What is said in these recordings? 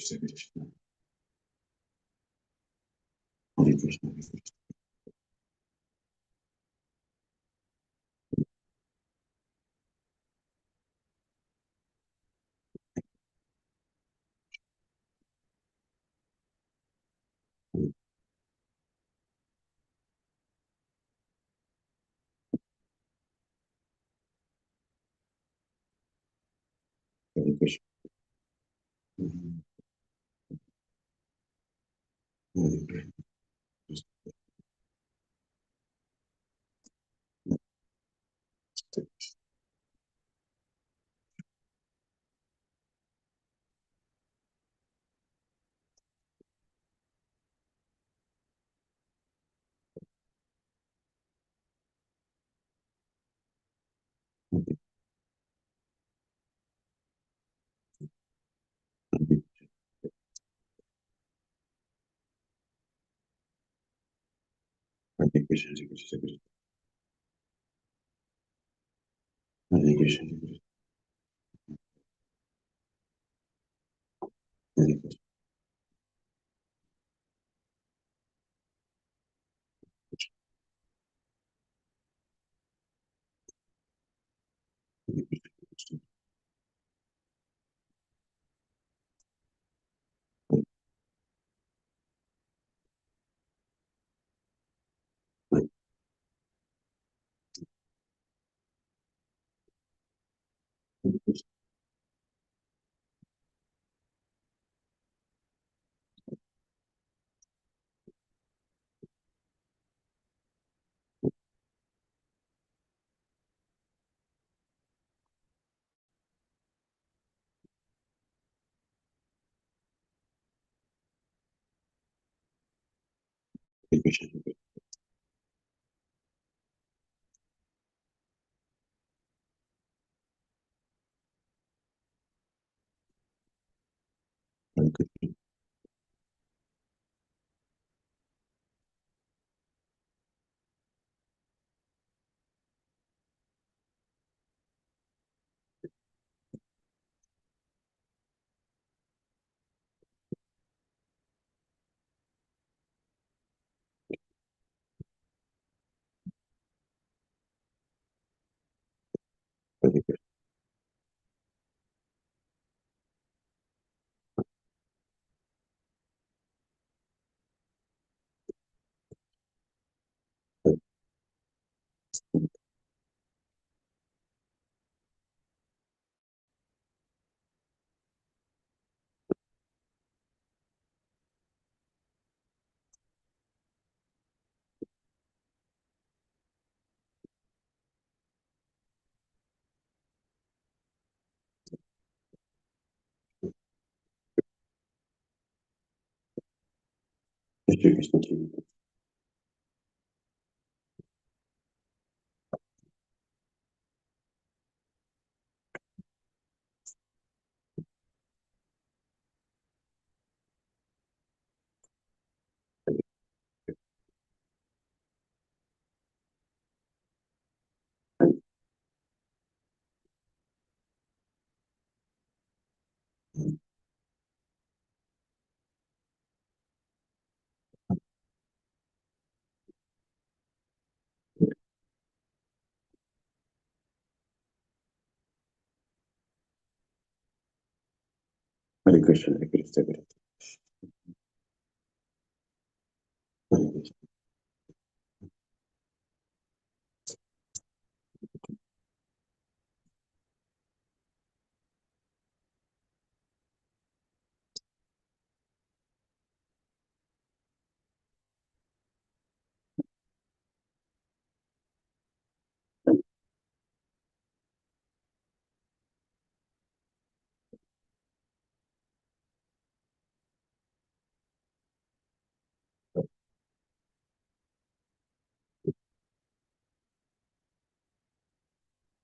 Hare Krishna, Hare Krishna, Hare Krishna.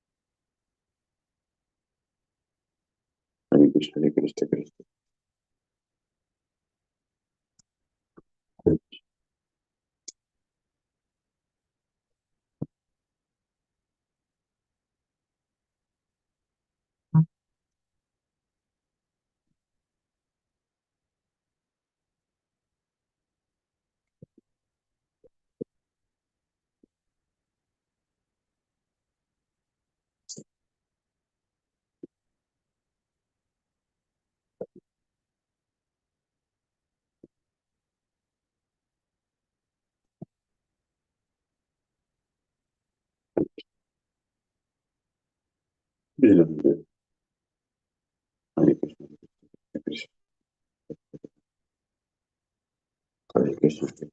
Hare Krishna, Hare Krishna, Krishna. Vinhedo. Hare Krishna, Hare Krishna, Hare Krishna, Hare Krishna,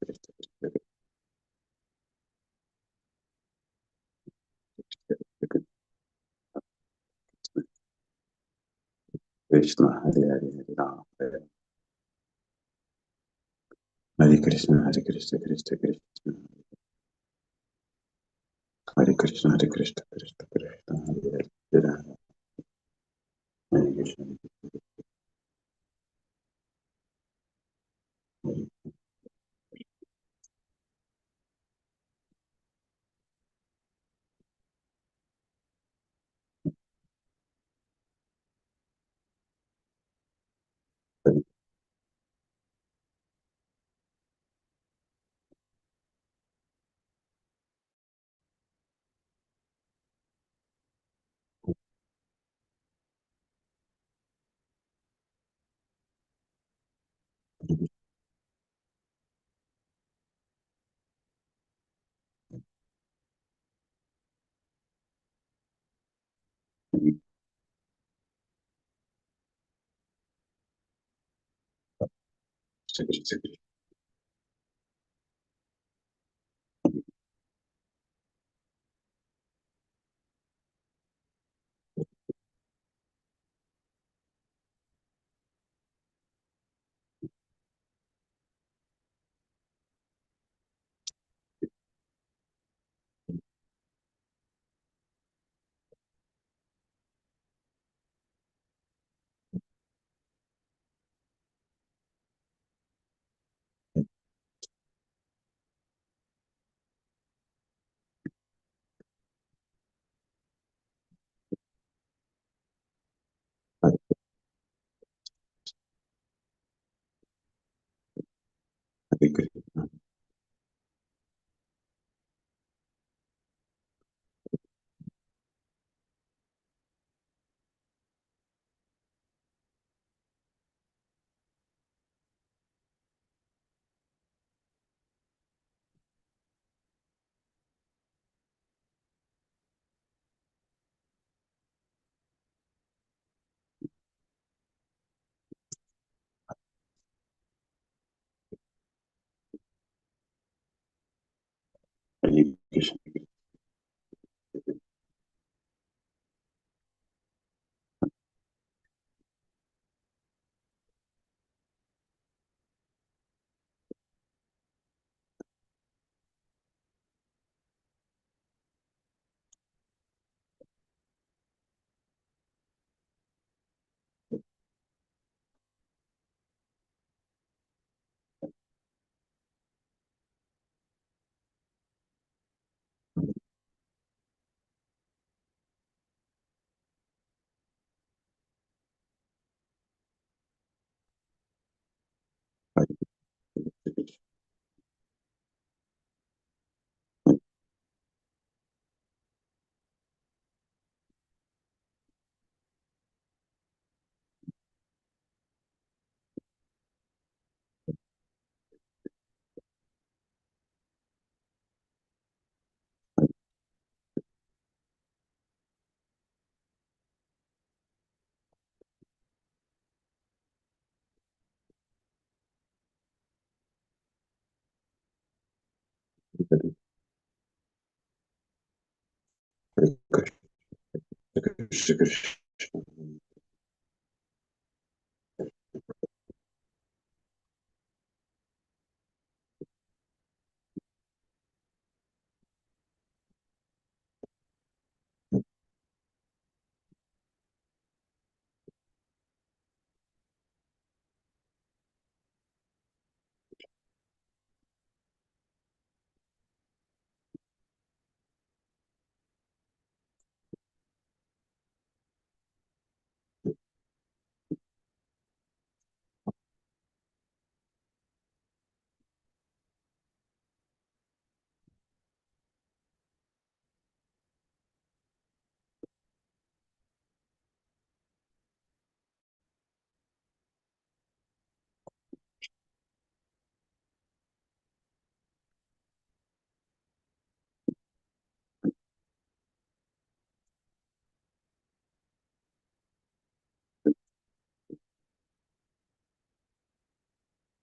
Hare Krishna, Hare Hare, Hare Rama, Hare Krishna, Hare Krishna, Krishna Krishna, Hare Krishna, Hare Krishna, Krishna Krishna, Hare Hare, Hare Rama, Hare Krishna, Hare Krishna, Hare Krishna, Hare Krishna, Hare Krishna, Krishna,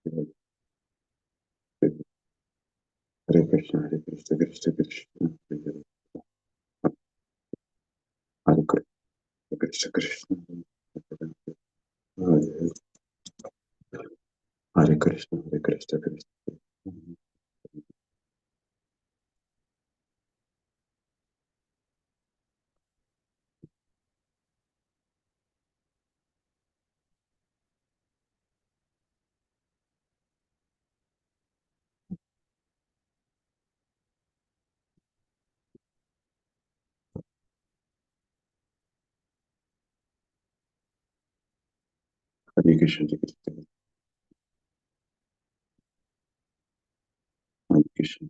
Hare Krishna, Hare Krishna, Krishna Krishna, Hare Krishna, Krishna, Hare Krishna, Hare Krishna, Krishna. Hare Krishna, Hare Krishna, Hare Krishna,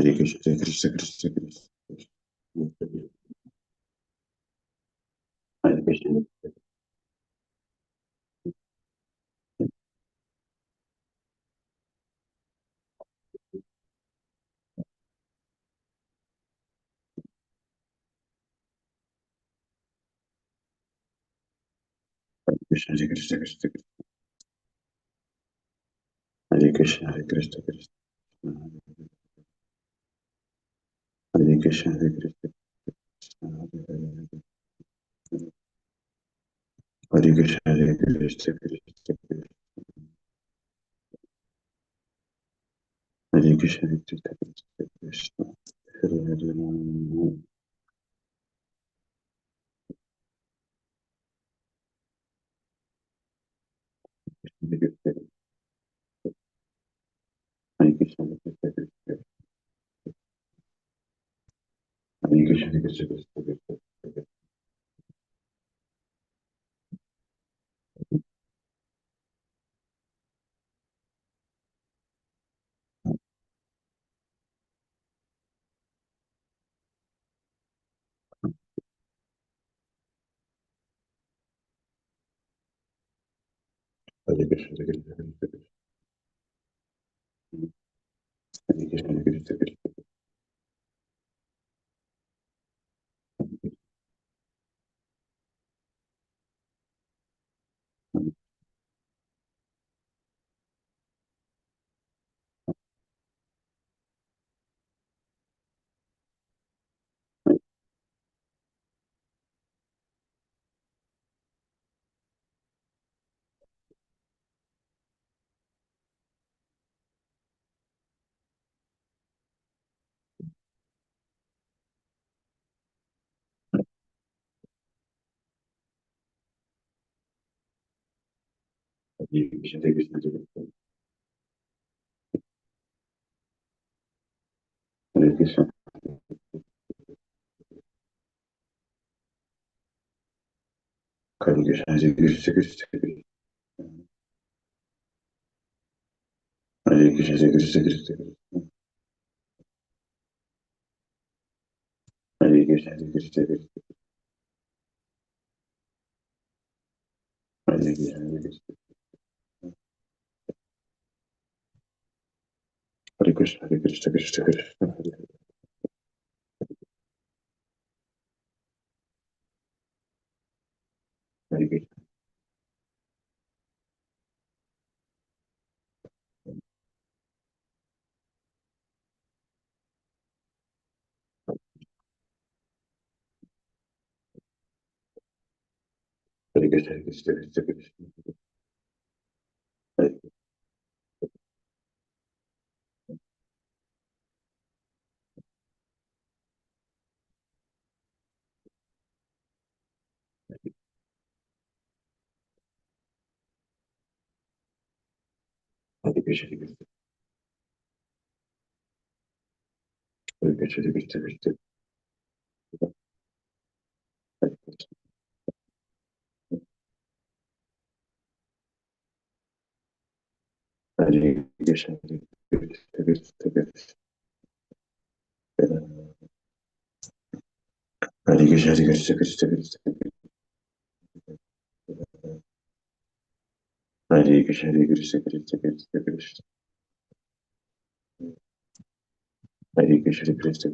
Hare Krishna, Hare Krishna, Hare Krishna, Hare Krishna, Krishna Krishna, Hare Krishna, Krishna, Hare Krishna, Krishna Krishna, Hare Krishna, Hare Krishna, Krishna, Hare Krishna, Hare Krishna, Hare Krishna, Hare Krishna, Krishna, Hare Krishna, Hare Krishna, Krishna Krishna, Hare Hare Hare Krishna, Hare Krishna, Krishna, Hare Krishna, Hare Krishna, Krishna, Hare Krishna, Hare Krishna, Hare Krishna, Hare Krishna, Hare Krishna, Hare Krishna, Hare Krishna, Krishna, Hare Krishna, Hare Krishna, Krishna, Hare Krishna, Hare Krishna, Hare Krishna, Hare Krishna, Hare Krishna, Krishna Krishna, Hare Krishna, Hare Krishna, Hare Krishna, Krishna Krishna, Hare Krishna, Hare Krishna, Hare Krishna, Hare Krishna, Krishna Hare Krishna, Hare Krishna, Krishna Krishna, Hare Krishna, Hare Krishna, Krishna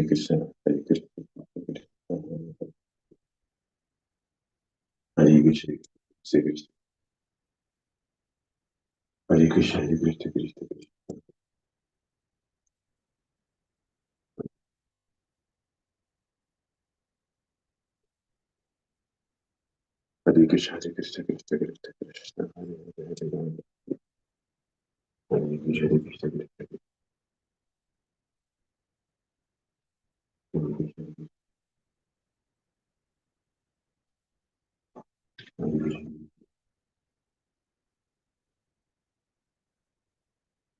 Krishna, Hare Krishna, Hare Krishna, Krishna Krishna, Krishna Hare Krishna, Hare Krishna, Krishna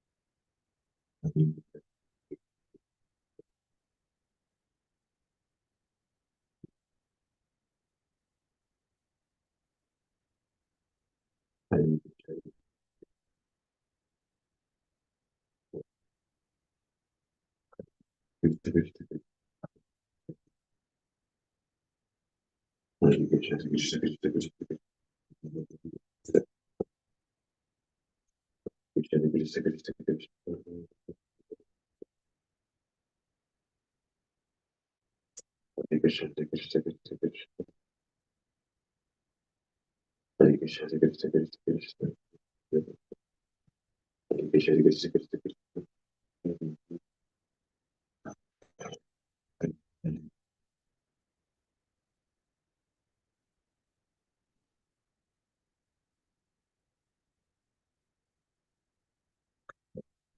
Hare Krishna, Hare Krishna,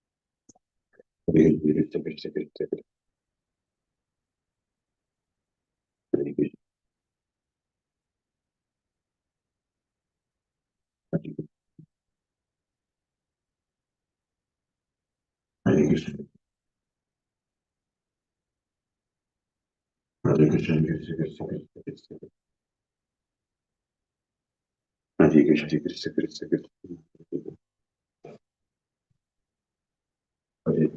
Hare Krishna, Hare Krishna, Hare Krishna, Hare Krishna, Hare Krishna, Hare Krishna, Hare Krishna, Krishna Hare Krishna, Hare Krishna, Krishna Krishna, Krishna Hare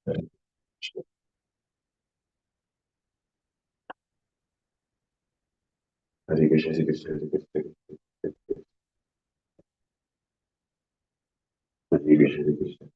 Hare, Hare Krishna, Hare Krishna, Krishna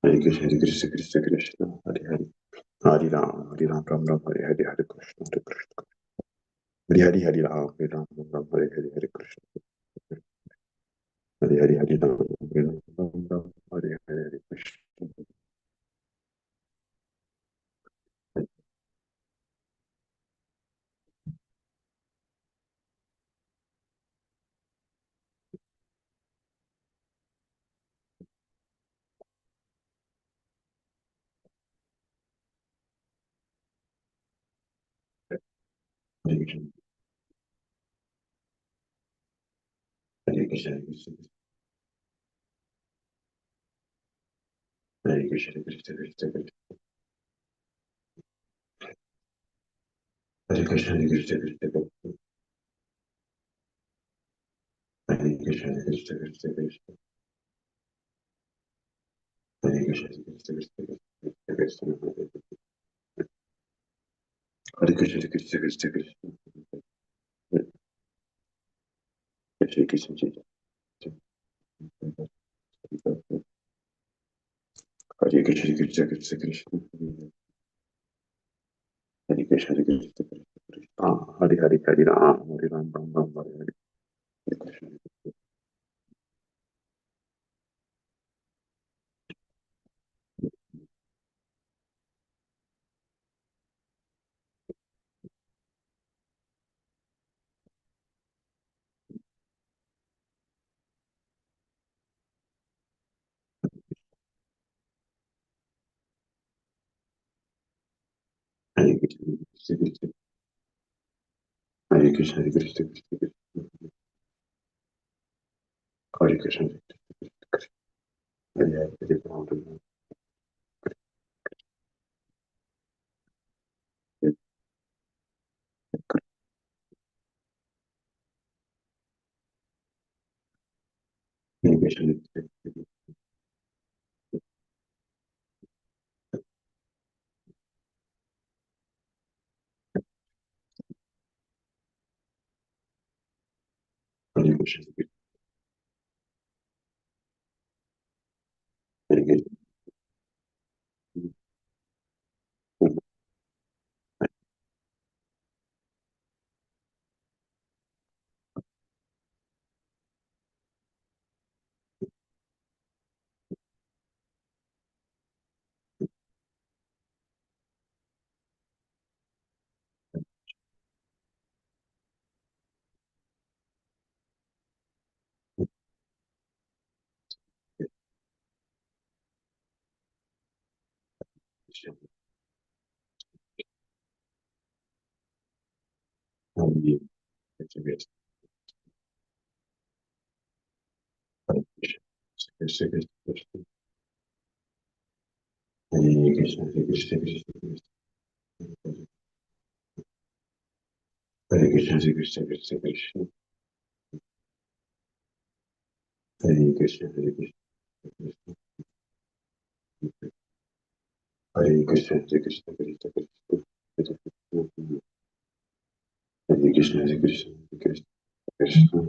Hare Krishna, Krishna Krishna, Hare Hare, Hare Ram, Ram Ram, Hare Hare, Hare Krishna, Hare Krishna, Hare Hare, Hare Ram, Ram Ram, Hare Hare, Hare Krishna, Hare Hare, Hare Ram, Ram, Hare Hare, Hare Krishna, Hare Krishna, Hare Krishna, Hare Krishna, Hare Krishna, Hare Krishna, Hare Krishna, Hare Krishna, Hare Krishna, Hare Krishna, Hare Krishna, Hare Krishna, Hare Krishna, Hare Krishna, Hare Krishna, Krishna Krishna Krishna, Hare Krishna, Hare Krishna, Hare Hare, Hare Ram, Hare Ram, Ram Ram, Hare Hare, Hare Krishna, Hare Krishna, Hare Krishna, Hare Krishna, Hare Krishna, Hare Hare, Hare Ram, Hare Krishna, Hare Krishna, Hare Krishna, Hare Krishna, Hare Krishna, Krishna Krishna, Hare Krishna, Hare Krishna, Hare Krishna, Hare Krishna, Krishna Krishna, Hare Krishna, Hare Krishna, Krishna,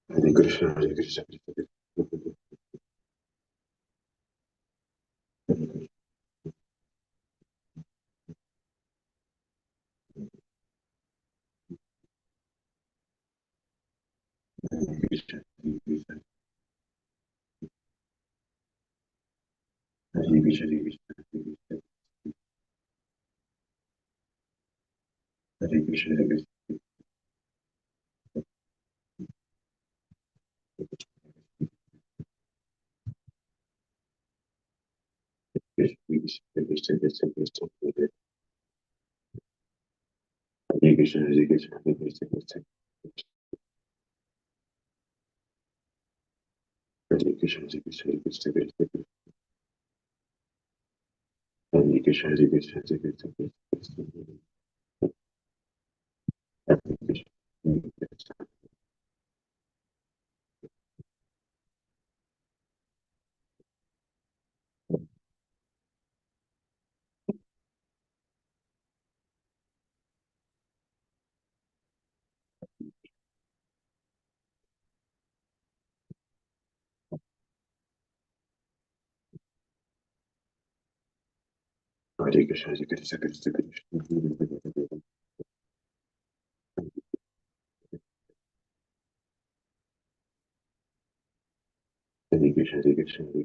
Hare Krishna, Hare Krishna, Hare Krishna, Hare Krishna, Hare Krishna, Hare Krishna, Hare Krishna, Krishna Krishna, Krishna Krishna, Hare Krishna, Hare Krishna, Hare Krishna, Krishna Hare Krishna, Hare Krishna, Hare Krishna, Krishna Hare Krishna, Hare Krishna, Hare Krishna, Krishna Hare Krishna, Hare Krishna, Hare Krishna, Krishna Krishna, Hare Krishna, Hare Krishna, Hare Krishna,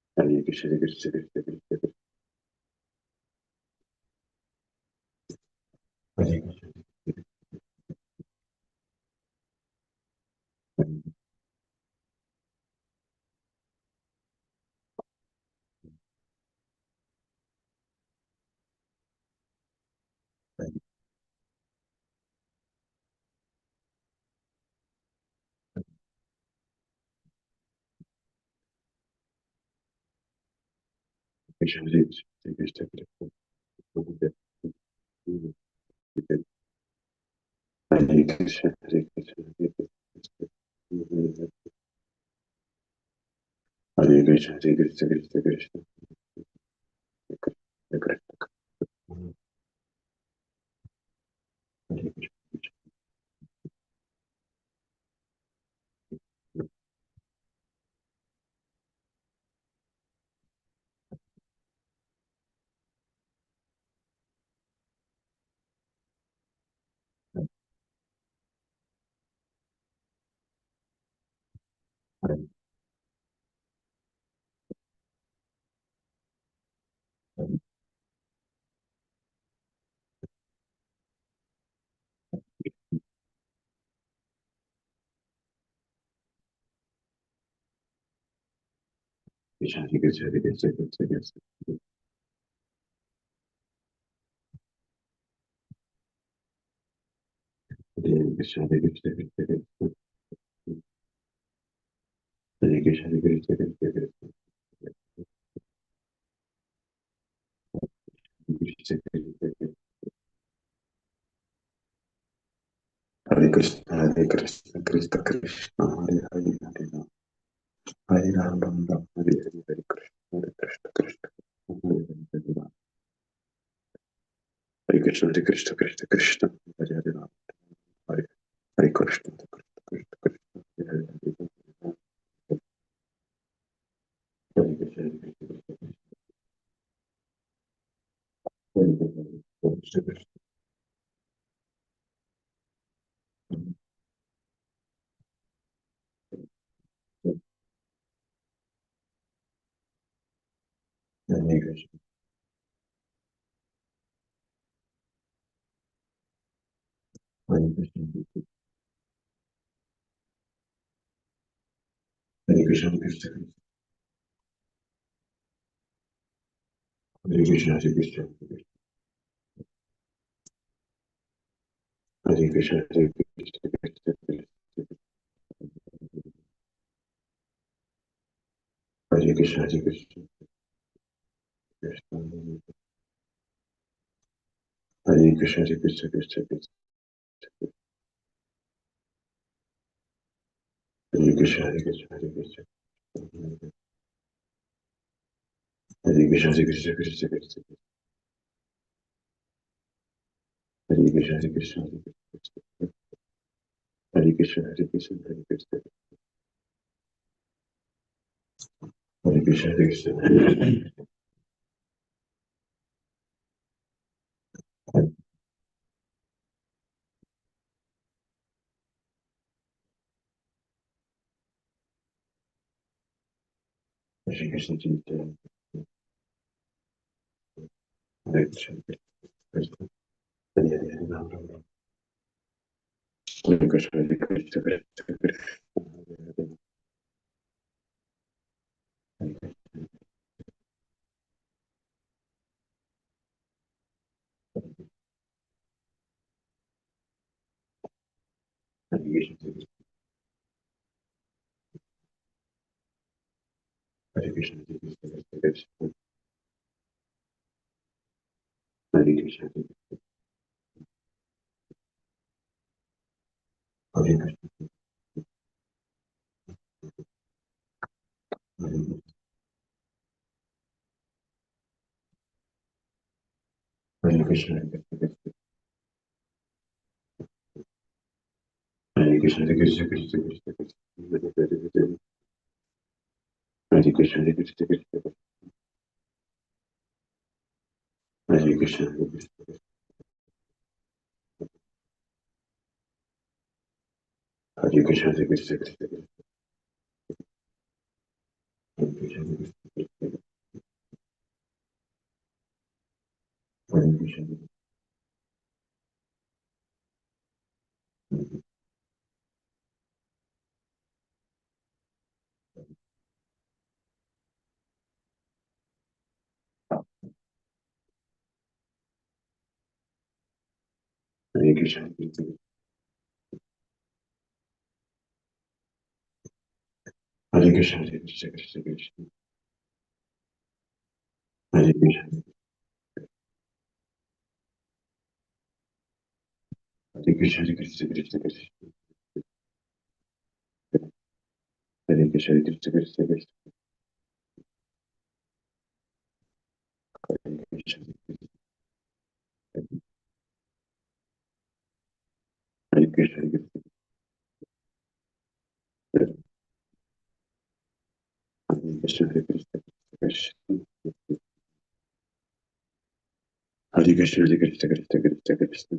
Hare Krishna, Hare Krishna, Krishna Hare Krishna, Krishna, Hare Krishna, Hare Krishna, Hare Krishna, Hare Krishna, Hare Krishna, Krishna Krishna, Hare Krishna, Hare Krishna, Krishna, Hare Krishna, Hare Krishna, Krishna Krishna, Hare Krishna, Hare Krishna, Hare Krishna, Hare Krishna, Hare Krishna, Hare Krishna, Hare Krishna, Krishna Krishna, Hare Hare, Hare Ram, Hare Ram, Ram Ram, Hare Hare, Hare Krishna, Krishna, Hare Hare, Hare Ram, Hare Krishna, Hare Krishna, Krishna Krishna, Hare Hare Ram, Hare Hare Krishna, Krishna Krishna, Hare Hare, Hare Ram, Hare Krishna, Hare Krishna, Hare Krishna, Krishna Hare Krishna, Hare Krishna, Hare Krishna, Hare Krishna, Hare Krishna, Hare Krishna, Hare Krishna, Hare Krishna, Hare Krishna, Hare Krishna, Hare Krishna, Krishna Krishna, Hare Krishna, Hare Krishna, Hare Krishna, Hare Krishna, Hare Krishna, Krishna Krishna, Hare Krishna, Hare Krishna, Hare Krishna, Hare Krishna, Hare Krishna, Hare Krishna, Hare Krishna, Hare Krishna, Hare Krishna, Krishna, Hare Hare, Hare Ram, Ram Ram. Hare Krishna, Hare Krishna, Krishna Krishna, Hare Krishna, Hare Krishna, Hare Krishna, Hare Krishna, Hare Krishna, Hare Krishna, Hare Krishna, Hare Krishna, Krishna Krishna, Hare Krishna, Hare Krishna, Hare Krishna, Hare Krishna, Hare Krishna, Hare Krishna, Hare Krishna, Hare Krishna, Hare Krishna, Hare Krishna, Krishna Krishna, Hare Krishna, Hare Krishna, Hare Krishna, Krishna Krishna, Hare Krishna, Hare Krishna, Krishna Krishna, Hare Krishna, Hare Krishna, Hare Krishna, Hare Krishna, Krishna, Hare Krishna, Hare Krishna, Krishna Krishna, Krishna,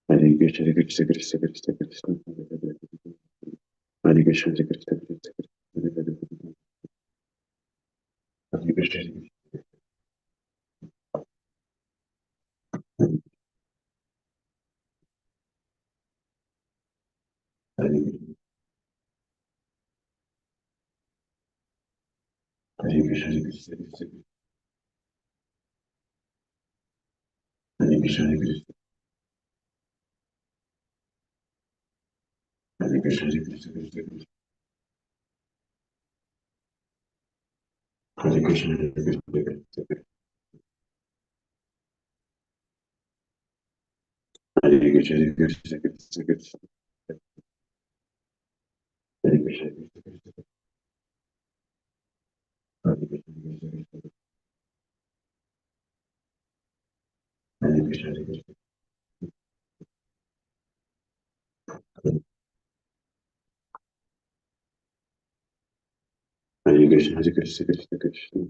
Hare Krishna, Hare Krishna, Krishna Krishna, Krishna, Hare Krishna, Hare Krishna, Krishna Krishna, Hare Krishna, Hare Krishna, Hare Krishna, Hare Krishna, Hare Krishna, Hare Krishna, Hare Krishna, Hare Krishna, Hare Krishna, Hare Krishna, Hare Krishna, Krishna Krishna, Hare Krishna, Hare Krishna, Hare Krishna, Hare Krishna, Hare Krishna, Hare Krishna, Krishna Krishna,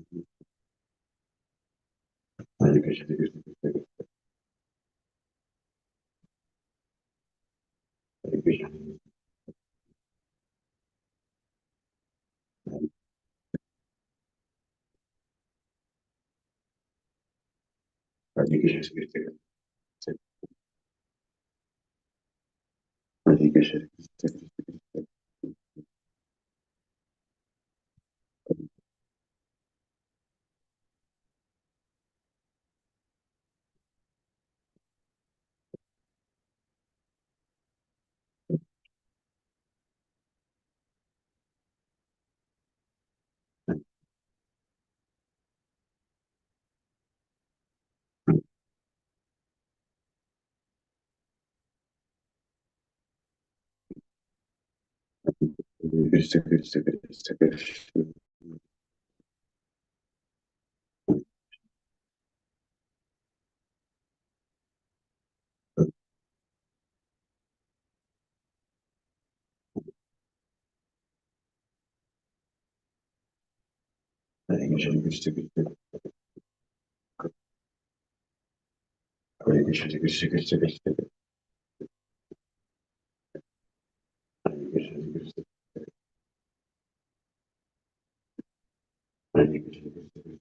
Hare Krishna, Hare Krishna, Hare Krishna, Hare Krishna, Hare Krishna, Krishna, Krishna, Krishna Krishna, Hare Krishna, Krishna Krishna, Hare Krishna, Krishna Krishna, Krishna, Hare Krishna, Krishna, Hare Krishna,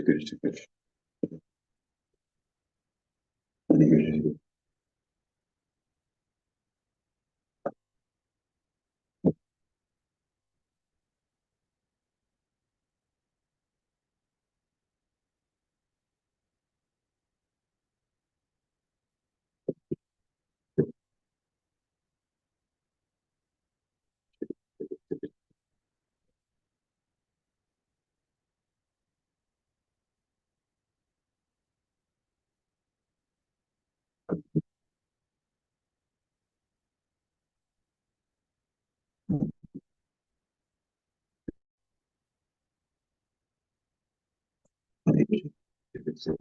Krishna Krishna. Hare Krishna. Hare Krishna.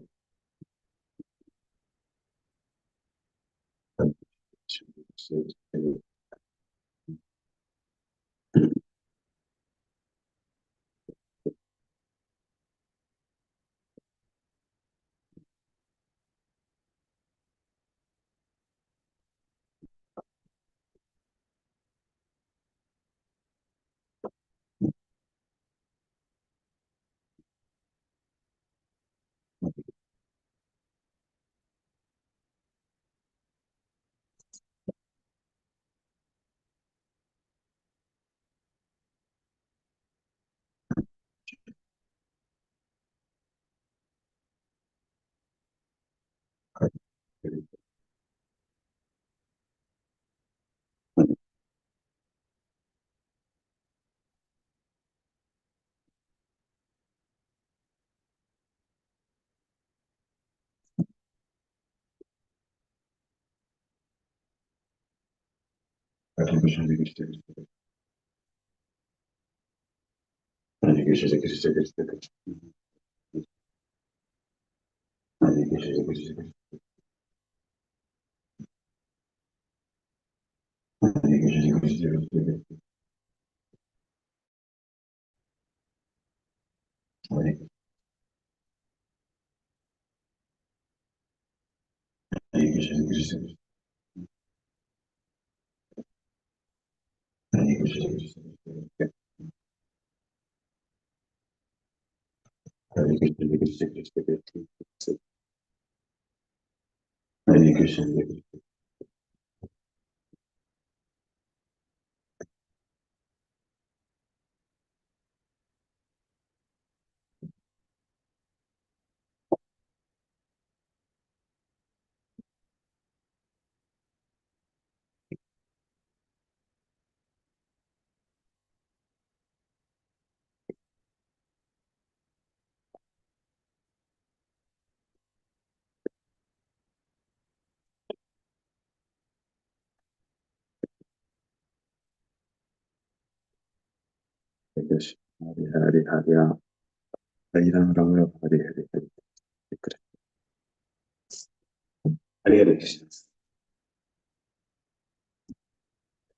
Hare Krishna Krishna Krishna. Hare Krishna Krishna Krishna Krishna. Hare Krishna Krishna Krishna. Hare Krishna Krishna Krishna. Hare Krishna Krishna. Hare Krishna Krishna. Hare Krishna Krishna Krishna Krishna. Hare Krishna Krishna. Hare Krishna. Hare Hare Ram. Hare Ram Ram Ram. Hare Hare Hare Krishna. Hare Hare Krishna.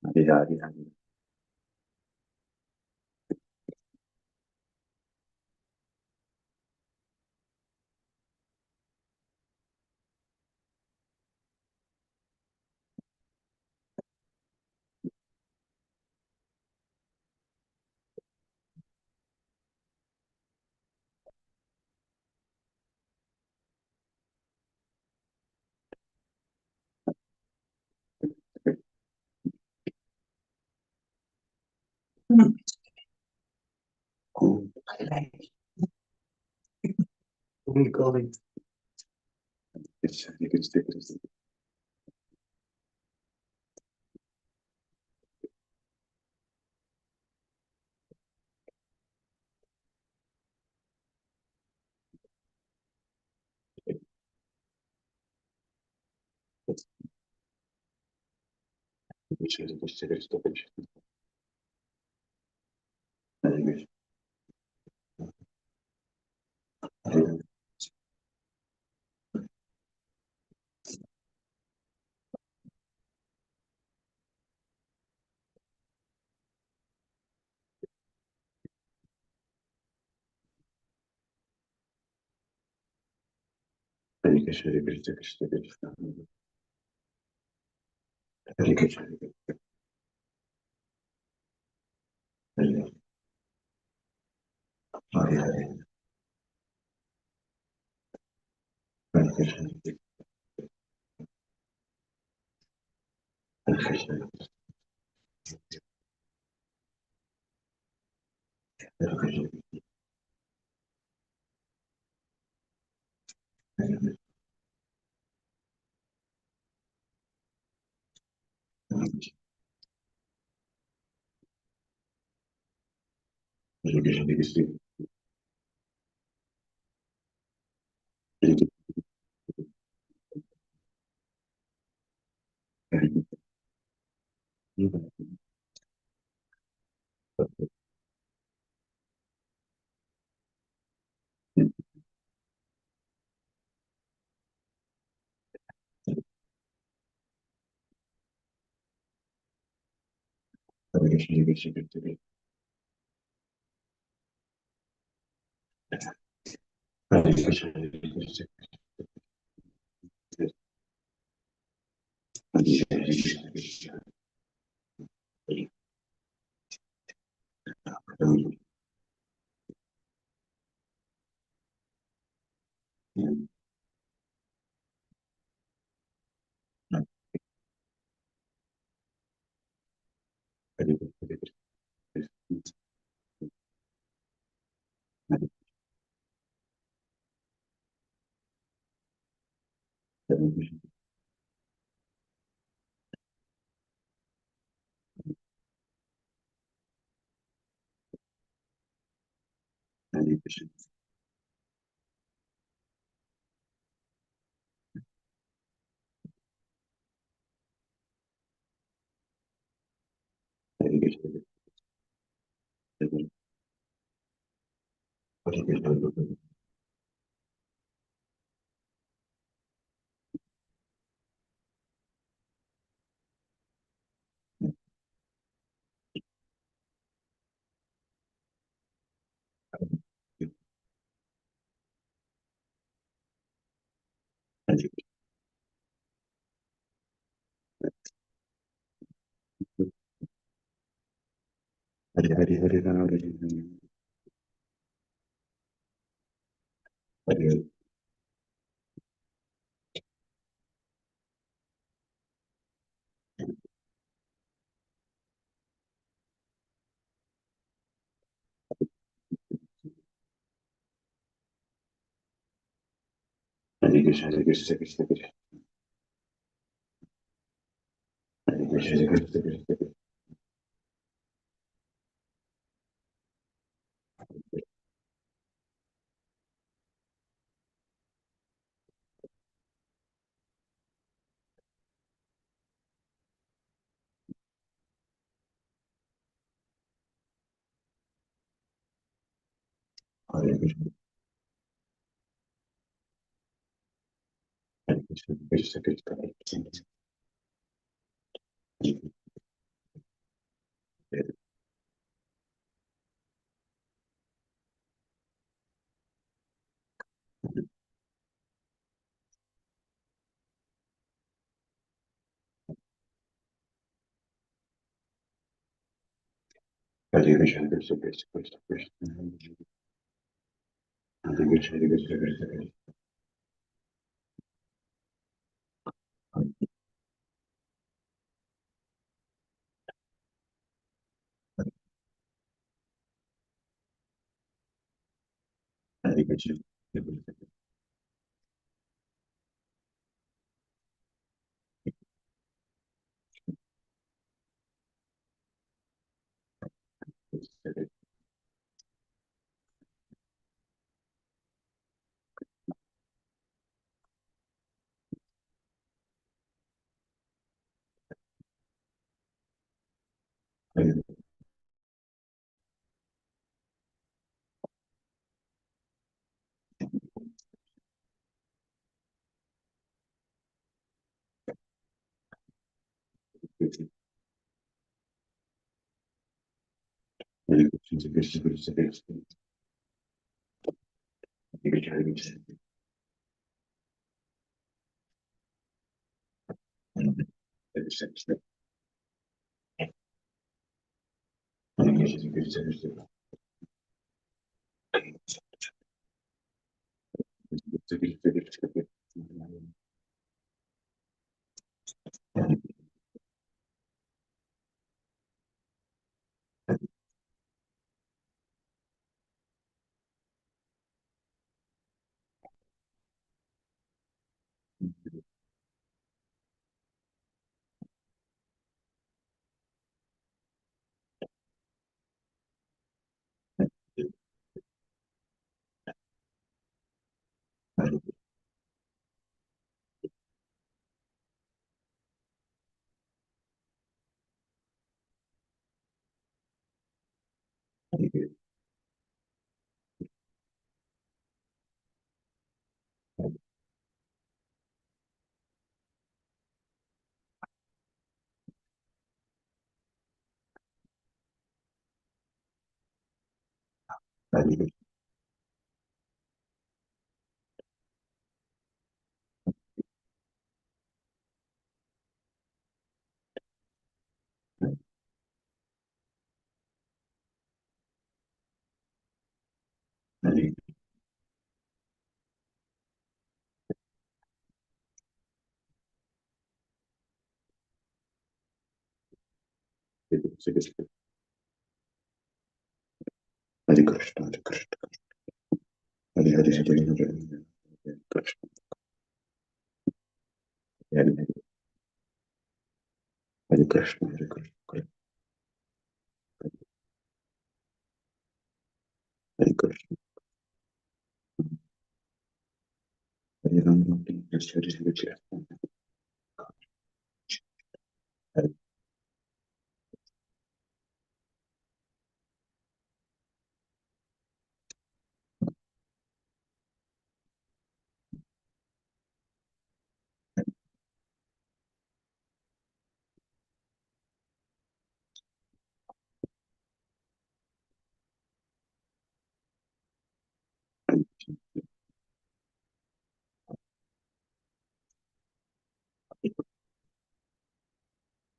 Hare Hare Hare. Cool. Cool calling. Krishna Krishna Krishna. Krishna Krishna Krishna Krishna. Hare Krishna. Hare Krishna Krishna Krishna Krishna. Hare Krishna. Hare Hare. Hare Krishna, Hare Krishna, Hare Hare, Hare Hare, Hare Krishna, Hare Hare, Hare Krishna, Hare Krishna, Hare Krishna, Hare Ram, Hare Krishna, Hare Krishna,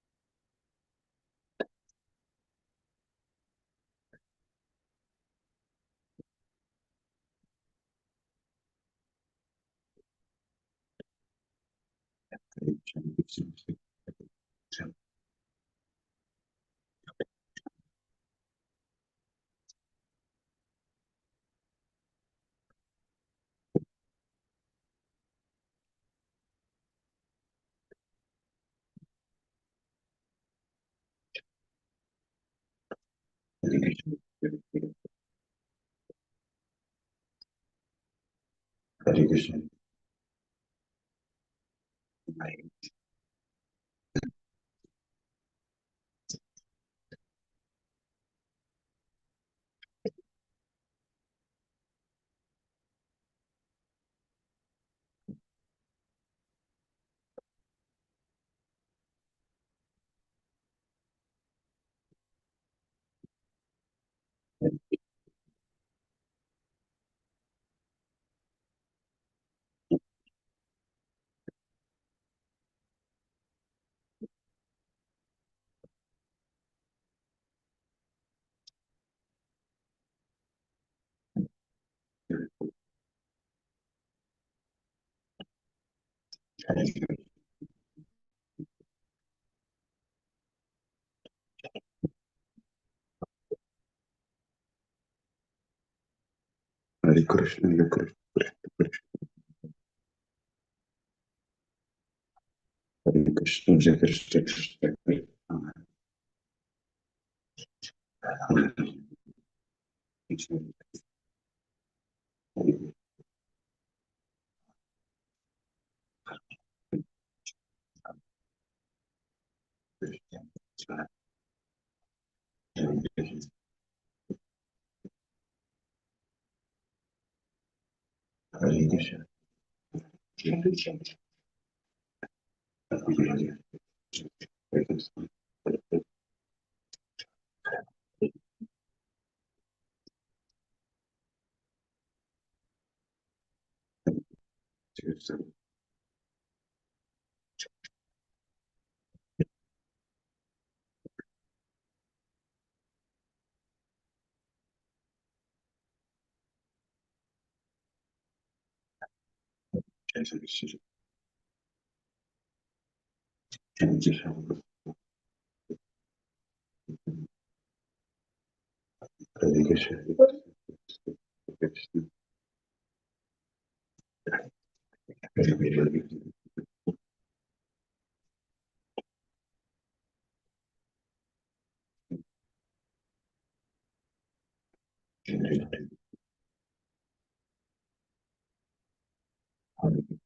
Hare Krishna, Hare Krishna, Hare Krishna, Hare Krishna, Hare Krishna, Krishna Krishna, Hare Krishna, Hare Krishna, Hare Krishna, Hare Krishna, Hare Krishna, Hare Krishna, Hare Krishna,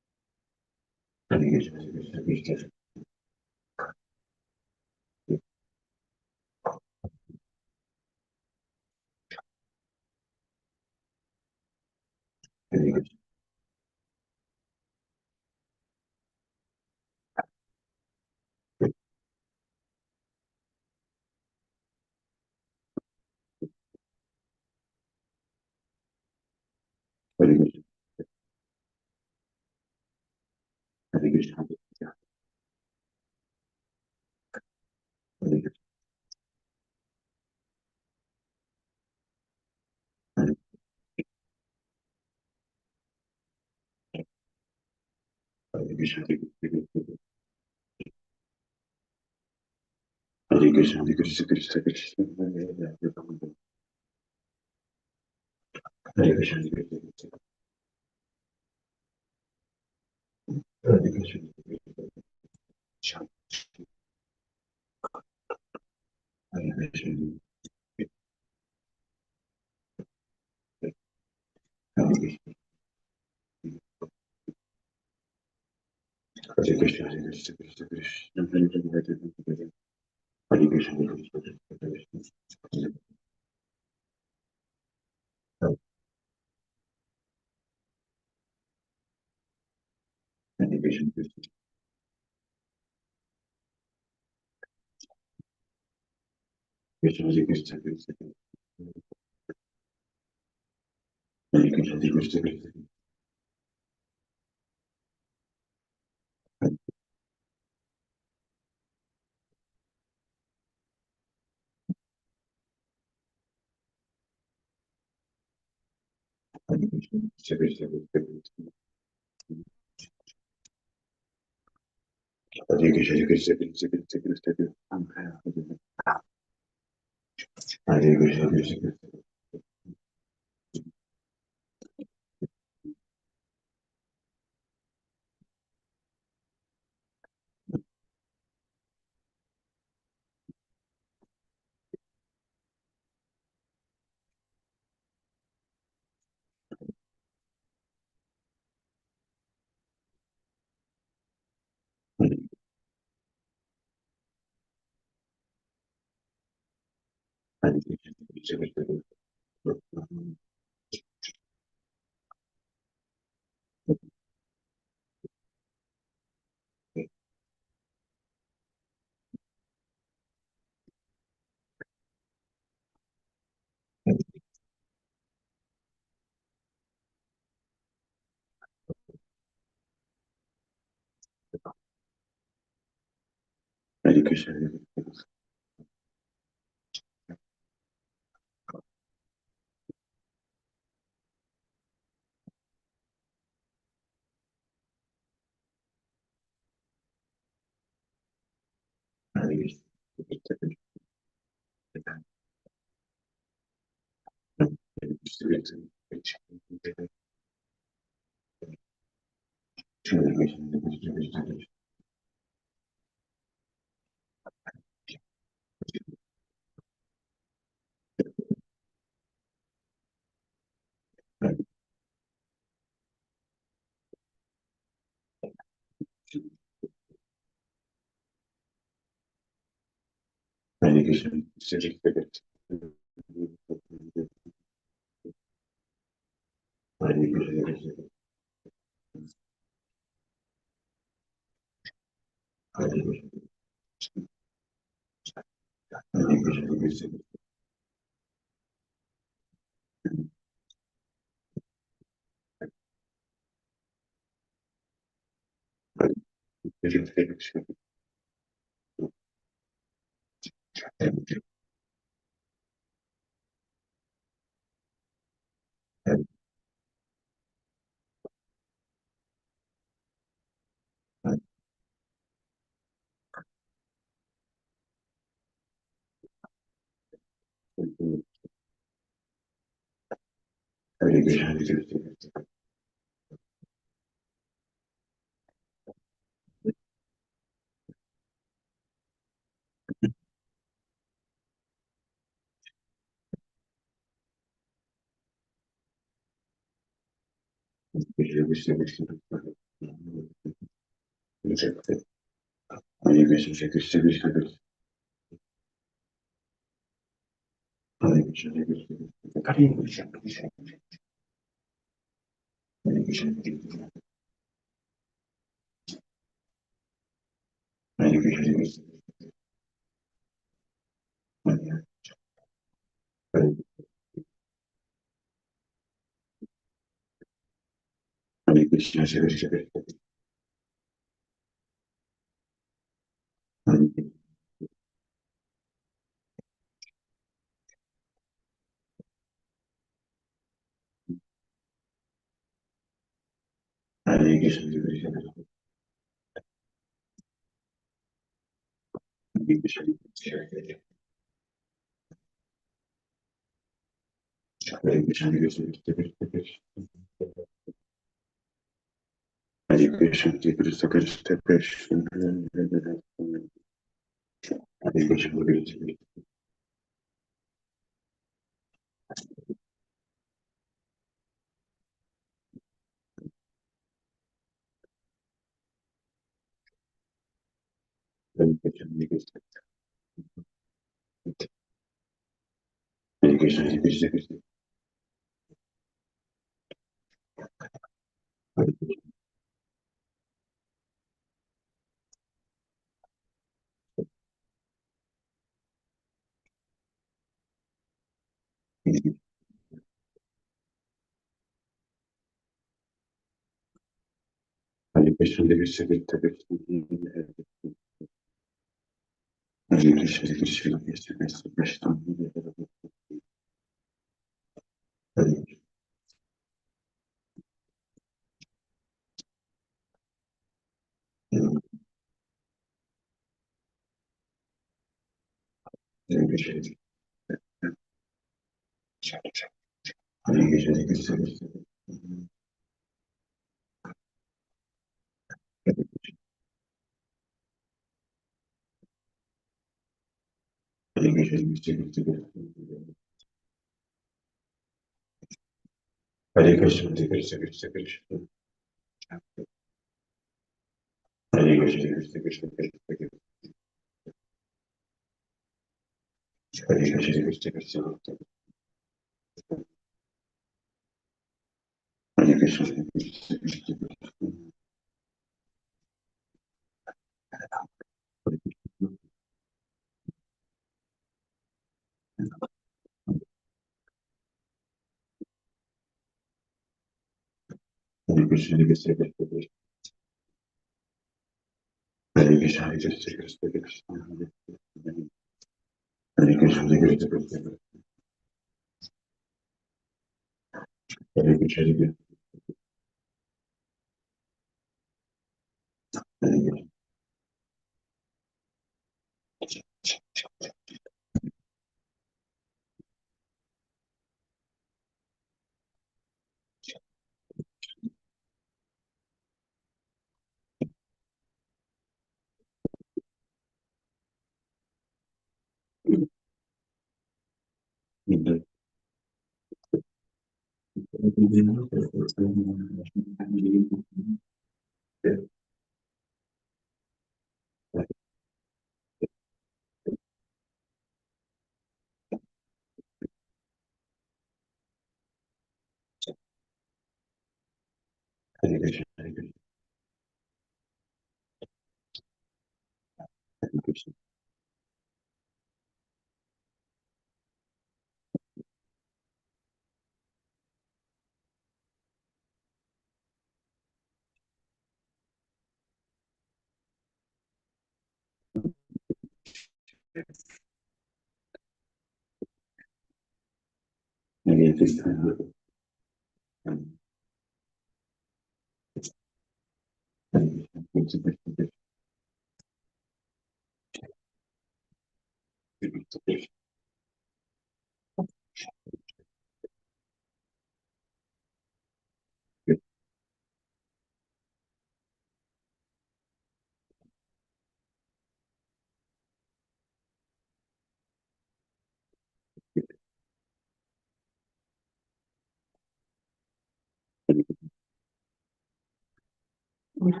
Hare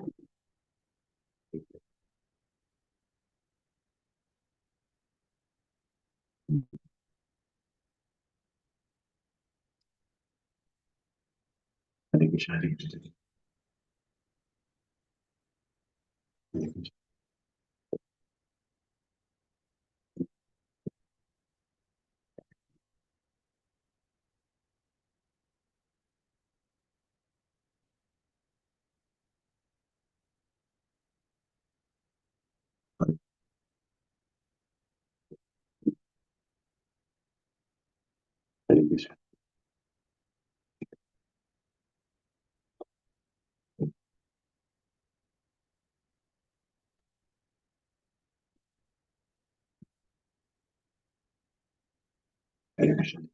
Krishna, Hare Krishna, Hare Krishna,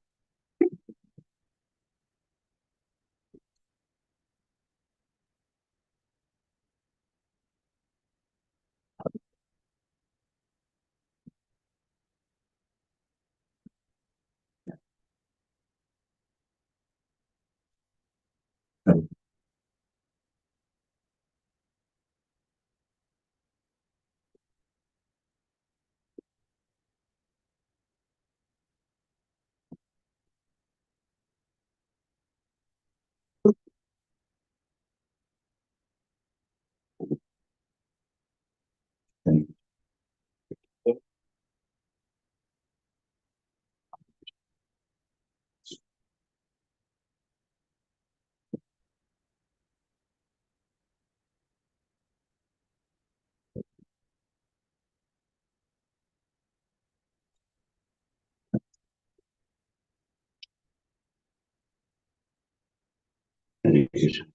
Hare Krishna, Hare Krishna,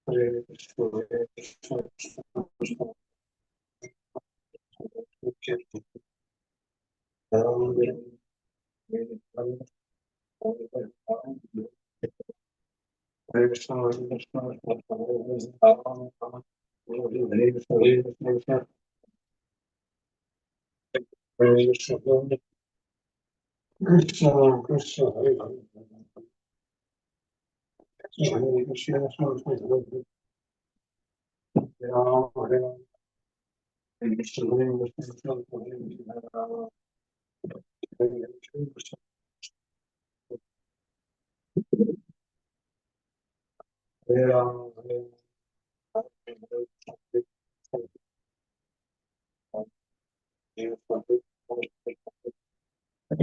Hare Krishna, Hare Krishna,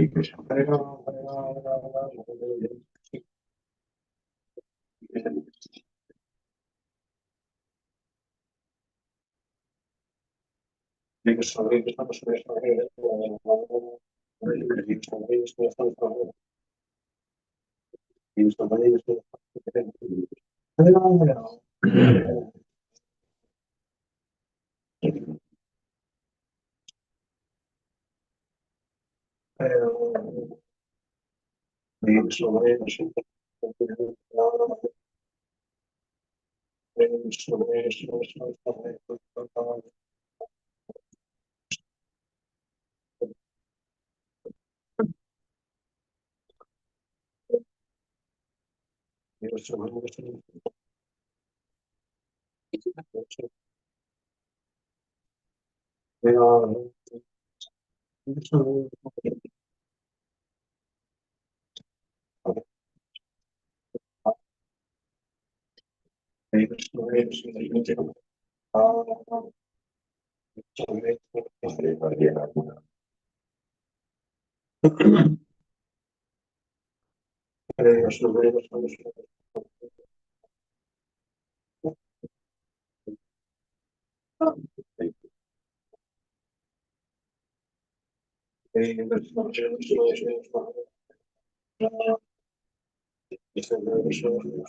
Hare Krishna, Hare Krishna, Hare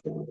Hare,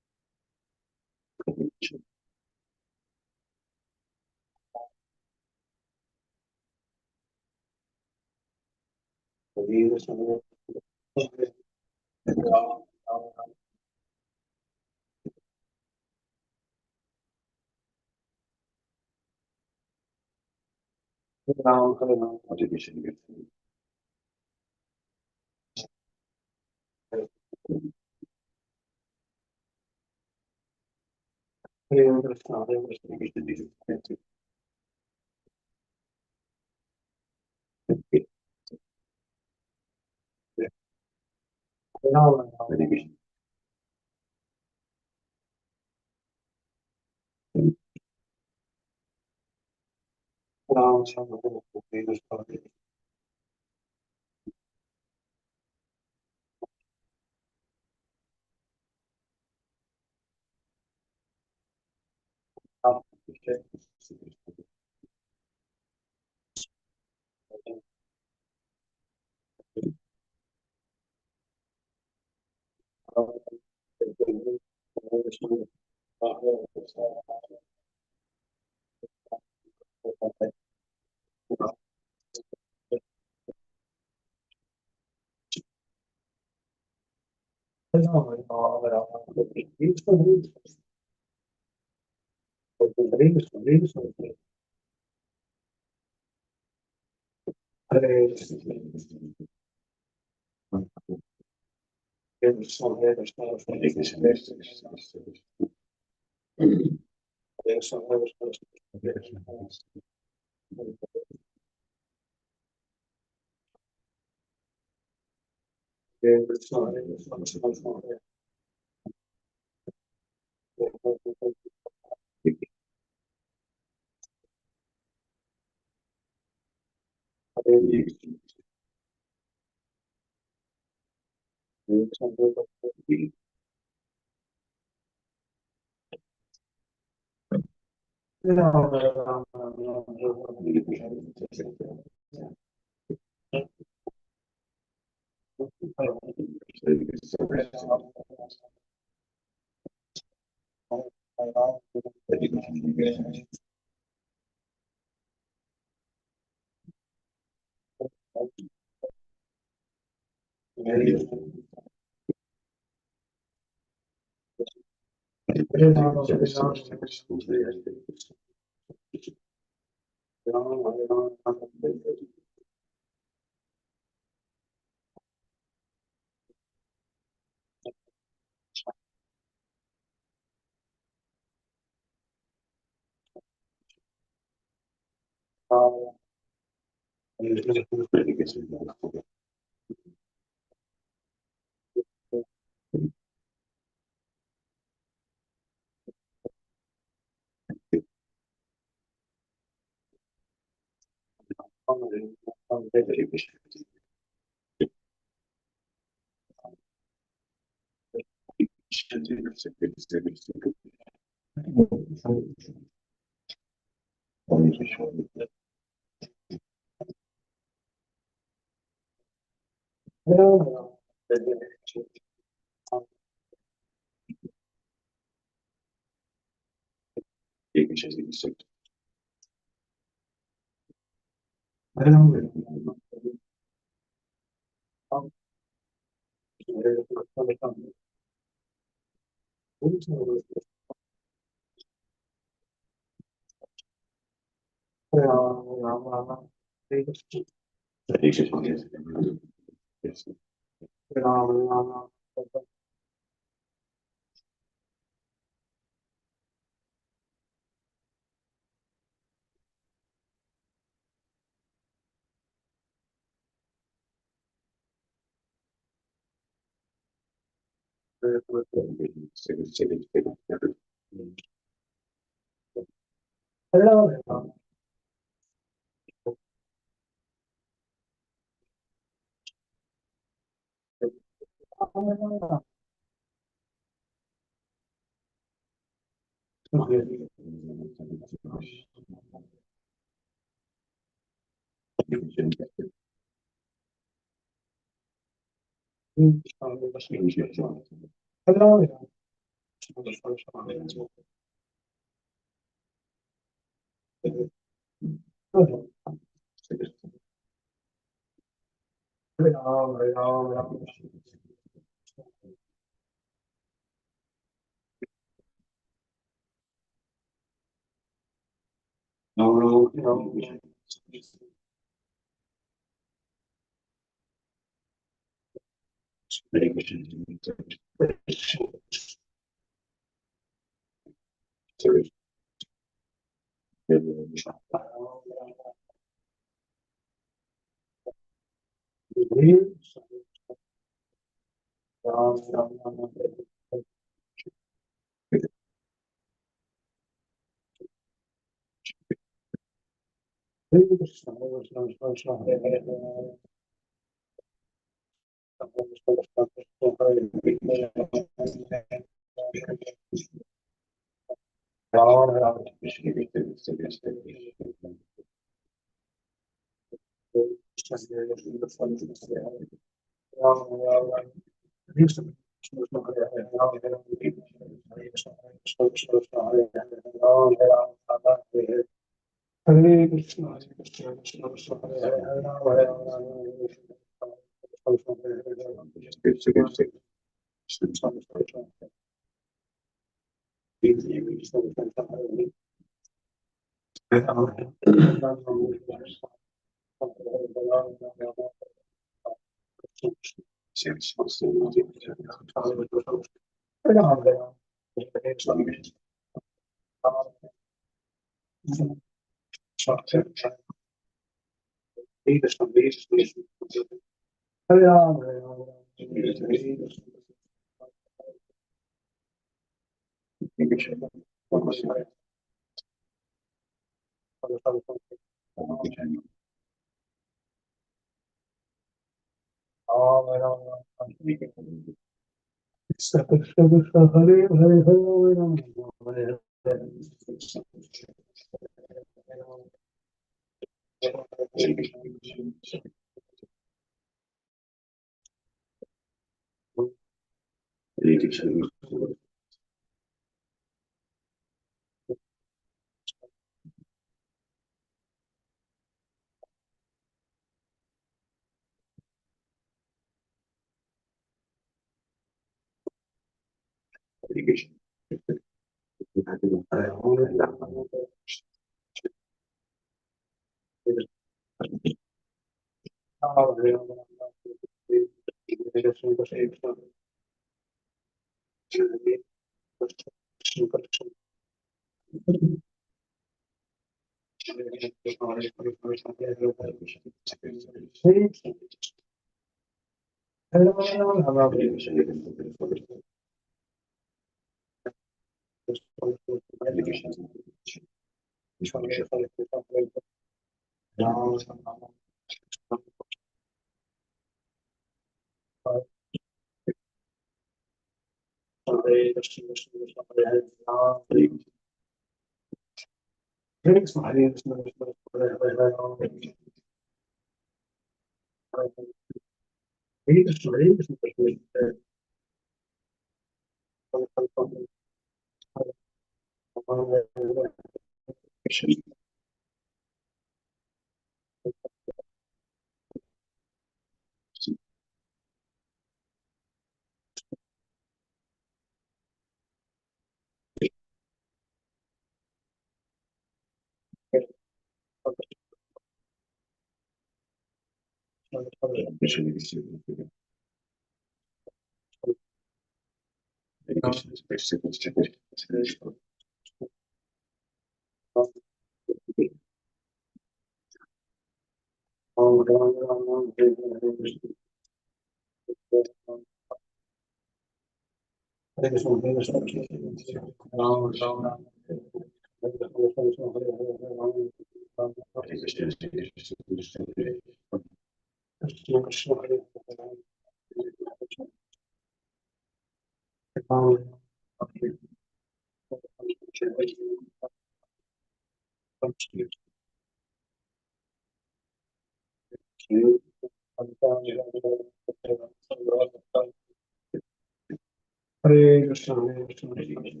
Hare Krishna, Hare Krishna, Krishna Krishna,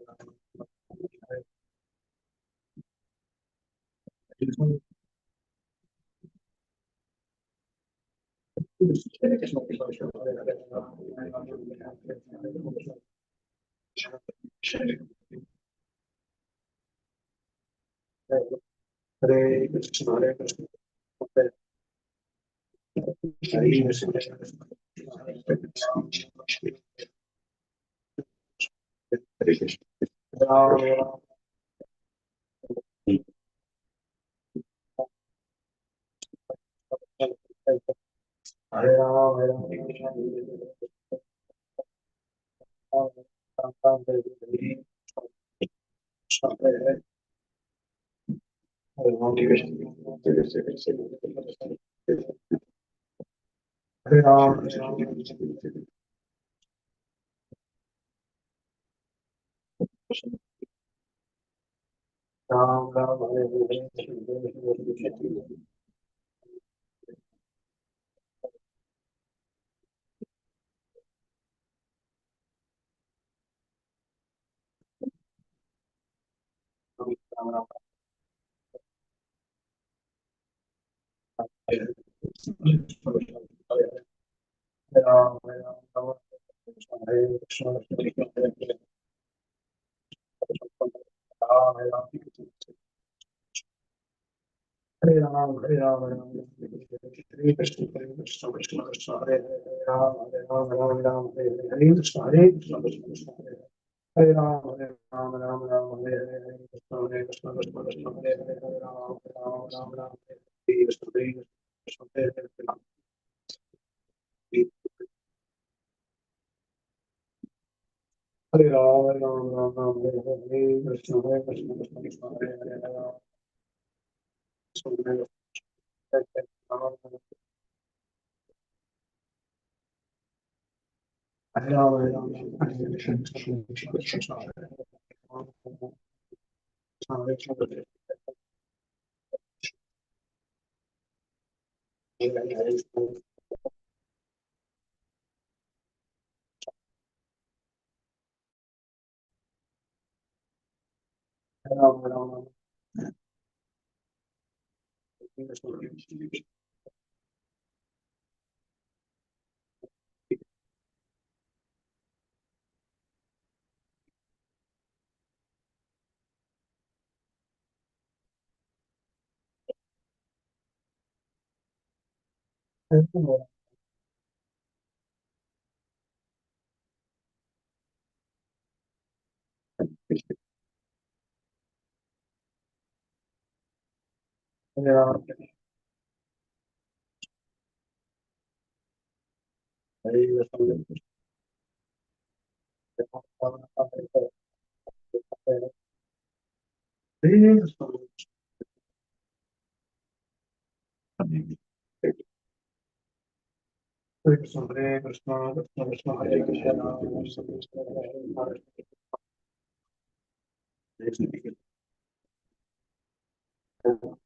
Hare Hare, Hare Krishna, Krishna Krishna, Hare Krishna, Hare Krishna, Krishna Krishna, Hare Ram, Hare Ram, Hare Krishna, Krishna Krishna, Hare Ram, Hare Ram, Ram Ram, Hare Krishna, Krishna Krishna, Hare Ram, Hare Ram, Ram Ram, Hare Krishna, Krishna Krishna, Hare Ram, Ram Ram, Ram, Hare Krishna, Krishna Hare Hare Ram, Ram Ram, Hare Krishna, Krishna Krishna, Hare Ram, Hare Krishna, Krishna Krishna, Hare Hare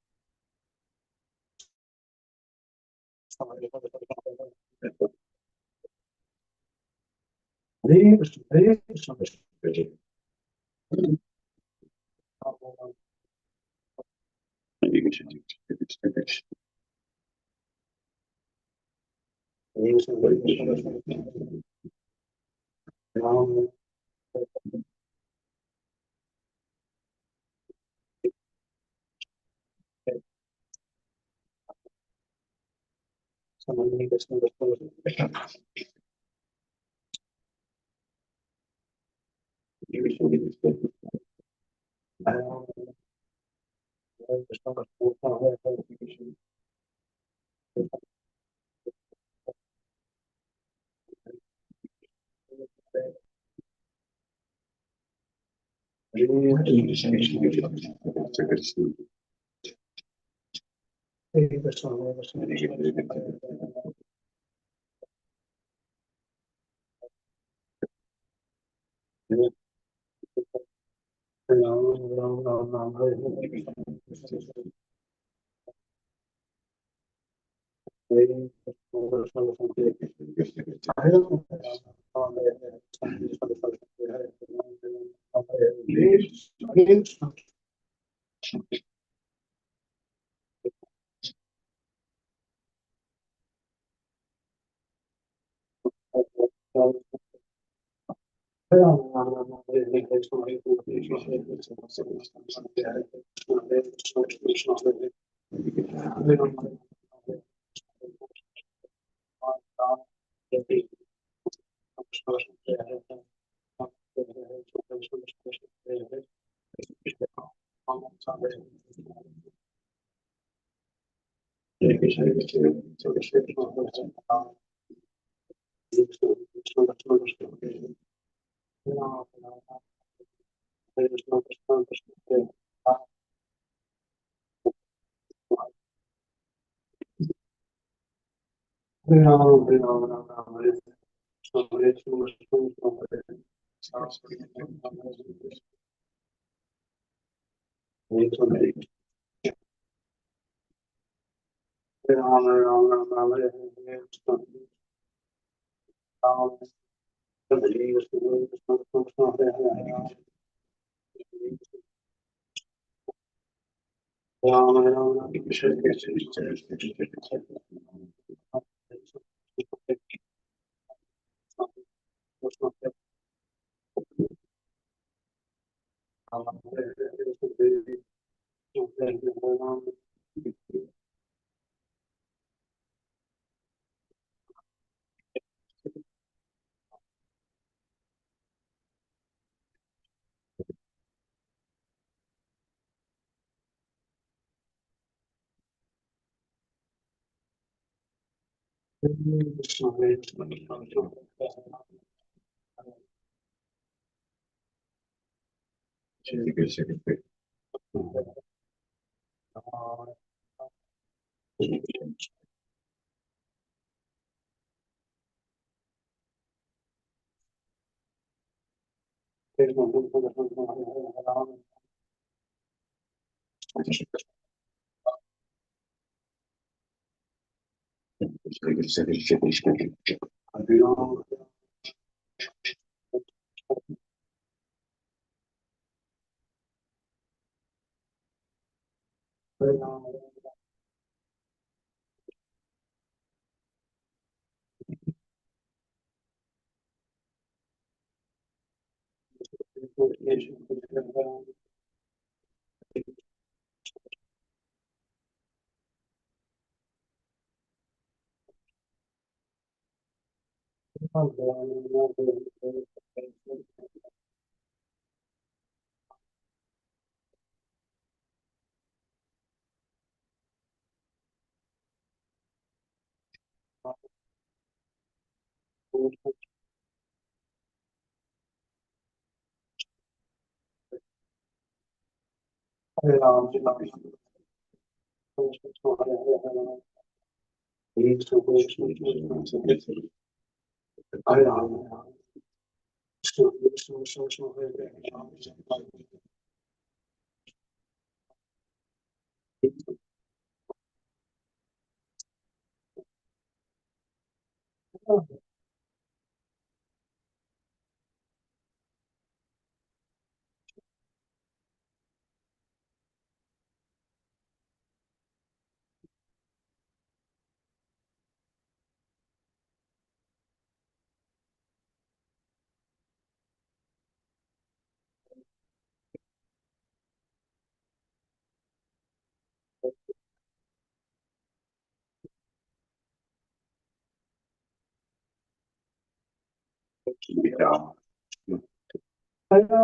Hare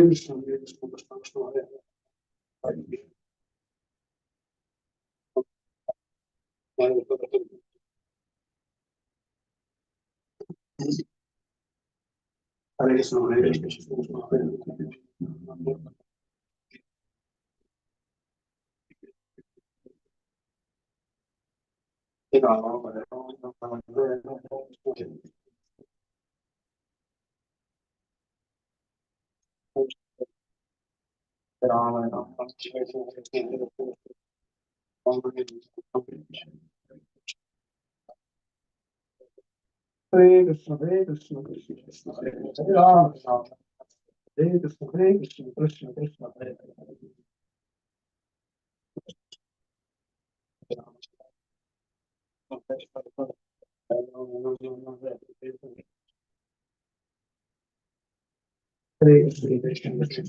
Krishna, Hare Krishna, Krishna Krishna, Hare Hare, Hare Krishna, Hare Krishna, Krishna Krishna, Hare Krishna, Hare Krishna, Krishna Krishna, Hare Hare, Hare Krishna, Hare Krishna, Krishna Krishna,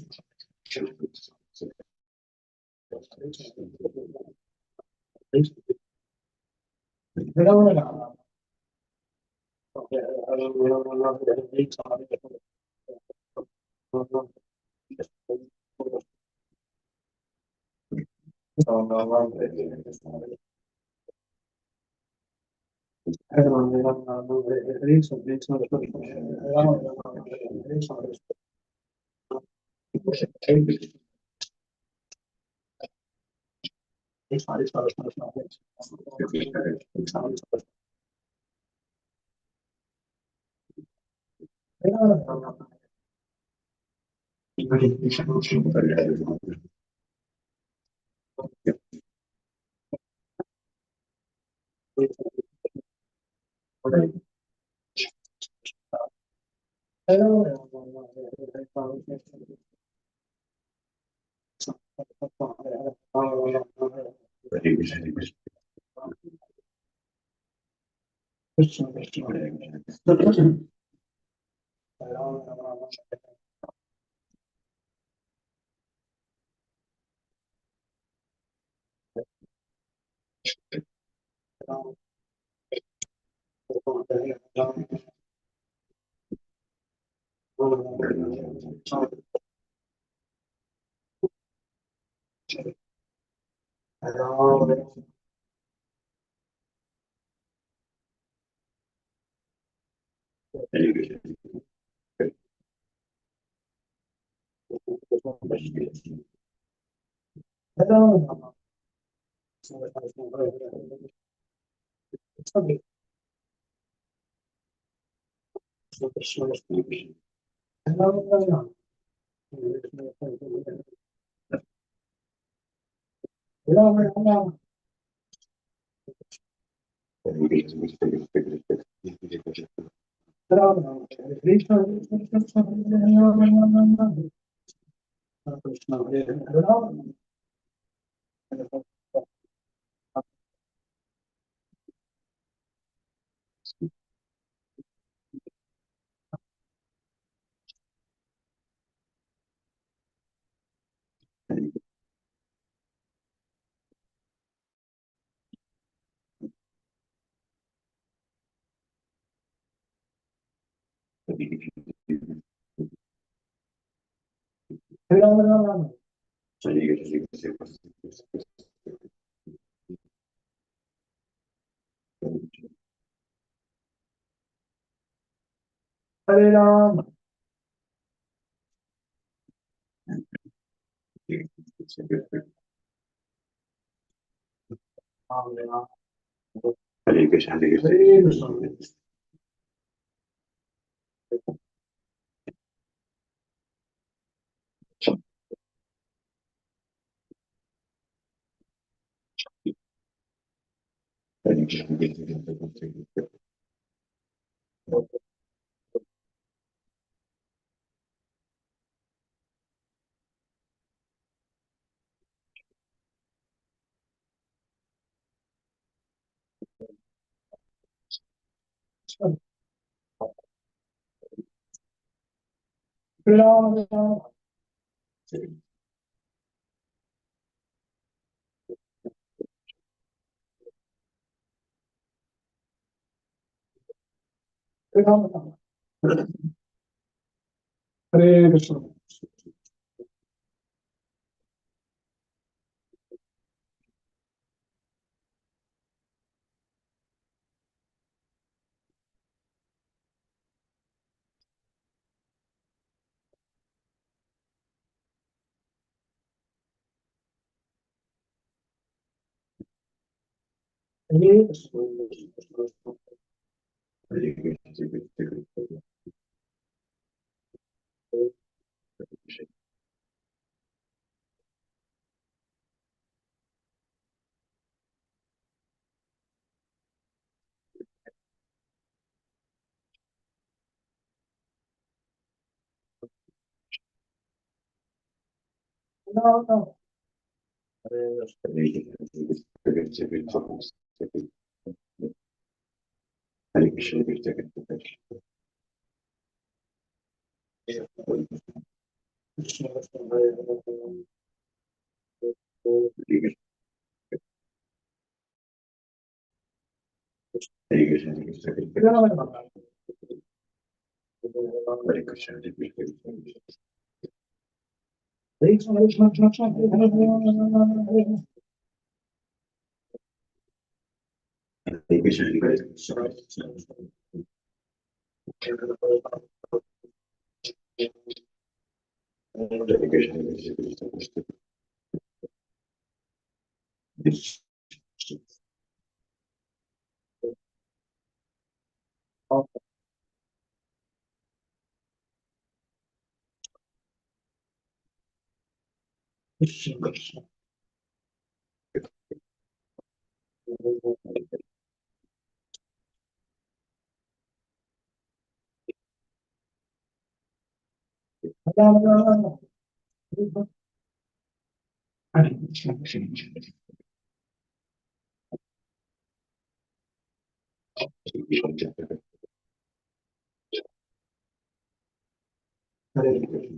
Hare Ram, Hare Ram. Hare Krishna, Hare Krishna. Hare Krishna. Hare Krishna, Hare Krishna. Hare Krishna. Hare Krishna. Hare Krishna, Hare Krishna.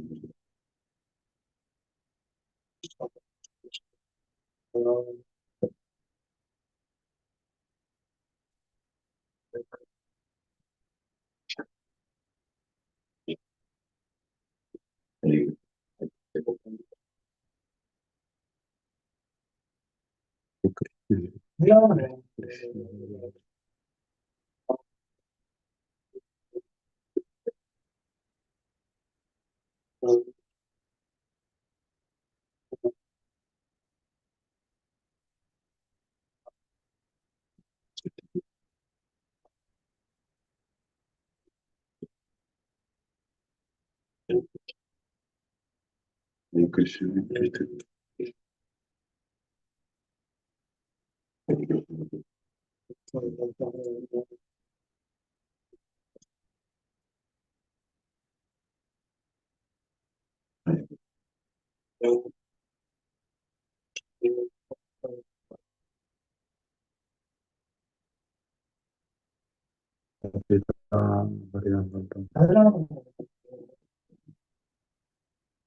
No, no.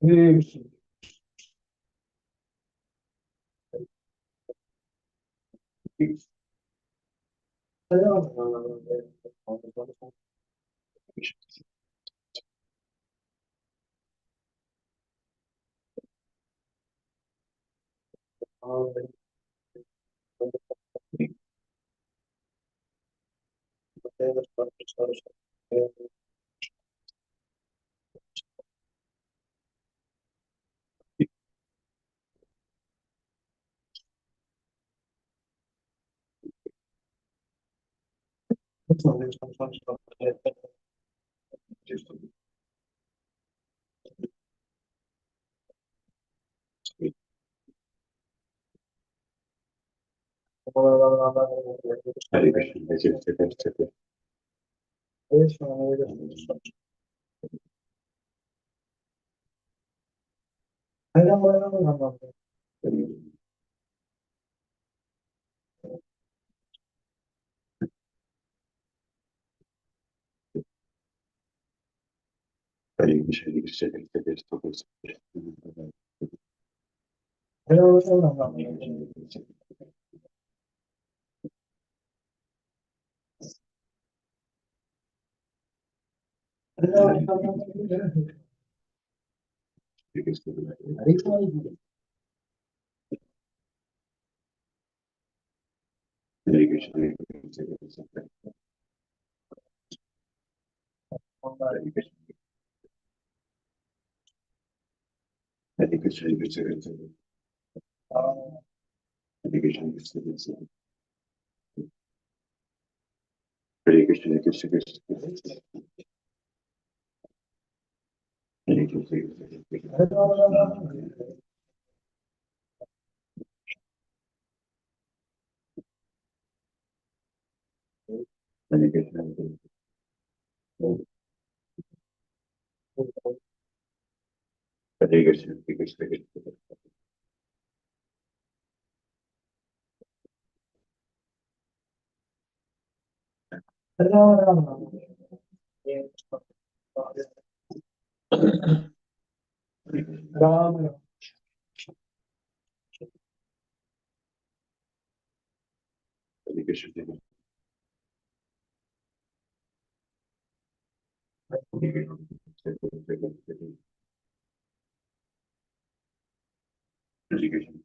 Hare Krishna. Hare Krishna, Krishna Krishna, Hare Krishna, Krishna Krishna, Krishna Ram Hare Krishna, Hare Krishna, Krishna Krishna, Hare Hare, Rama Rama, Rama Krishna, Hare Krishna.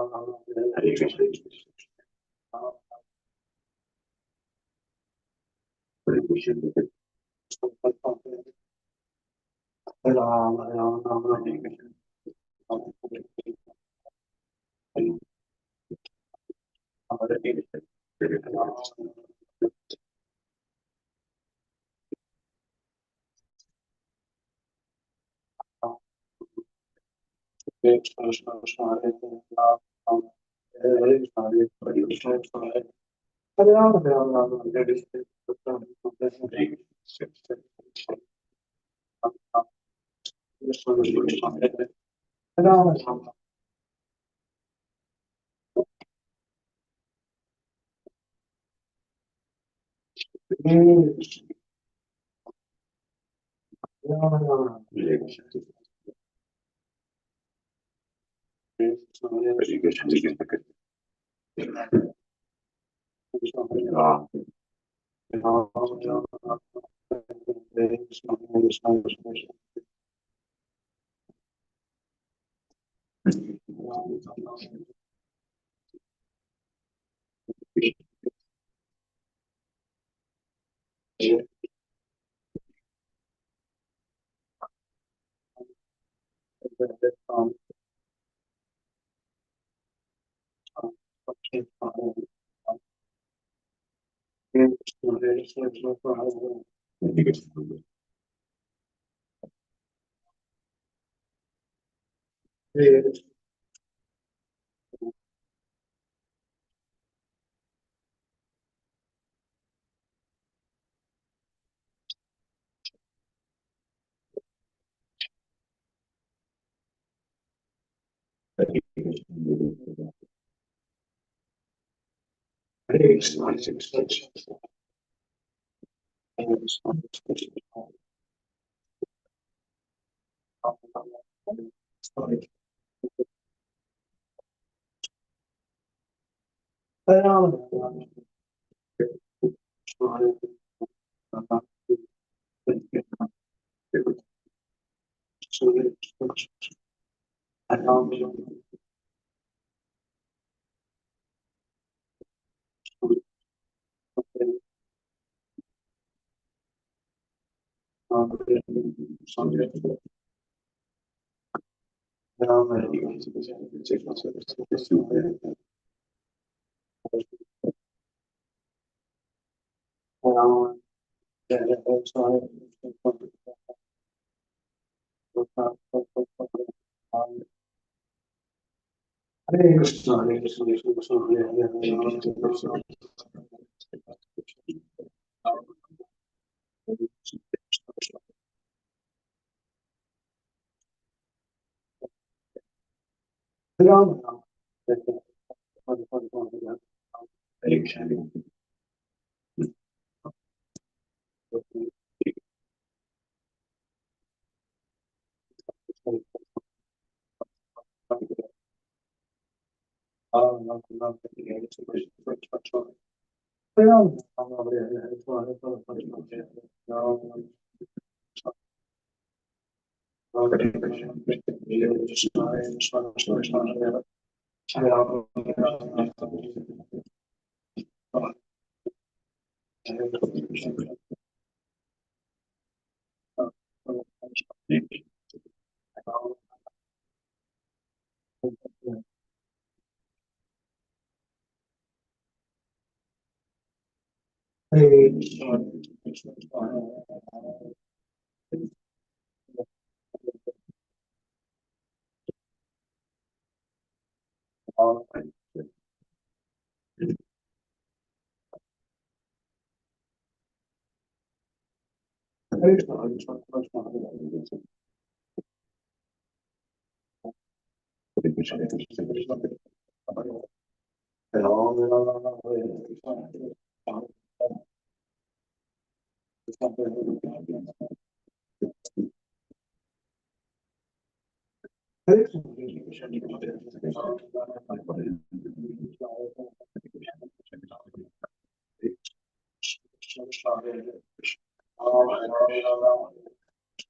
Hare Krishna. Hare Krishna. Hare Krishna, Hare Krishna, Krishna Krishna, Hare Hare, Hare Rama, Hare Rama, Hare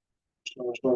Rama,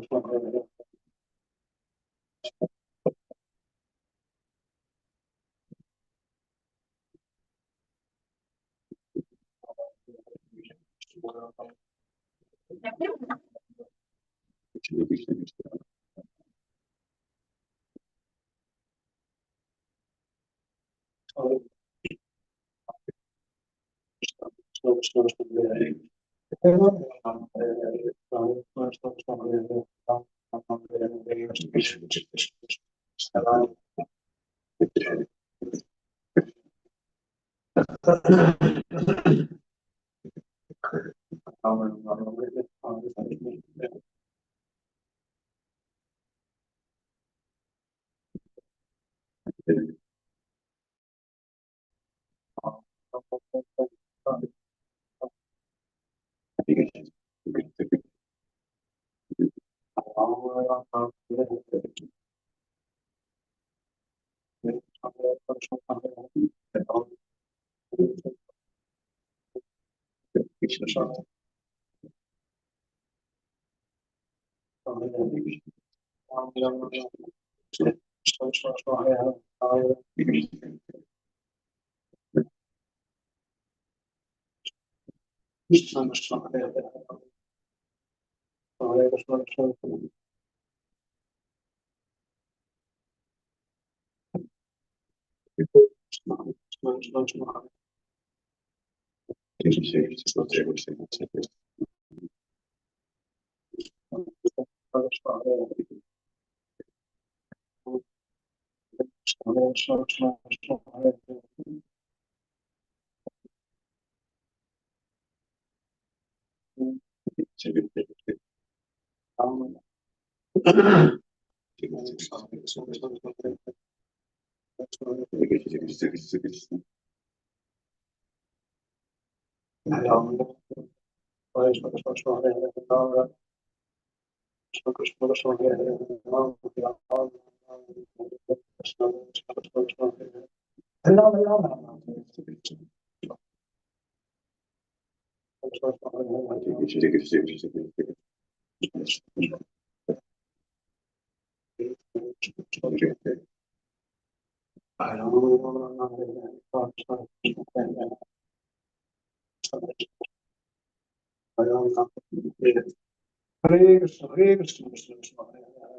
Hare Krishna, Hare Krishna, Krishna Krishna, Hare Krishna Krishna, Hare Hare.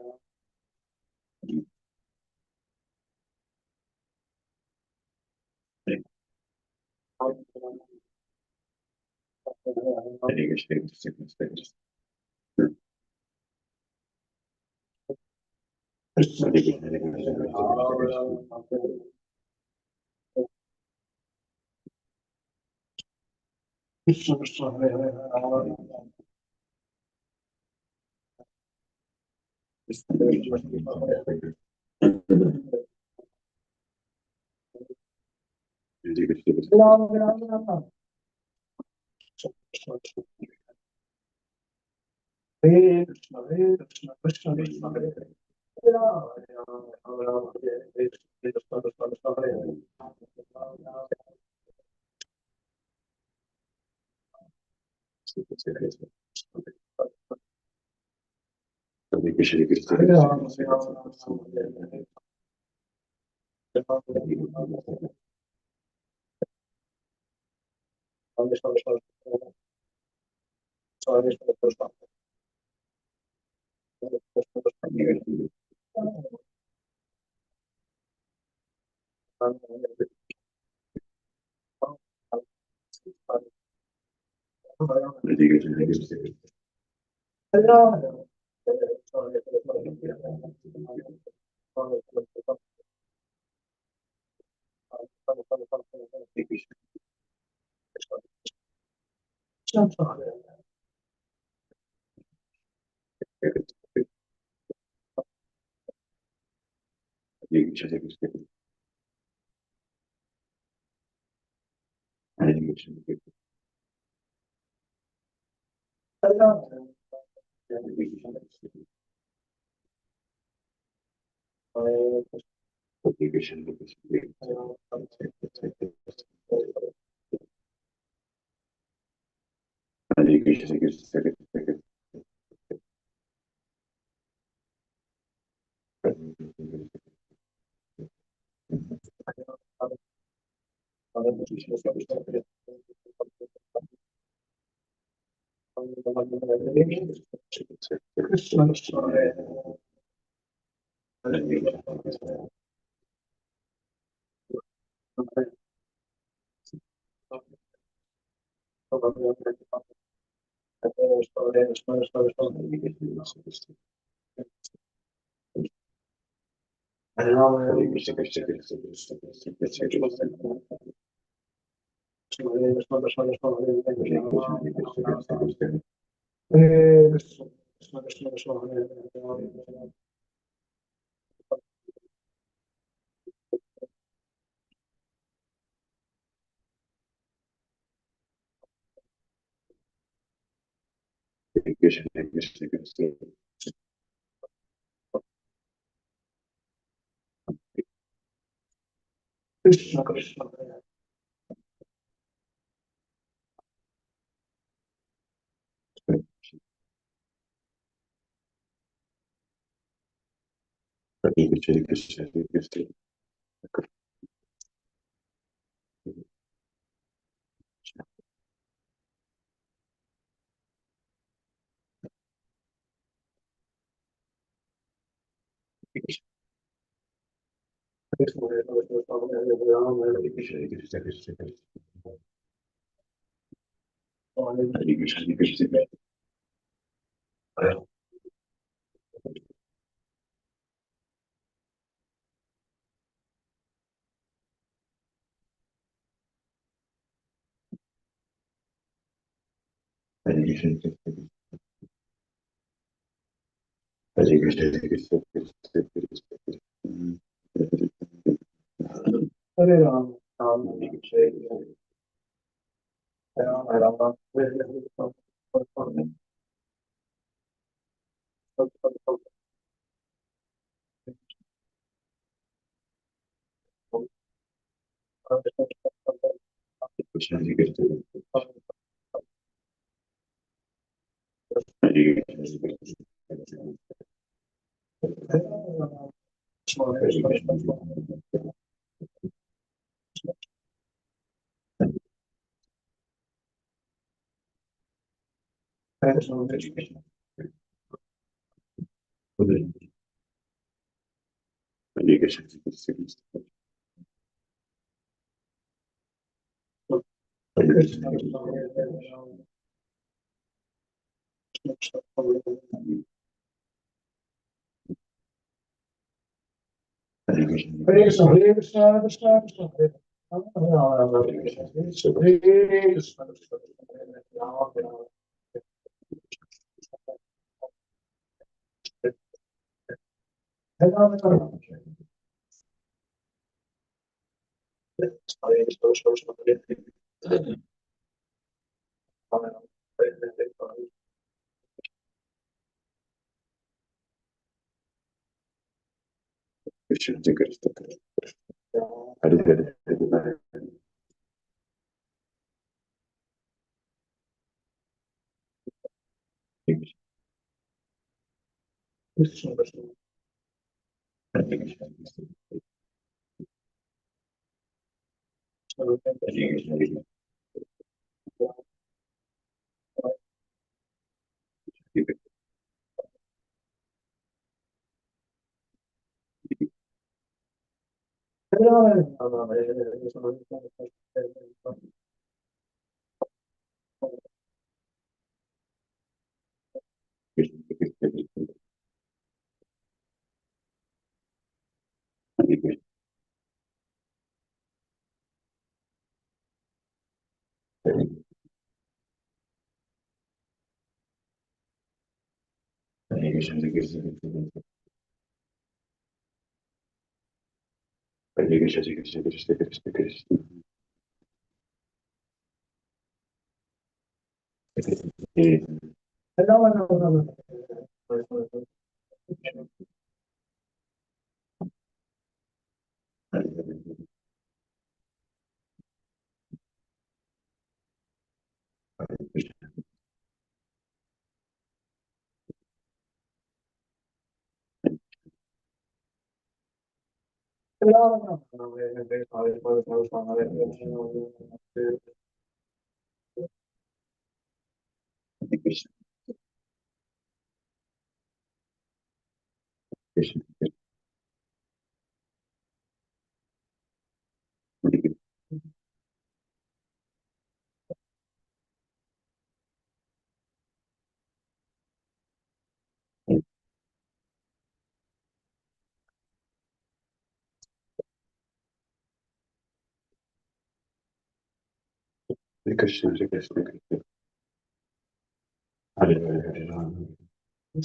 Ram Ram Ram. Hare Krishna, Hare Krishna, Krishna Krishna, Hare Hare. Hare Ram, Hare Ram, Ram Ram, Hare Hare. Krishna Krishna, Krishna Hare Hare. Hare Ram, Hare Ram, Ram Ram, Hare Hare. Krishna Krishna Hare Krishna Krishna Hare Ram Ram Hare Ram Hare Krishna Krishna Krishna Hare Ram Ram Ram Hare Krishna Krishna Hare Ram Ram Hare Ram Ram Hare Krishna Hare Krishna Krishna Krishna, Hare Krishna, Hare Krishna, Krishna. Hare Hare, Hare Rama. Hare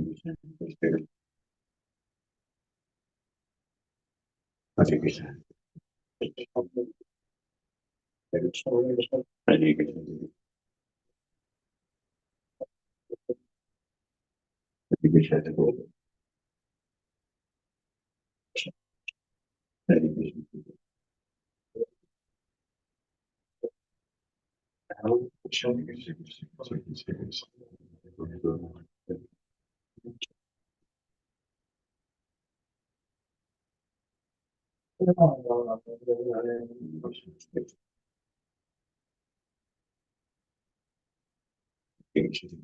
Krishna, Hare Krishna, Krishna.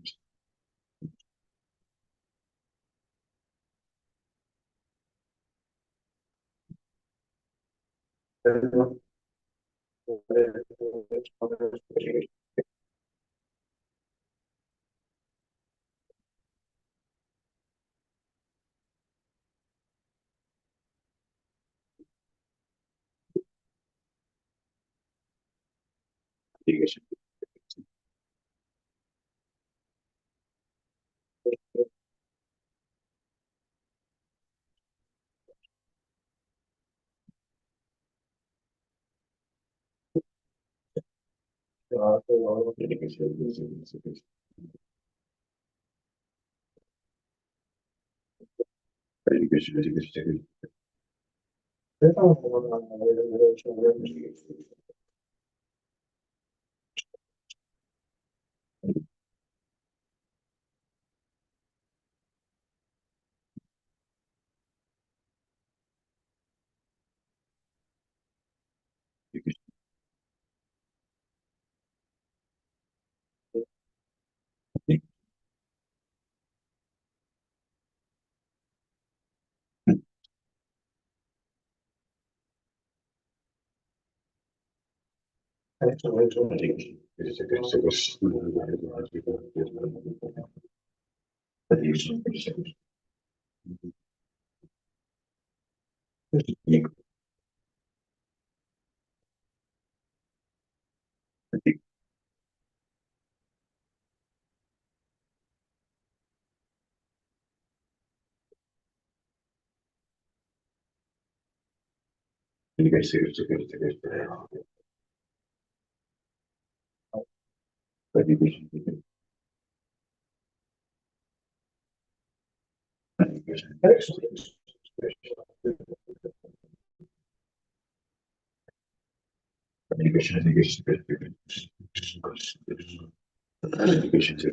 Hare Krishna, Hare Krishna, Krishna Krishna, Hare Hare, Hare Krishna,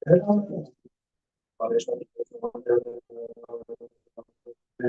Hare Krishna,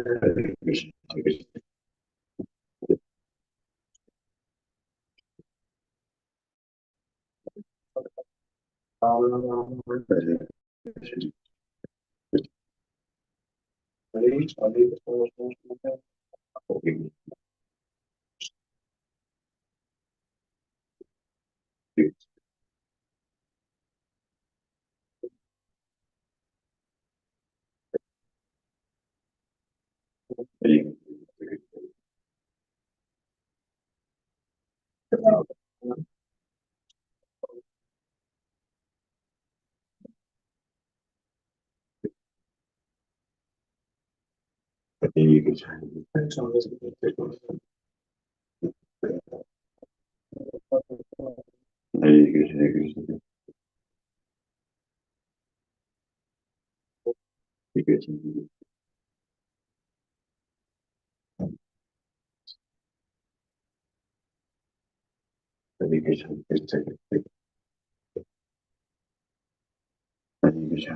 Hare Krishna, Krishna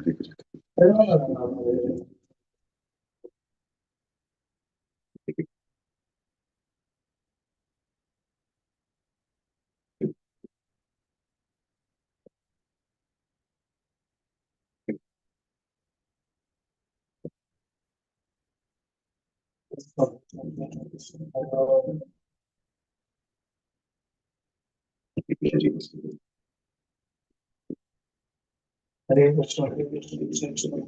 Krishna, Hare Rama, Hare Rama, Hare Krishna, Krishna Krishna, Hare Krishna, Hare Krishna, Krishna Krishna,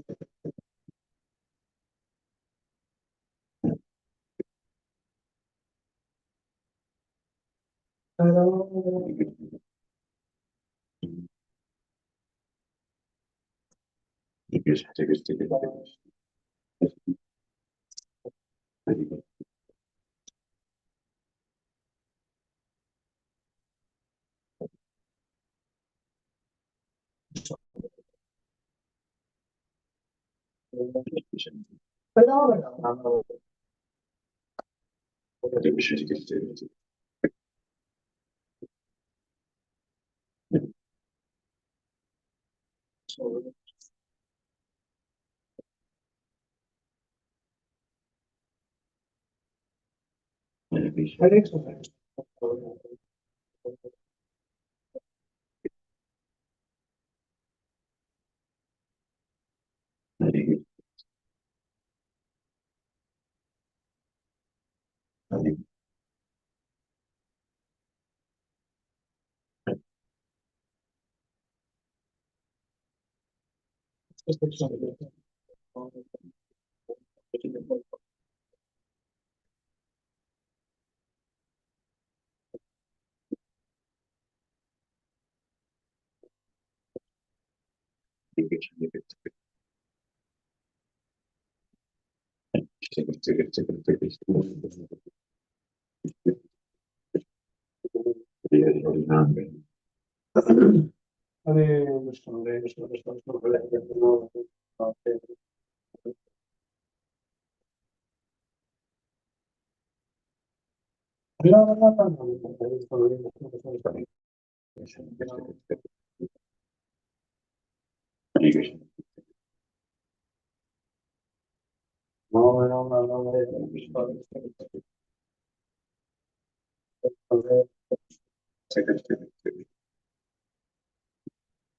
Hare Hare,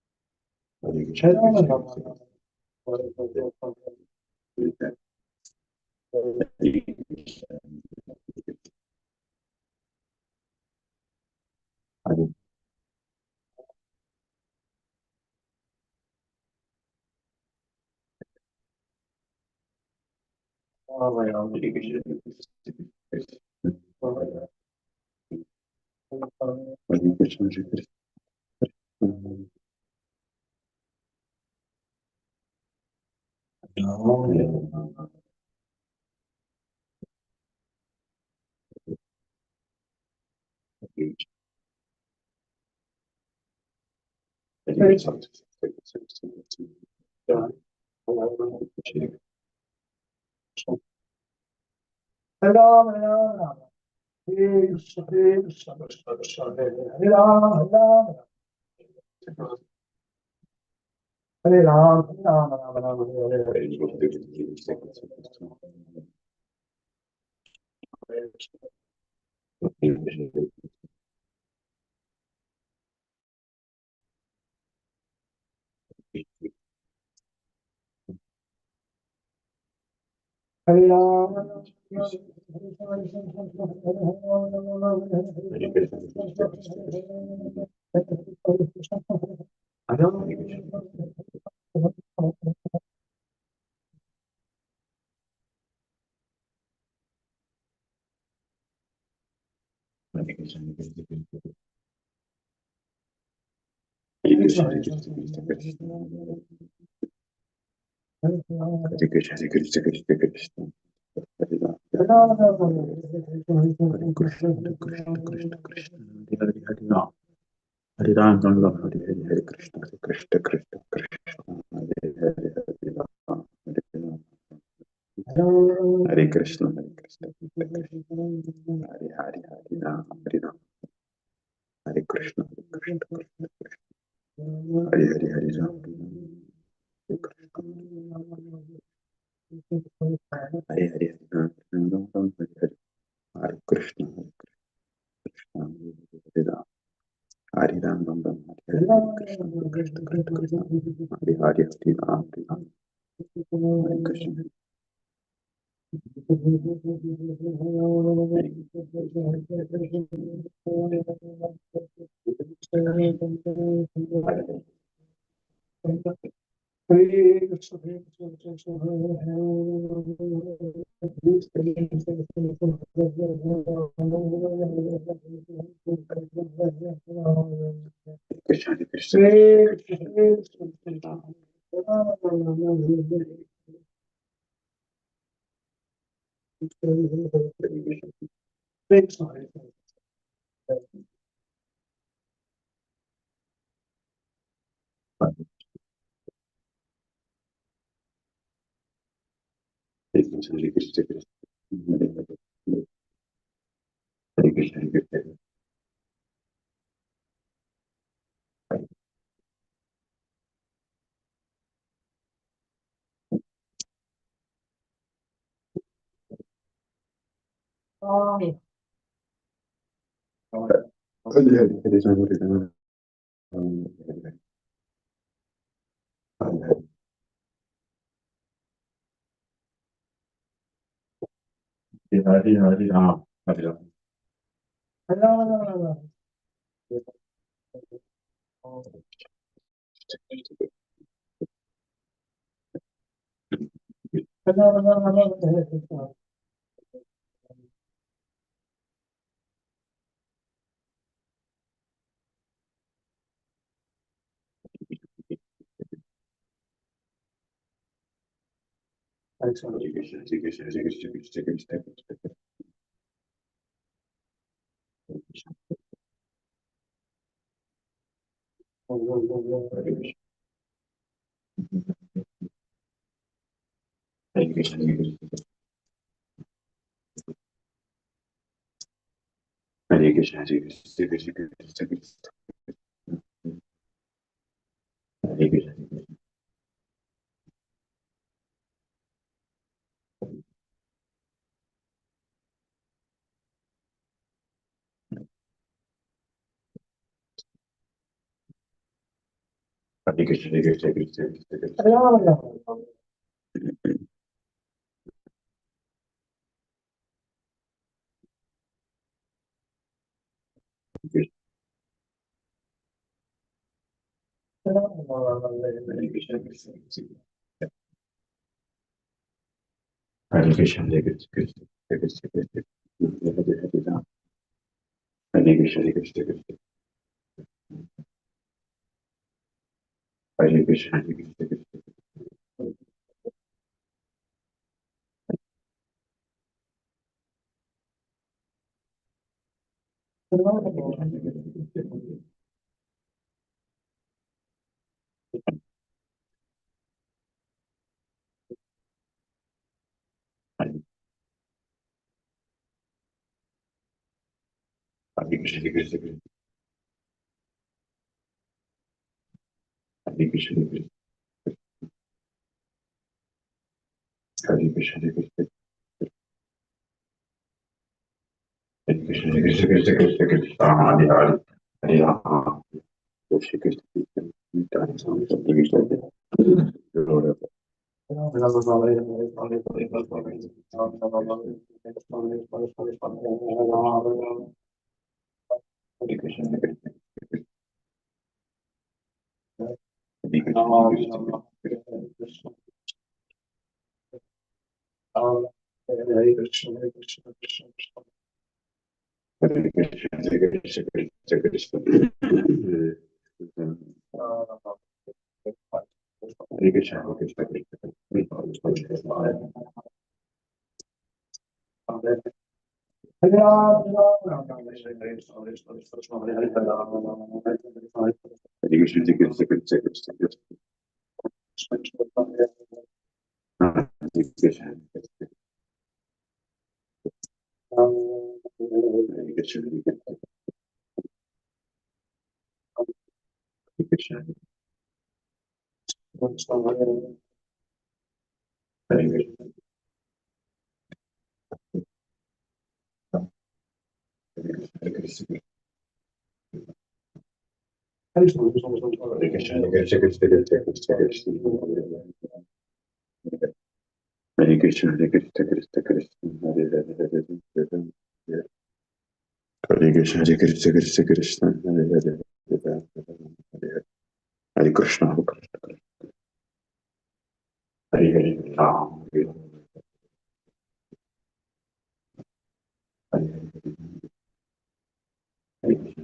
Hare Rama, Hare Krishna, Hare Rama, Hare Krishna, Hare Rama, Hare Krishna, Hare Krishna, Krishna Krishna, Hare Hare, Hare Rama, Hare Rama, Hare Ram, Ram Ram Ram, Hare Hare. Hare Krishna, Krishna Krishna, Hare Krishna. Hare Krishna. Hare Ram, Hare Ram, Ram Ram, Hare Hare, Hare Krishna, Krishna Krishna, Hare Hare, Hare Ram, Hare Ram, Hare Krishna, Hare Krishna, Hare Hare, Hare Ram, Hare Ram, Hare Krishna, Krishna Krishna, Hare Hare, Hare Ram, Hare Krishna, Hare Hare, Hare Ram, Ram Ram, Hare Hare, Hare Krishna, Hare Ram, Hare Ram, Ram Ram, Hare Hare, Krishna, Krishna Krishna, Hare Hare, Hare Ram, Hare Ram, Hare Krishna. Krishna, Krishna, Hare Hare Ram, Hare Ram. Hare Krishna, Hare Krishna, Hare Krishna, Krishna Krishna, Krishna Krishna, Hare Krishna, Hare Krishna, Hare Krishna, Krishna Krishna, Hare Krishna, Hare Krishna, Hare Krishna, Krishna Krishna, Hare Krishna, Hare Krishna, Hare Krishna, Krishna Krishna, Hare Hare Ram, Hare Krishna, Hare Krishna, Krishna, Hare Krishna, Hare Krishna, Krishna, Hare Krishna, Hare Krishna, Hare Krishna, Hare Krishna, Hare Krishna, Hare Krishna, Hare Krishna, Krishna Krishna, Krishna Hare Hare, Hare Rama, Shri Krishna, Hare Krishna, Hare Krishna, Hare Krishna, Hare Krishna, Hare Krishna, Hare Krishna, Krishna Krishna, Hare Krishna, Hare Krishna, Hare Krishna, Hare Krishna, Krishna Krishna, Hare Krishna, Hare Krishna, Hare Krishna, Hare Krishna, Hare Krishna, Hare Krishna, Hare Krishna, Krishna Krishna, Hare Krishna, Hare Krishna, Krishna Krishna, Hare Hare, Hare Krishna, Hare Krishna, Krishna Krishna, Hare Hare, Hare Krishna, Hare Krishna, Hare Hare Ram, Hare Hare, Hare Krishna,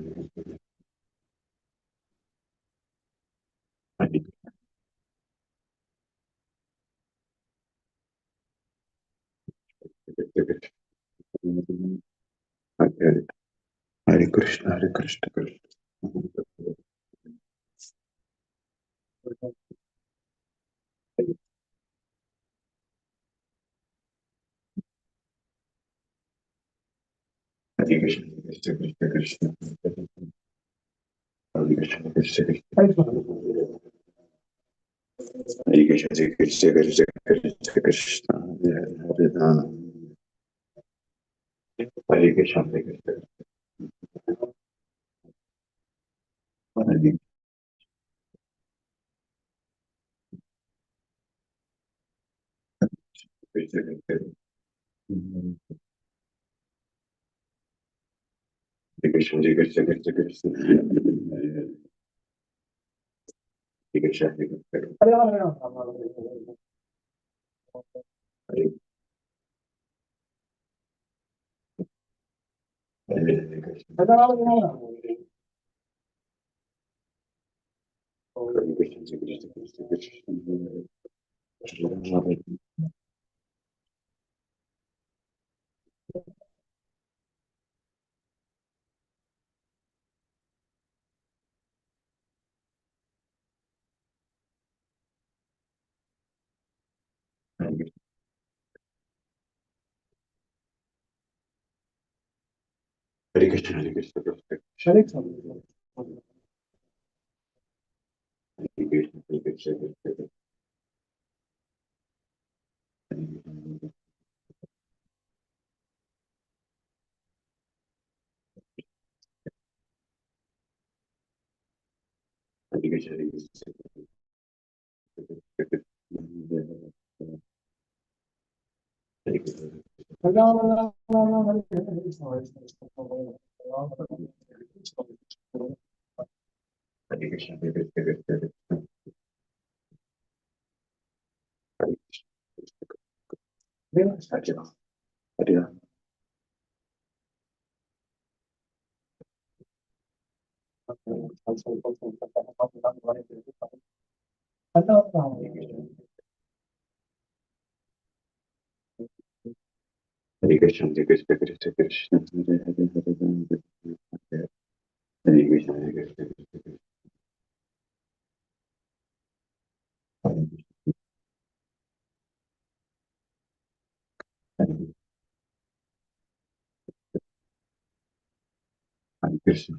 Hare Hare, Hare Krishna, Hare Krishna, Krishna, Hare Krishna, Krishna Krishna, Krishna, Hare Krishna, Krishna Krishna, Hare Krishna, Hare Krishna, Krishna Krishna, Krishna, Hare Hare, Hare Krishna, Hare Krishna, Hare Krishna, Hare Krishna, Hare Krishna, Krishna Krishna, Hare Krishna, Hare Krishna, Hare Krishna, Hare Krishna, Krishna Krishna, Krishna, Hare Krishna, Hare Krishna, Hare Krishna, Hare Krishna, Hare Krishna, Hare Krishna, Hare Krishna, Hare Hare Krishna, Hare Krishna, Krishna Krishna, Hare Hare, Hare Rama, Hare Krishna, Hare Krishna, Hare Krishna,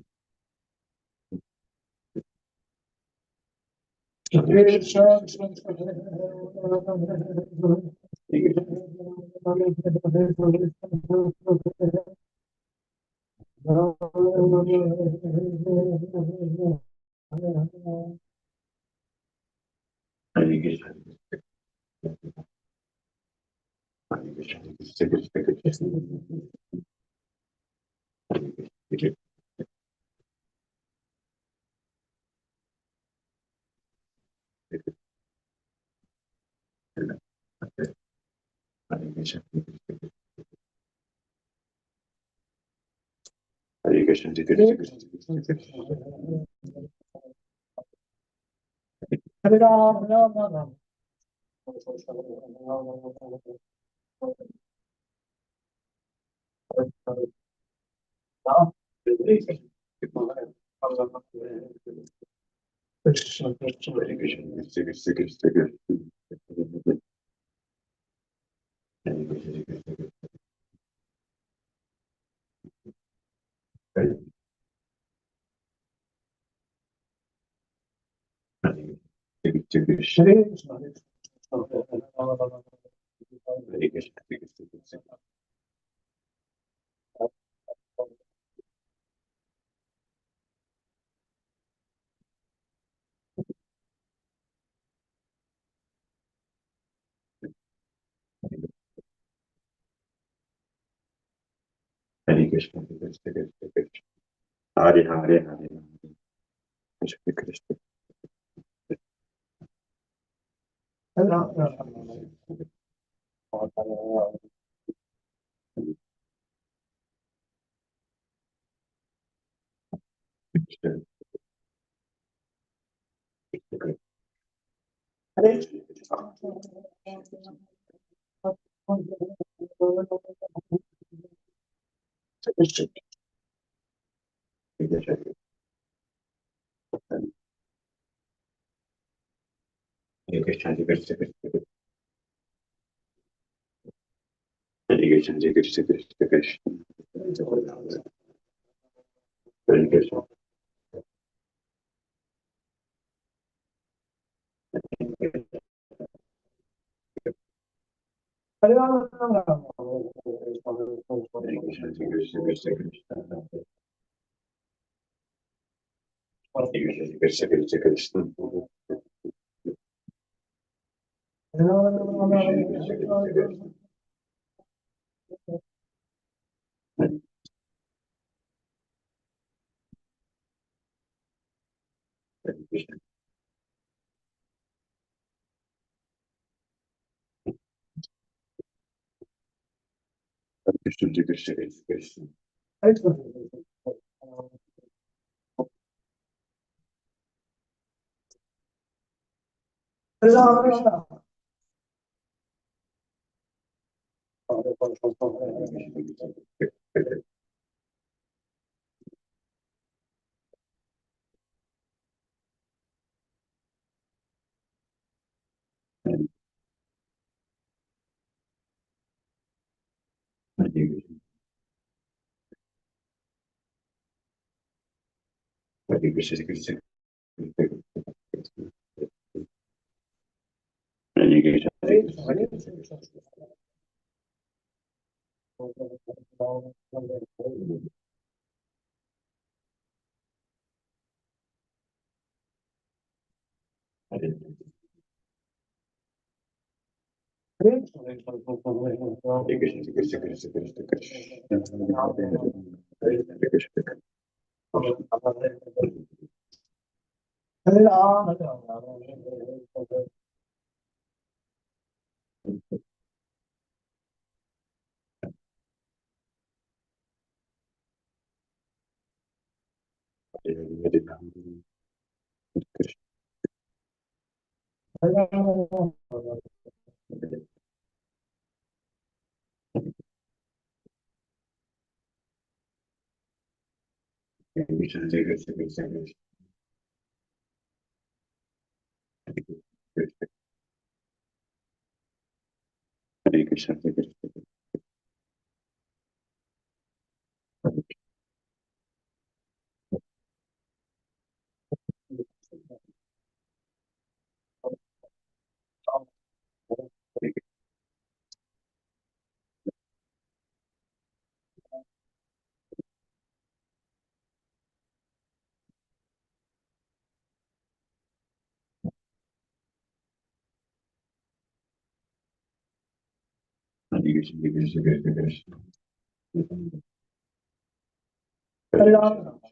Hare Krishna, Krishna Krishna Krishna, Hare Hare Hare Rama, Krishna Krishna Krishna Krishna Krishna Hare Krishna, Krishna Krishna Hare Krishna, Krishna Krishna Krishna Hare Krishna, Hare Krishna, Krishna Krishna Krishna Hare Krishna, Krishna Krishna Hare Krishna, Krishna Krishna Krishna Hare Krishna, Krishna Hare Krishna Krishna Ram Ram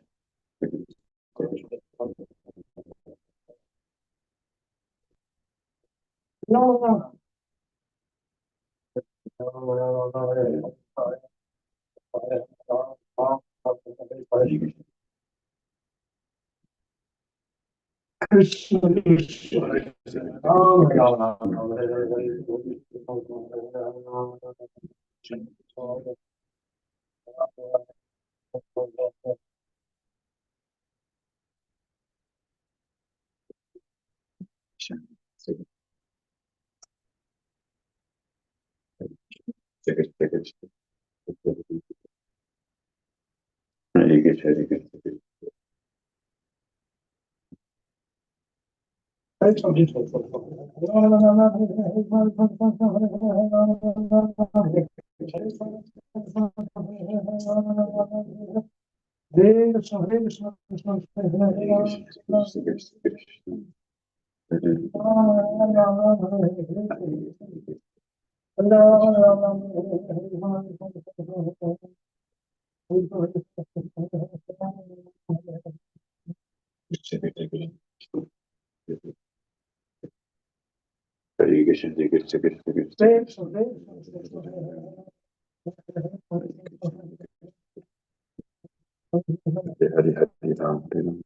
Hare Hare Hare Hare Ram Hare Ram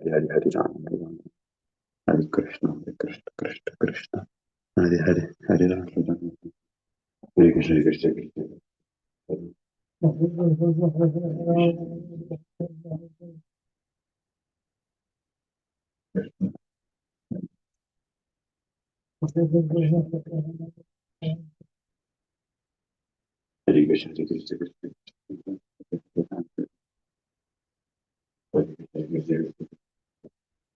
Hare Hare Ram Hare Ram Hare Krishna Krishna Krishna Hare Hare Hare Ram Hare Ram Hare Krishna Krishna Krishna Hare Krishna Krishna Krishna Krishna Krishna Krishna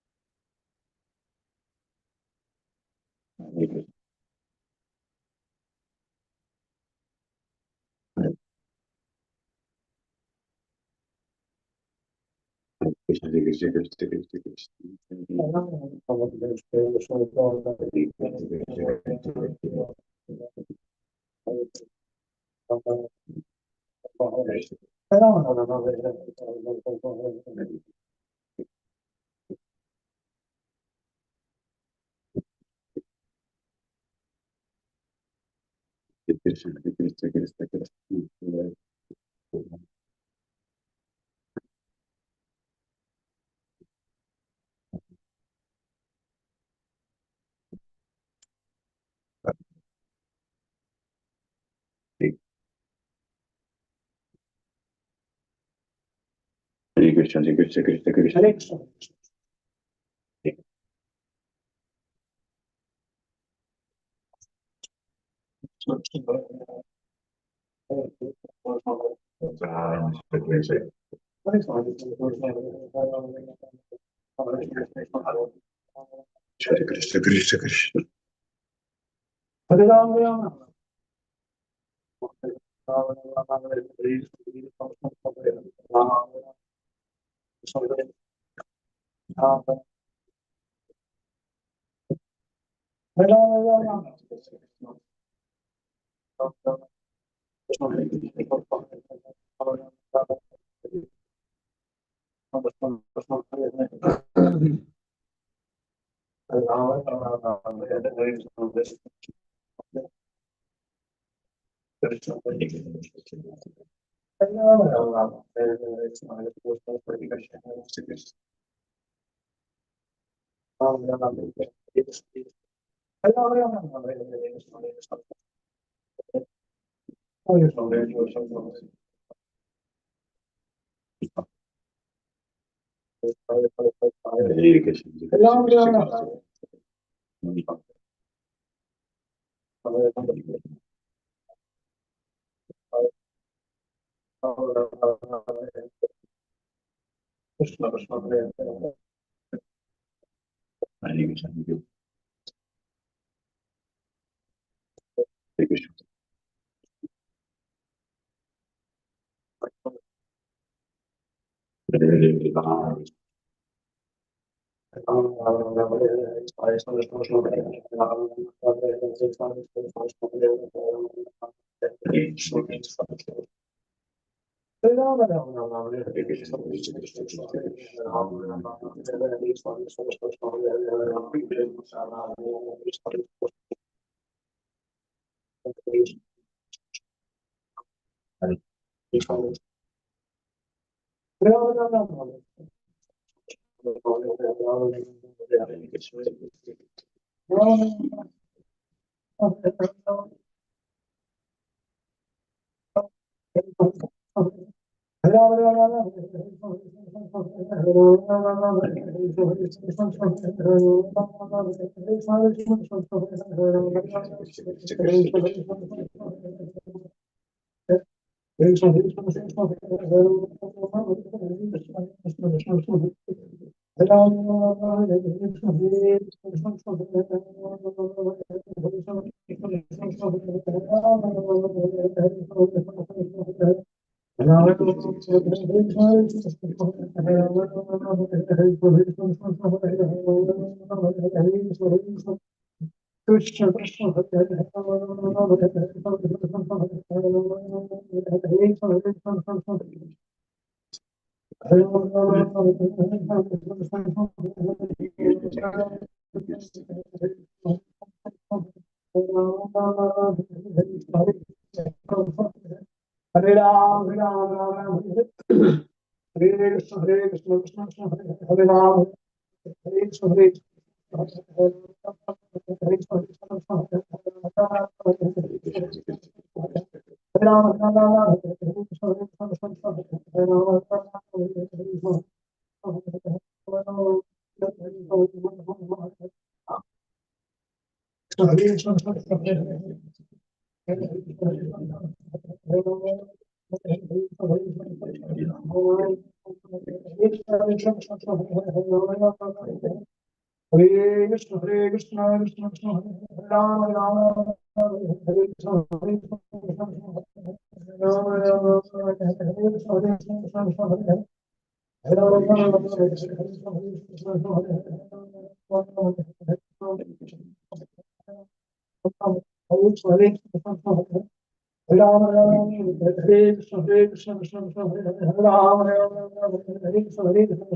Krishna Krishna Krishna Krishna Krishna Hare Krishna Krishna Krishna Krishna Hare Krishna Krishna Krishna Hare Krishna Hare Krishna Hare Krishna Hare Ram Krishna Krishna Hare Ram, Hare Ram, Ram Ram, Hare Krishna, Hare Krishna, Krishna Krishna, Hare Ram, Hare Krishna, Hare Hare Krishna, Hare Krishna, Krishna Krishna, Hare Ram, Hare Ram, Hare Krishna, Hare Krishna, Hare Ram, Hare Ram, Hare Krishna, Hare Krishna, Krishna Krishna, Hare Hare, Hare Ram, Hare Krishna, Krishna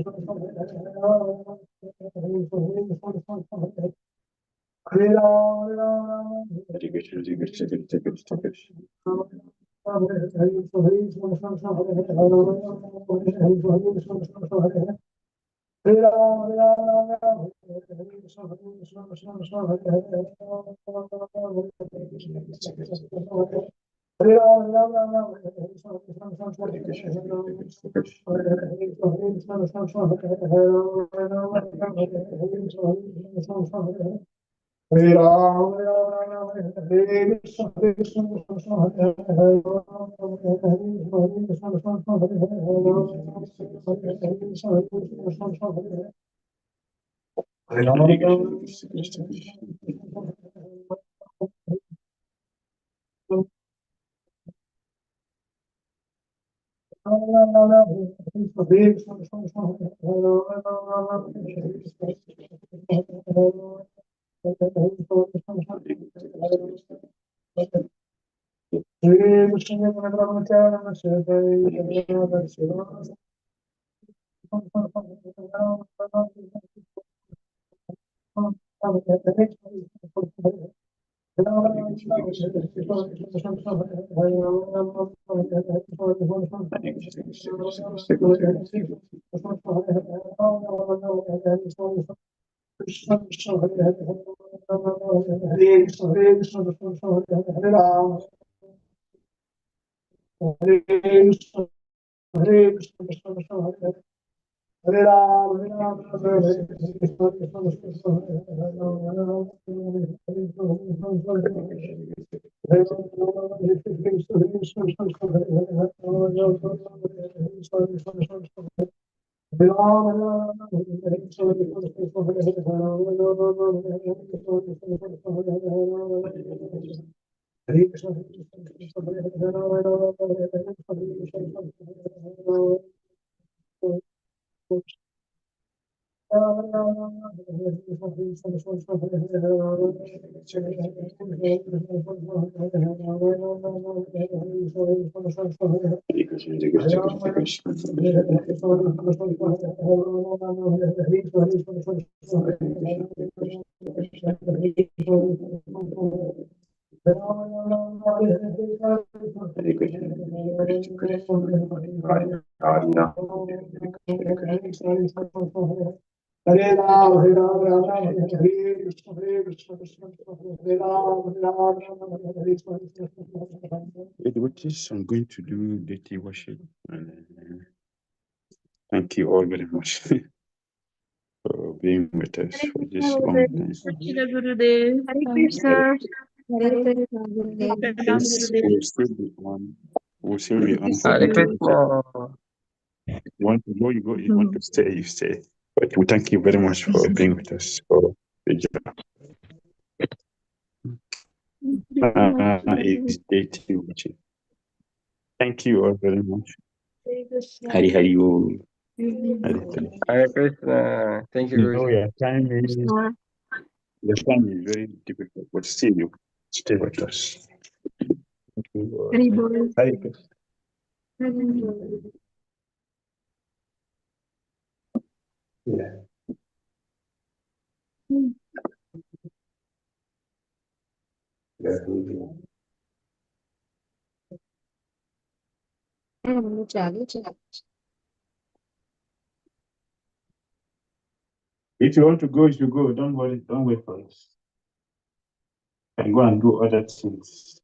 Krishna, Hare Hare, Hare Krishna, Hare Krishna, Krishna Krishna, Hare Hare, Hare Ram, Hare Ram, Krishna Krishna Hare Hare Hare Krishna Hare Krishna Krishna Krishna Hare Hare Hare Ram Hare Krishna Hare Krishna Krishna Krishna Hare Hare Hare Ram Hare Ram Hare Krishna Krishna Krishna Hare Ram Hare Ram, Hare Ram, Ram Ram, Hare Krishna, Krishna Krishna, Hare Ram, Hare Ram, Ram Ram, Hare Krishna, Krishna. With this, I'm going to do deity worship. And thank you all very much for being with us Hare for Krishna this long Gurudev. time. Shila Gurudev. Hare Krishna. Hare Krishna. Pranam This Gurudev. will still be on. Will still be on for Hare deity Krishna. worship. You want to go, you go. You want to stay, you stay. But we thank you very much for being with us for the Japa. Is deity worship. Thank you all very much. Hari Hari Bol. Hari Hari. Hare Krishna. Thank you, You know, Guruji. your time is very difficult, but still you stay with us. Thank you. Hare Bol. Hari Krishna. Yeah. If you want to go, you should go. Don't worry. Don't wait for us. You can go and do other things.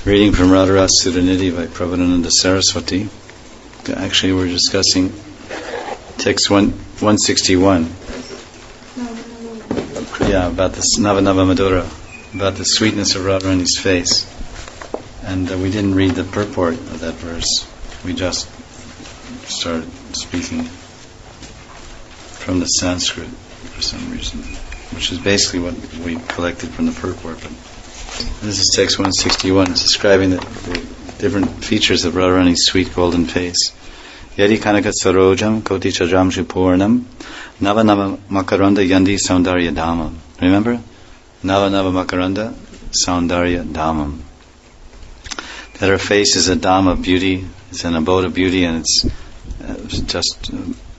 Reading from Radharasa Sudhanidhi by Prabhupada Saraswati. Actually, we're discussing text 161. Yeah, about the Nava Madhura, about the sweetness of Radharani's face. And we didn't read the purport of that verse. We just started speaking from the Sanskrit for some reason, which is basically what we collected from the purport. But this is text 161. It's describing the different features of Radharani's sweet golden face. Yadi kanaka sarojam koti chajam shupurnam nava makaranda yandi saundarya dhamam. Remember? Nava makaranda saundarya dhamam. That her face is a dham of beauty, it's an abode of beauty, and it's just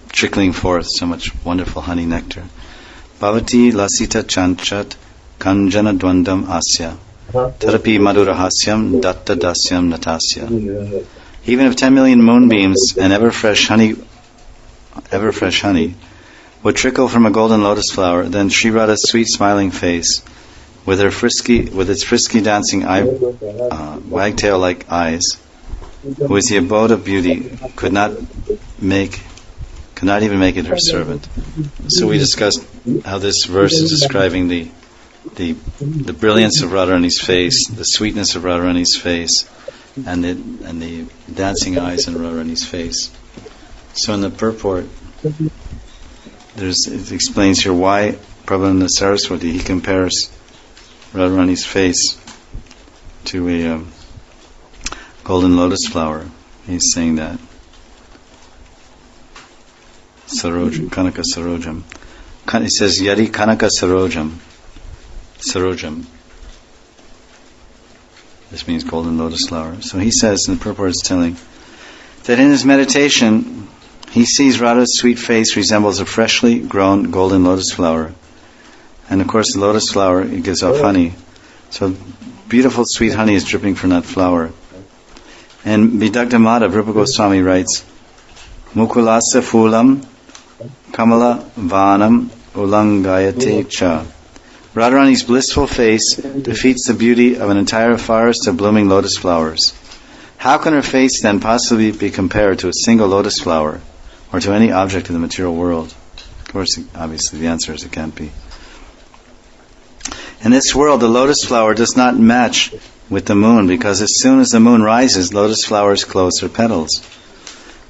trickling forth so much wonderful honey nectar. Bhavati lasita chanchat kanjana dwandam asya tarapi madhura hasyam datta dasyam natasya. Even if 10 million moonbeams and ever fresh honey would trickle from a golden lotus flower, then Sri Radha's sweet smiling face, with its frisky dancing wagtail-like eyes, who is the abode of beauty, could not even make it her servant. So we discussed how this verse is describing the brilliance of Radharani's face, the sweetness of Radharani's face, and the dancing eyes in Radharani's face. So in the purport, it explains here why Prabhupada Saraswati, he compares Radharani's face to a golden lotus flower. He's saying that sarojam, kanaka sarojam. He says yadi kanaka sarojam. This means golden lotus flower. So he says in the purport, it's telling that in his meditation he sees Radha's sweet face resembles a freshly grown golden lotus flower. And of course the lotus flower, it gives off honey. So beautiful sweet honey is dripping from that flower. And Vidagdha Madhav, Rupa Goswami writes, Mukulasa Phulam Kamala Vanam Ulangayate Cha. Radharani's blissful face defeats the beauty of an entire forest of blooming lotus flowers. How can her face then possibly be compared to a single lotus flower or to any object in the material world? Of course, obviously the answer is it can't be. In this world, the lotus flower does not match with the moon, because as soon as the moon rises, lotus flowers close their petals.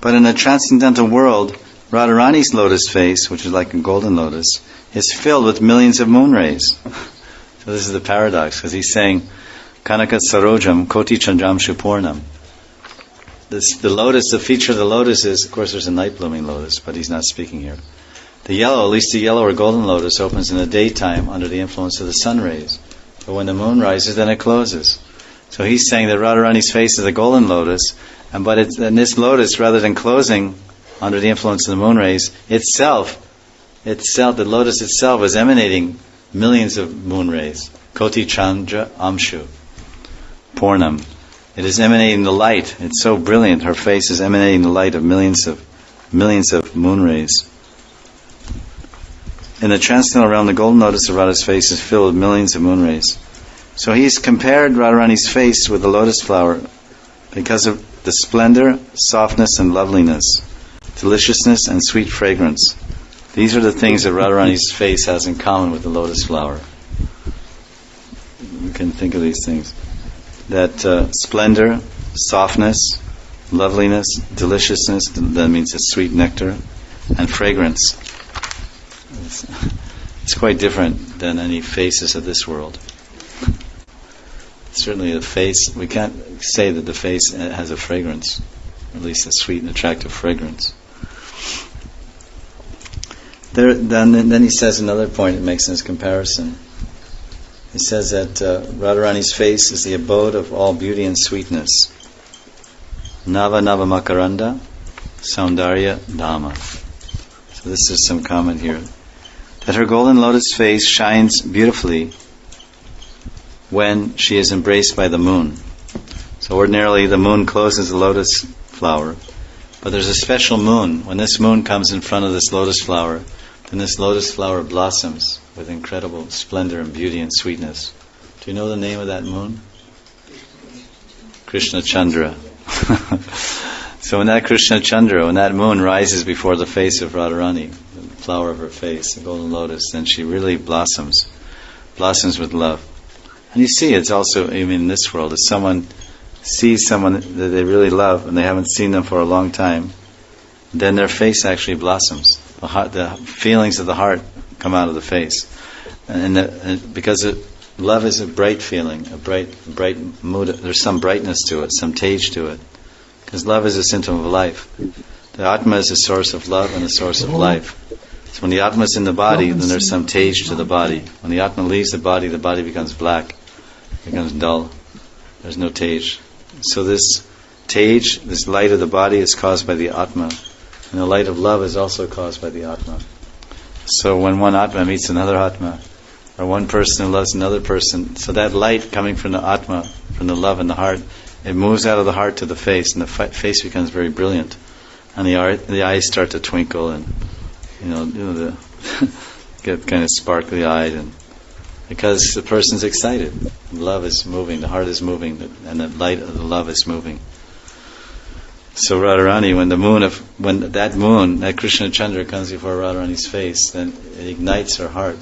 But in the transcendental world, Radharani's lotus face, which is like a golden lotus, is filled with millions of moon rays. So this is the paradox, because he's saying, Kanaka sarojam koti chandram shupurnam. The lotus, the feature of the lotus is, of course there's a night blooming lotus, but he's not speaking here. The yellow, at least the yellow or golden lotus, opens in the daytime under the influence of the sun rays. But when the moon rises, then it closes. So he's saying that Radharani's face is a golden lotus, and this lotus, rather than closing under the influence of the moon rays, the lotus itself is emanating millions of moon rays. Koti Chandra Amshu Purnam. It is emanating the light. It's so brilliant. Her face is emanating the light of millions of moon rays. In the transcendental realm, the golden lotus of Radha's face is filled with millions of moon rays. So he's compared Radharani's face with the lotus flower because of the splendor, softness, and loveliness, deliciousness, and sweet fragrance. These are the things that Radharani's face has in common with the lotus flower. We can think of these things. That splendor, softness, loveliness, deliciousness, that means a sweet nectar, and fragrance. It's quite different than any faces of this world. Certainly the face, we can't say that the face has a fragrance, at least a sweet and attractive fragrance. Then he says another point that makes this comparison. He says that Radharani's face is the abode of all beauty and sweetness. Nava Nava Makaranda Saundarya Dhamma. So this is some comment here. That her golden lotus face shines beautifully when she is embraced by the moon. So ordinarily the moon closes the lotus flower, but there's a special moon. When this moon comes in front of this lotus flower, then this lotus flower blossoms with incredible splendor and beauty and sweetness. Do you know the name of that moon? Krishna Chandra. So when that Krishna Chandra, when that moon rises before the face of Radharani, the flower of her face, the golden lotus, then she really blossoms with love. And you see, it's also, even in this world, if someone sees someone that they really love and they haven't seen them for a long time, then their face actually blossoms. The feelings of the heart come out of the face. Because love is a bright feeling, a bright mood. There's some brightness to it, some tej to it. Because love is a symptom of life. The Atma is a source of love and a source of life. So when the Atma is in the body, then there's some tej to the body. When the Atma leaves the body becomes black, becomes dull. There's no tej. So this tej, this light of the body, is caused by the Atma. And the light of love is also caused by the Atma. So when one Atma meets another Atma, or one person who loves another person, so that light coming from the Atma, from the love in the heart, it moves out of the heart to the face, and the face becomes very brilliant, and the eyes start to twinkle, and get kind of sparkly eyed, and because the person's excited, love is moving, the heart is moving, and the light of the love is moving. So Radharani, when that Krishna Chandra comes before Radharani's face, then it ignites her heart.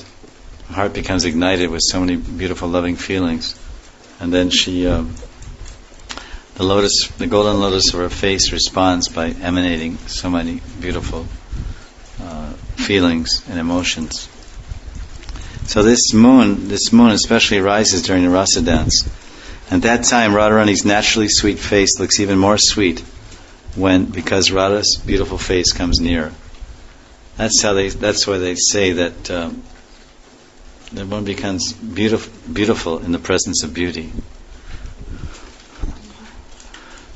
Her heart becomes ignited with so many beautiful, loving feelings, and then she. The golden lotus of her face responds by emanating so many beautiful feelings and emotions. So this moon especially rises during the rasa dance. At that time, Radharani's naturally sweet face looks even more sweet because Radha's beautiful face comes near. That's why they say that one becomes beautiful in the presence of beauty.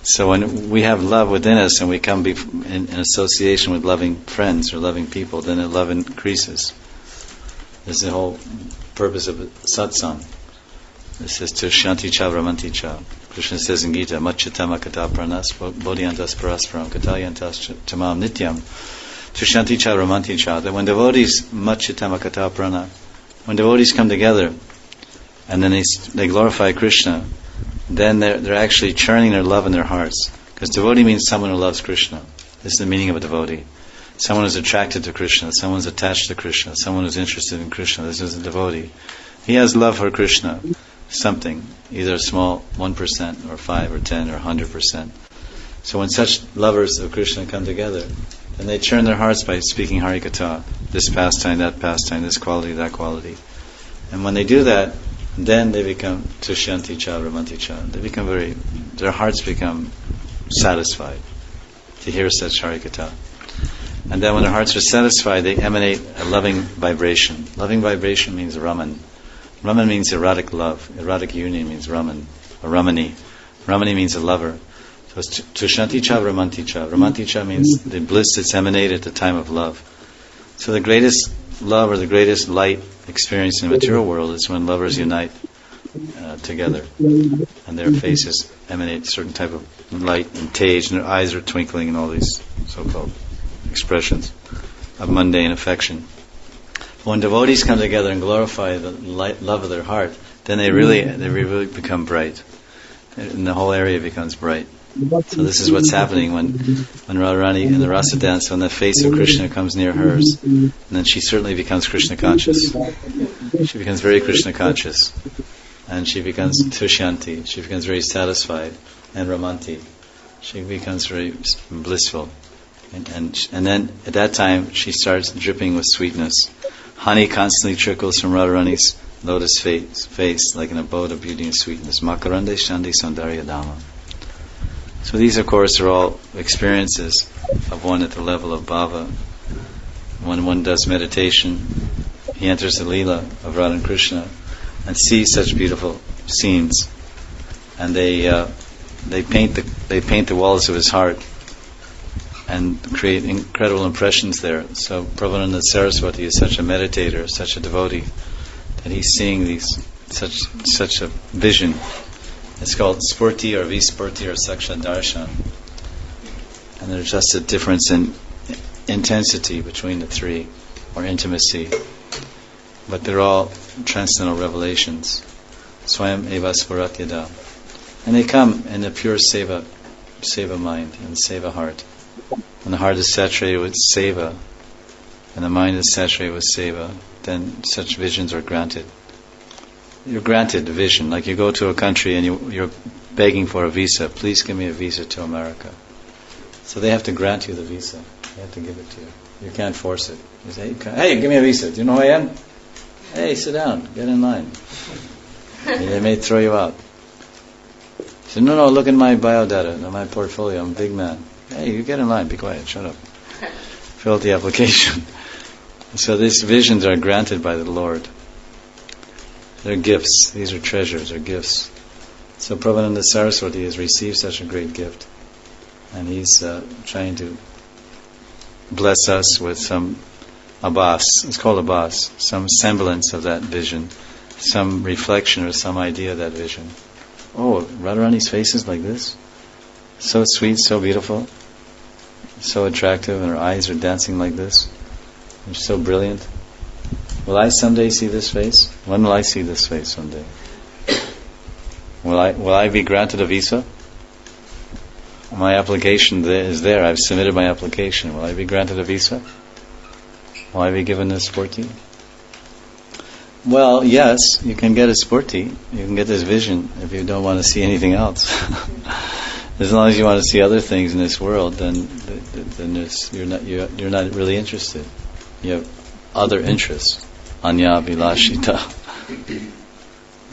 So when we have love within us and we come in association with loving friends or loving people, then the love increases. This is the whole purpose of satsang. This is to shanti cha ramanti cha. Krishna says in Gita, Macchitama kata pranas bodhyantas parasparam katayantas tamam nityam. To shanti cha ramanti cha. That when devotees Macchitama kata prana, when devotees come together and then they glorify Krishna, then they're actually churning their love in their hearts. Because devotee means someone who loves Krishna. This is the meaning of a devotee. Someone who's attracted to Krishna, someone who's attached to Krishna, someone who's interested in Krishna. This is a devotee. He has love for Krishna, something, either a small 1% or 5 or 10 or 100%. So when such lovers of Krishna come together, then they churn their hearts by speaking Harikatha, this pastime, this quality, that quality. And when they do that, then they become Tushanti cha, Ramanti cha. Their hearts become satisfied to hear such Harikatha. And then when their hearts are satisfied, they emanate a loving vibration. Loving vibration means Raman. Raman means erotic love. Erotic union means Raman, or Ramani. Ramani means a lover. So it's Tushanti cha, Ramanti cha. Ramanti cha means the bliss that's emanated at the time of love. So the greatest love or the greatest light experienced in the material world is when lovers unite together, and their faces emanate a certain type of light and tej, and their eyes are twinkling, and all these so-called expressions of mundane affection. When devotees come together and glorify the love of their heart, then they really become bright, and the whole area becomes bright. So this is what's happening when Radharani in the rasa dance, when the face of Krishna comes near hers, and then she certainly becomes Krishna conscious. She becomes very Krishna conscious, and she becomes Tushanti. She becomes very satisfied, and Ramanti. She becomes very blissful, and then at that time she starts dripping with sweetness. Honey constantly trickles from Radharani's lotus face like an abode of beauty and sweetness. Makarande Shandi Saundarya Dhamma. So these, of course, are all experiences of one at the level of bhava. When one does meditation, he enters the Leela of Radha and Krishna and sees such beautiful scenes, and they paint the walls of his heart and create incredible impressions there. So Prabhupada Saraswati is such a meditator, such a devotee, that he's seeing such a vision. It's called Spurti or Vispurti or Saksha Darshan. And there's just a difference in intensity between the three, or intimacy. But they're all transcendental revelations. Swayam eva spuratyada. And they come in a pure seva mind and seva heart. When the heart is saturated with seva, and the mind is saturated with seva, then such visions are granted. You're granted a vision, like you go to a country and you're begging for a visa. Please give me a visa to America. So they have to grant you the visa. They have to give it to you. You can't force it. You say, hey, give me a visa. Do you know who I am? Hey, sit down. Get in line. They may throw you out. You say, no, look at my biodata, my portfolio. I'm a big man. Hey, you get in line. Be quiet. Shut up. Fill out the application. So these visions are granted by the Lord. They're gifts. These are treasures. They're gifts. So Prabhupada Saraswati has received such a great gift, and he's trying to bless us with some abhas. It's called abhas. Some semblance of that vision, some reflection or some idea of that vision. Oh, Radharani's face is like this. So sweet, so beautiful, so attractive, and her eyes are dancing like this. And she's so brilliant. Will I someday see this face? When will I see this face someday? Will I be granted a visa? My application is there. I've submitted my application. Will I be granted a visa? Will I be given a sporti? Well, yes, you can get a sporti. You can get this vision if you don't want to see anything else. As long as you want to see other things in this world, then you're not really interested. You have other interests. Anya Vilashita.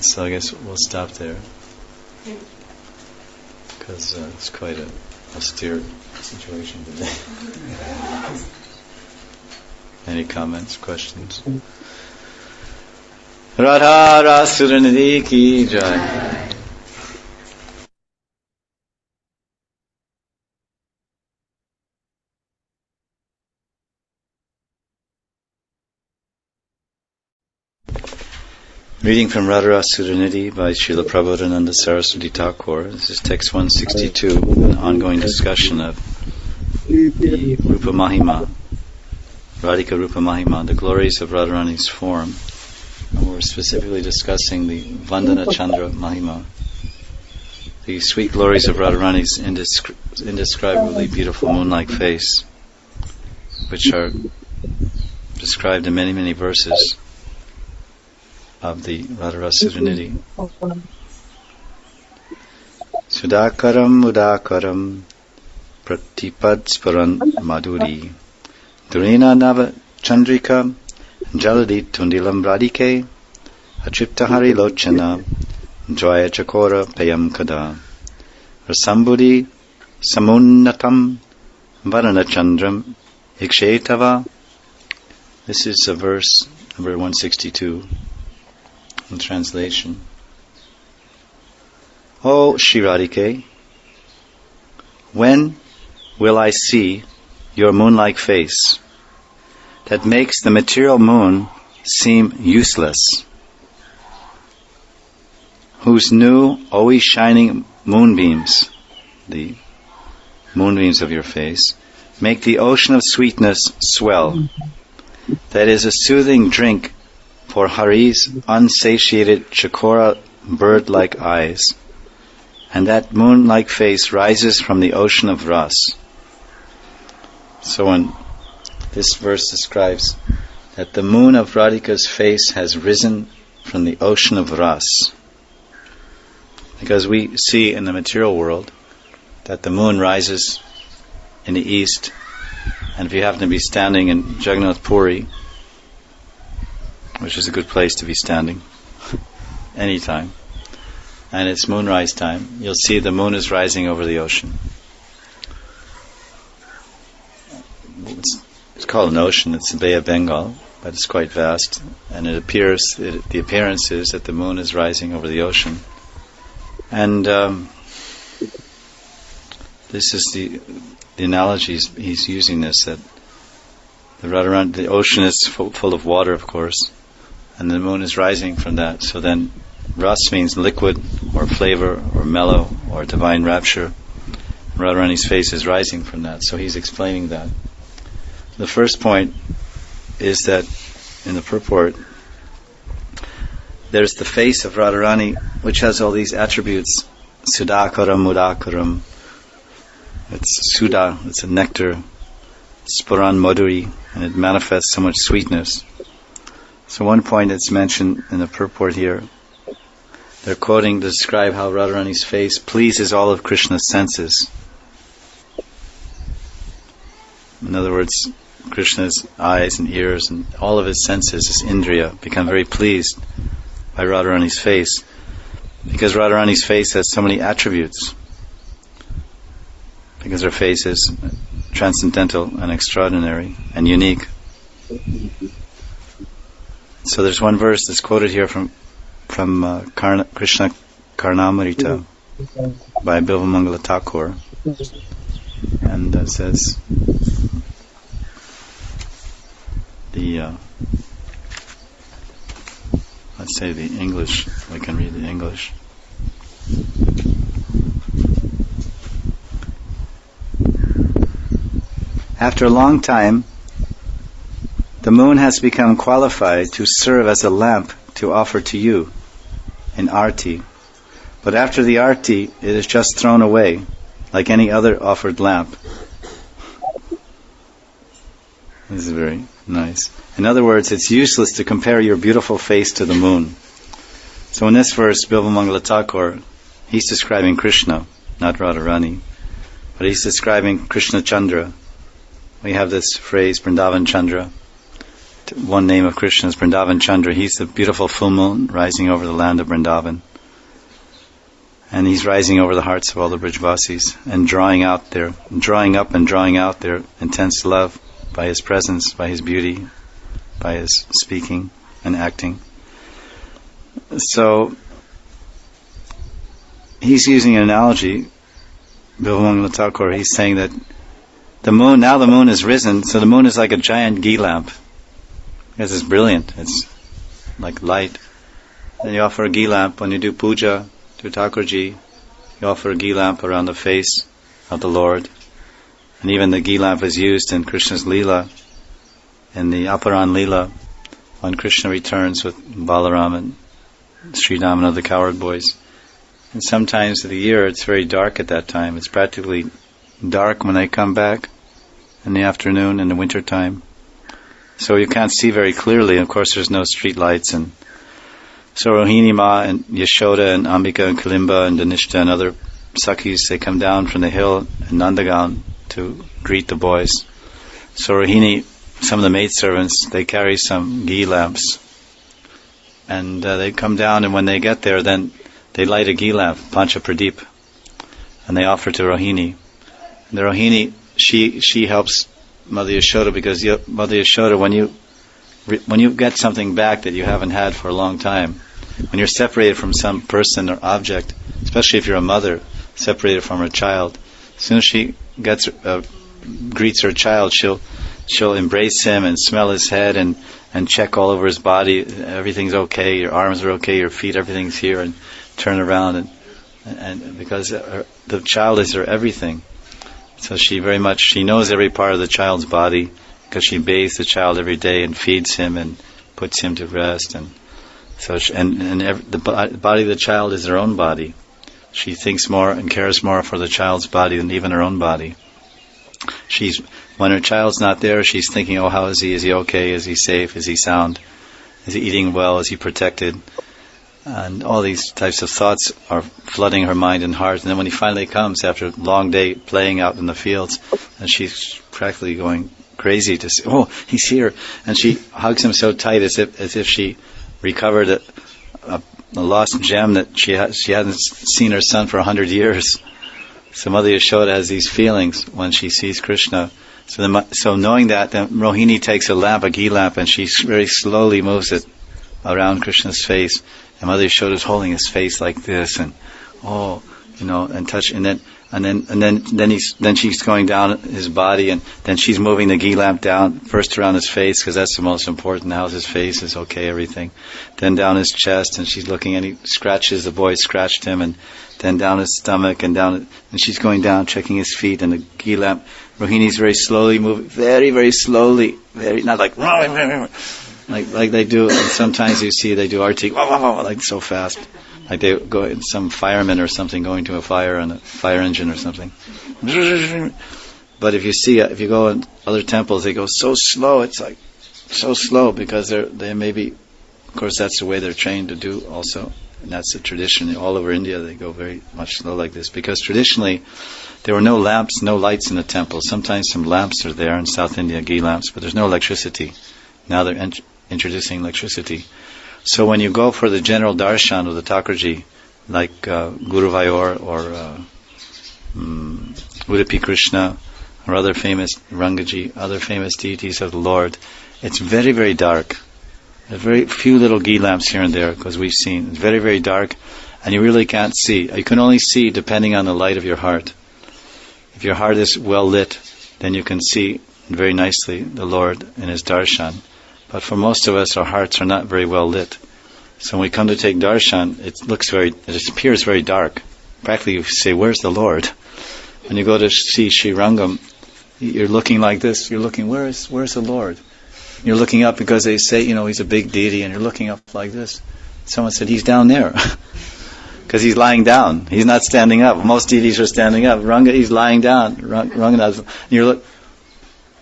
So I guess we'll stop there, because it's quite an austere situation today. Any comments, questions? Radha Rasuranidhi ki jai. Reading from Radha Sudanidhi by Srila Prabodhananda Saraswati Thakur. This is text 162, an ongoing discussion of the Rupa Mahima, Radhika Rupa Mahima, the glories of Radharani's form. And we're specifically discussing the Vandana Chandra Mahima, the sweet glories of Radharani's indescribably beautiful moon-like face, which are described in many, many verses of the Radha Sudanidhi. Sudakaram Udakaram Pratipadsparan Madhuri Durena Nava Chandrika Jaladi Tundilam Radike Atriptahari Lochana Jaya Chakora Payam Kada Rasambudi Samunnatam Varana Chandram Ikshetava. This is a verse number 162. In translation. O Shri Radhike, when will I see your moon-like face that makes the material moon seem useless, whose new, always shining moonbeams, the moonbeams of your face, make the ocean of sweetness swell, that is a soothing drink for Hari's unsatiated chakora bird-like eyes, and that moon-like face rises from the ocean of ras. So when this verse describes that the moon of Radhika's face has risen from the ocean of ras, because we see in the material world that the moon rises in the east, and if you happen to be standing in Jagannath Puri, which is a good place to be standing anytime. And it's moonrise time. You'll see the moon is rising over the ocean. It's called an ocean. It's the Bay of Bengal, but it's quite vast. And the appearance is that the moon is rising over the ocean. And this is the analogy he's using this, that the ocean is full of water, of course, and the moon is rising from that. So then Ras means liquid, or flavor, or mellow, or divine rapture. Radharani's face is rising from that, so he's explaining that. The first point is that in the purport, there's the face of Radharani, which has all these attributes. Sudakaram, Mudakaram. It's Sudha, it's a nectar. Spuran Madhuri, and it manifests so much sweetness. So one point that's mentioned in the purport here, they're quoting to describe how Radharani's face pleases all of Krishna's senses. In other words, Krishna's eyes and ears and all of his senses, his indriya, become very pleased by Radharani's face, because Radharani's face has so many attributes, because her face is transcendental and extraordinary and unique. So there's one verse that's quoted here from Krishna Karnamrita by Bilvamangala Thakur, and it says let's say the English. I can read the English. After a long time, the moon has become qualified to serve as a lamp to offer to you in arti. But after the arti, it is just thrown away, like any other offered lamp. This is very nice. In other words, it's useless to compare your beautiful face to the moon. So in this verse, Bilvamangala Thakur, he's describing Krishna, not Radharani, but he's describing Krishna Chandra. We have this phrase, Vrindavan Chandra. One name of Krishna is Vrindavan Chandra. He's the beautiful full moon rising over the land of Vrindavan. And he's rising over the hearts of all the Brijvasis and drawing up and drawing out their intense love by his presence, by his beauty, by his speaking and acting. So he's using an analogy, Bilvamangala Thakur. He's saying that the moon is risen, so the moon is like a giant ghee lamp. Because it's brilliant, it's like light. Then you offer a ghee lamp when you do puja to Thakurji. You offer a ghee lamp around the face of the Lord. And even the ghee lamp is used in Krishna's Leela, in the Aparan Leela, when Krishna returns with Balaram and Sri Ram and other cowherd boys. And sometimes of the year it's very dark at that time. It's practically dark when they come back in the afternoon in the winter time. So you can't see very clearly. Of course, there's no street lights. And so Rohini Ma and Yashoda and Ambika and Kalimba and Danishta and other Sakhis, they come down from the hill in Nandagan to greet the boys. So Rohini, some of the maidservants, they carry some ghee lamps. And they come down, and when they get there, then they light a ghee lamp, Pancha Pradeep, and they offer to Rohini. And the Rohini, she helps Mother Yashoda, because Mother Yashoda, when you get something back that you haven't had for a long time, when you're separated from some person or object, especially if you're a mother separated from her child, as soon as she greets her child, she'll embrace him and smell his head and check all over his body. Everything's okay. Your arms are okay. Your feet, everything's here, and turn around and because the child is her everything. So she knows every part of the child's body, because she bathes the child every day and feeds him and puts him to rest. And so the body of the child is her own body. She thinks more and cares more for the child's body than even her own body. When her child's not there, she's thinking, oh, how is he? Is he okay? Is he safe? Is he sound? Is he eating well? Is he protected? And all these types of thoughts are flooding her mind and heart. And then when he finally comes, after a long day playing out in the fields, and she's practically going crazy to see. Oh, he's here, and she hugs him so tight as if she recovered a lost gem that she hadn't seen her son for 100 years. So Mother Yashoda has these feelings when she sees Krishna. So knowing that, then Rohini takes a lamp, a ghee lamp, and she very slowly moves it around Krishna's face. And Mother Yashoda is holding his face like this, and and touch, and then she's going down his body, and then she's moving the ghee lamp down first around his face, because that's the most important. How's his face? Is okay, everything. Then down his chest, and she's looking, and he scratches. The boy scratched him, and then down his stomach, and she's going down, checking his feet, and the ghee lamp. Rohini's very slowly moving, very, very slowly, not like they do. And sometimes you see they do artik, like so fast. Like they go, some firemen or something going to a fire on a fire engine or something. But if you go in other temples, they go so slow. It's like so slow because they maybe, of course, that's the way they're trained to do also, and that's the tradition. All over India, they go very much slow like this because traditionally there were no lamps, no lights in the temple. Sometimes some lamps are there in South India, ghee lamps, but there's no electricity. Now they're introducing electricity. So when you go for the general darshan of the Thakurji, like Guru Vayor or Udupi Krishna or other famous Rangaji, other famous deities of the Lord, it's very, very dark. There's very few little ghee lamps here and there, because we've seen. It's very, very dark, and you really can't see. You can only see depending on the light of your heart. If your heart is well lit, then you can see very nicely the Lord in His darshan. But for most of us, our hearts are not very well lit. So when we come to take darshan, it appears very dark. Practically you say, where's the Lord? When you go to see Sri Rangam, you're looking like this. You're looking, where's the Lord? You're looking up because they say, He's a big deity, and you're looking up like this. Someone said, He's down there. Because He's lying down. He's not standing up. Most deities are standing up. He's lying down. Ranganath.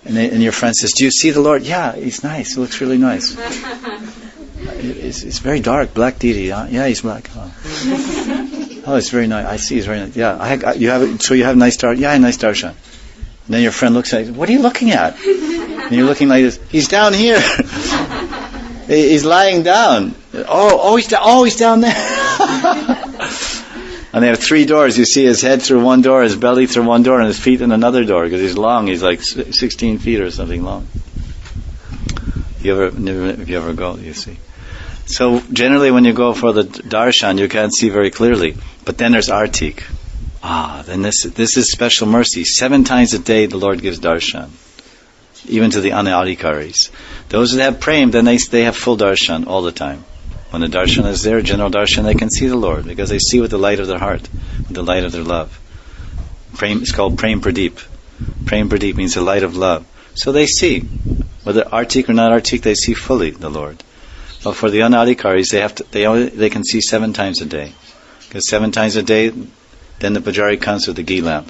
And your friend says, do you see the Lord? Yeah, He's nice. He looks really nice. It's very dark, black deity. Huh? Yeah, He's black. Oh, it's very nice. I see, He's very nice. Yeah, you have nice darshan. Yeah, nice darshan. And then your friend looks at you. What are you looking at? And you're looking like this. He's down here. He's lying down. He's down there. And they have 3 doors. You see his head through one door, his belly through one door, and his feet in another door, because he's long. He's like 16 feet or something long. If you ever go, you see. So generally when you go for the darshan, you can't see very clearly. But then there's artik. Then this is special mercy. 7 times a day the Lord gives darshan, even to the anadhikaris. Those that have prem, then they have full darshan all the time. When the darshan is there, general darshan, they can see the Lord, because they see with the light of their heart, with the light of their love. Prem, it's called Prem Pradeep. Prem Pradeep means the light of love. So they see, whether artik or not artik, they see fully the Lord. But for the anadhikaris, they can see 7 times a day. Because 7 times a day, then the pujari comes with the ghee lamp.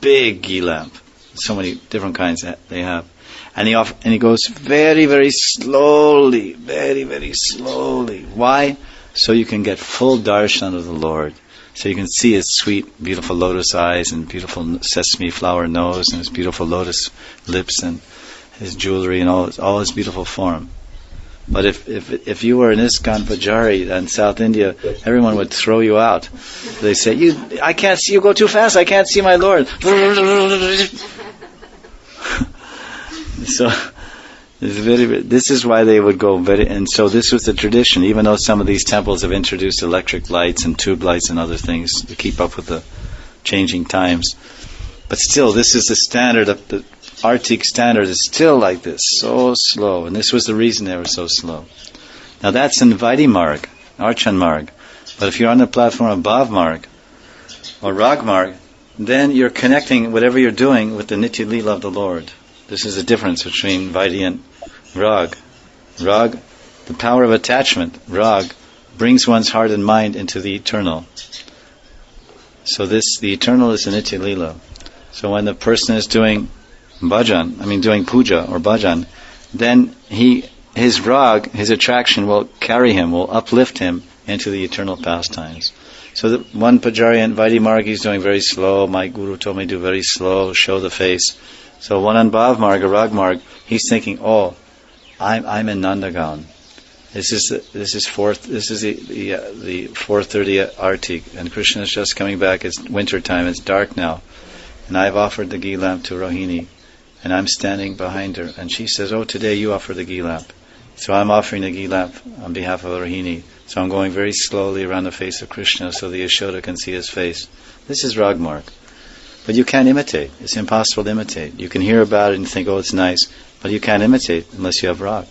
Big ghee lamp. So many different kinds that they have. And he goes very, very slowly, very, very slowly. Why? So you can get full darshan of the Lord. So you can see His sweet, beautiful lotus eyes and beautiful sesame flower nose and His beautiful lotus lips and His jewelry and all His beautiful form. But if you were an ISKCON Pujari in South India, everyone would throw you out. They say, I can't see, you go too fast, I can't see my Lord. So this is why they would go and so this was the tradition, even though some of these temples have introduced electric lights and tube lights and other things to keep up with the changing times. But still, this is the standard of the artik standard is still like this, so slow. And this was the reason they were so slow. Now that's in Vaidhi Marg, Archan Marg. But if you're on the platform of Bhav Marg or Rag Marg, then you're connecting whatever you're doing with the Nitya Leela of the Lord. This is the difference between Vaidhi and Rag. Rag, the power of attachment, Rag, brings one's heart and mind into the eternal. So the eternal is the Nitya Leela. So when the person is doing doing puja or bhajan, then his rag, his attraction will carry him, will uplift him into the eternal pastimes. So the one pujari in Vaidhi Marg, he's doing very slow. My guru told me to do very slow, show the face. So one on Bhav Marg, Rag Marg, he's thinking, oh, I'm in Nandagan. This is the 4:30 Arti, and Krishna is just coming back. It's winter time. It's dark now, and I've offered the ghee lamp to Rohini, and I'm standing behind her, and she says, "Oh, today you offer the ghee lamp." So I'm offering the ghee lamp on behalf of Rohini. So I'm going very slowly around the face of Krishna so the Yashoda can see his face. This is Rag Marg. But you can't imitate. It's impossible to imitate. You can hear about it and think, oh, it's nice, but you can't imitate unless you have Rag.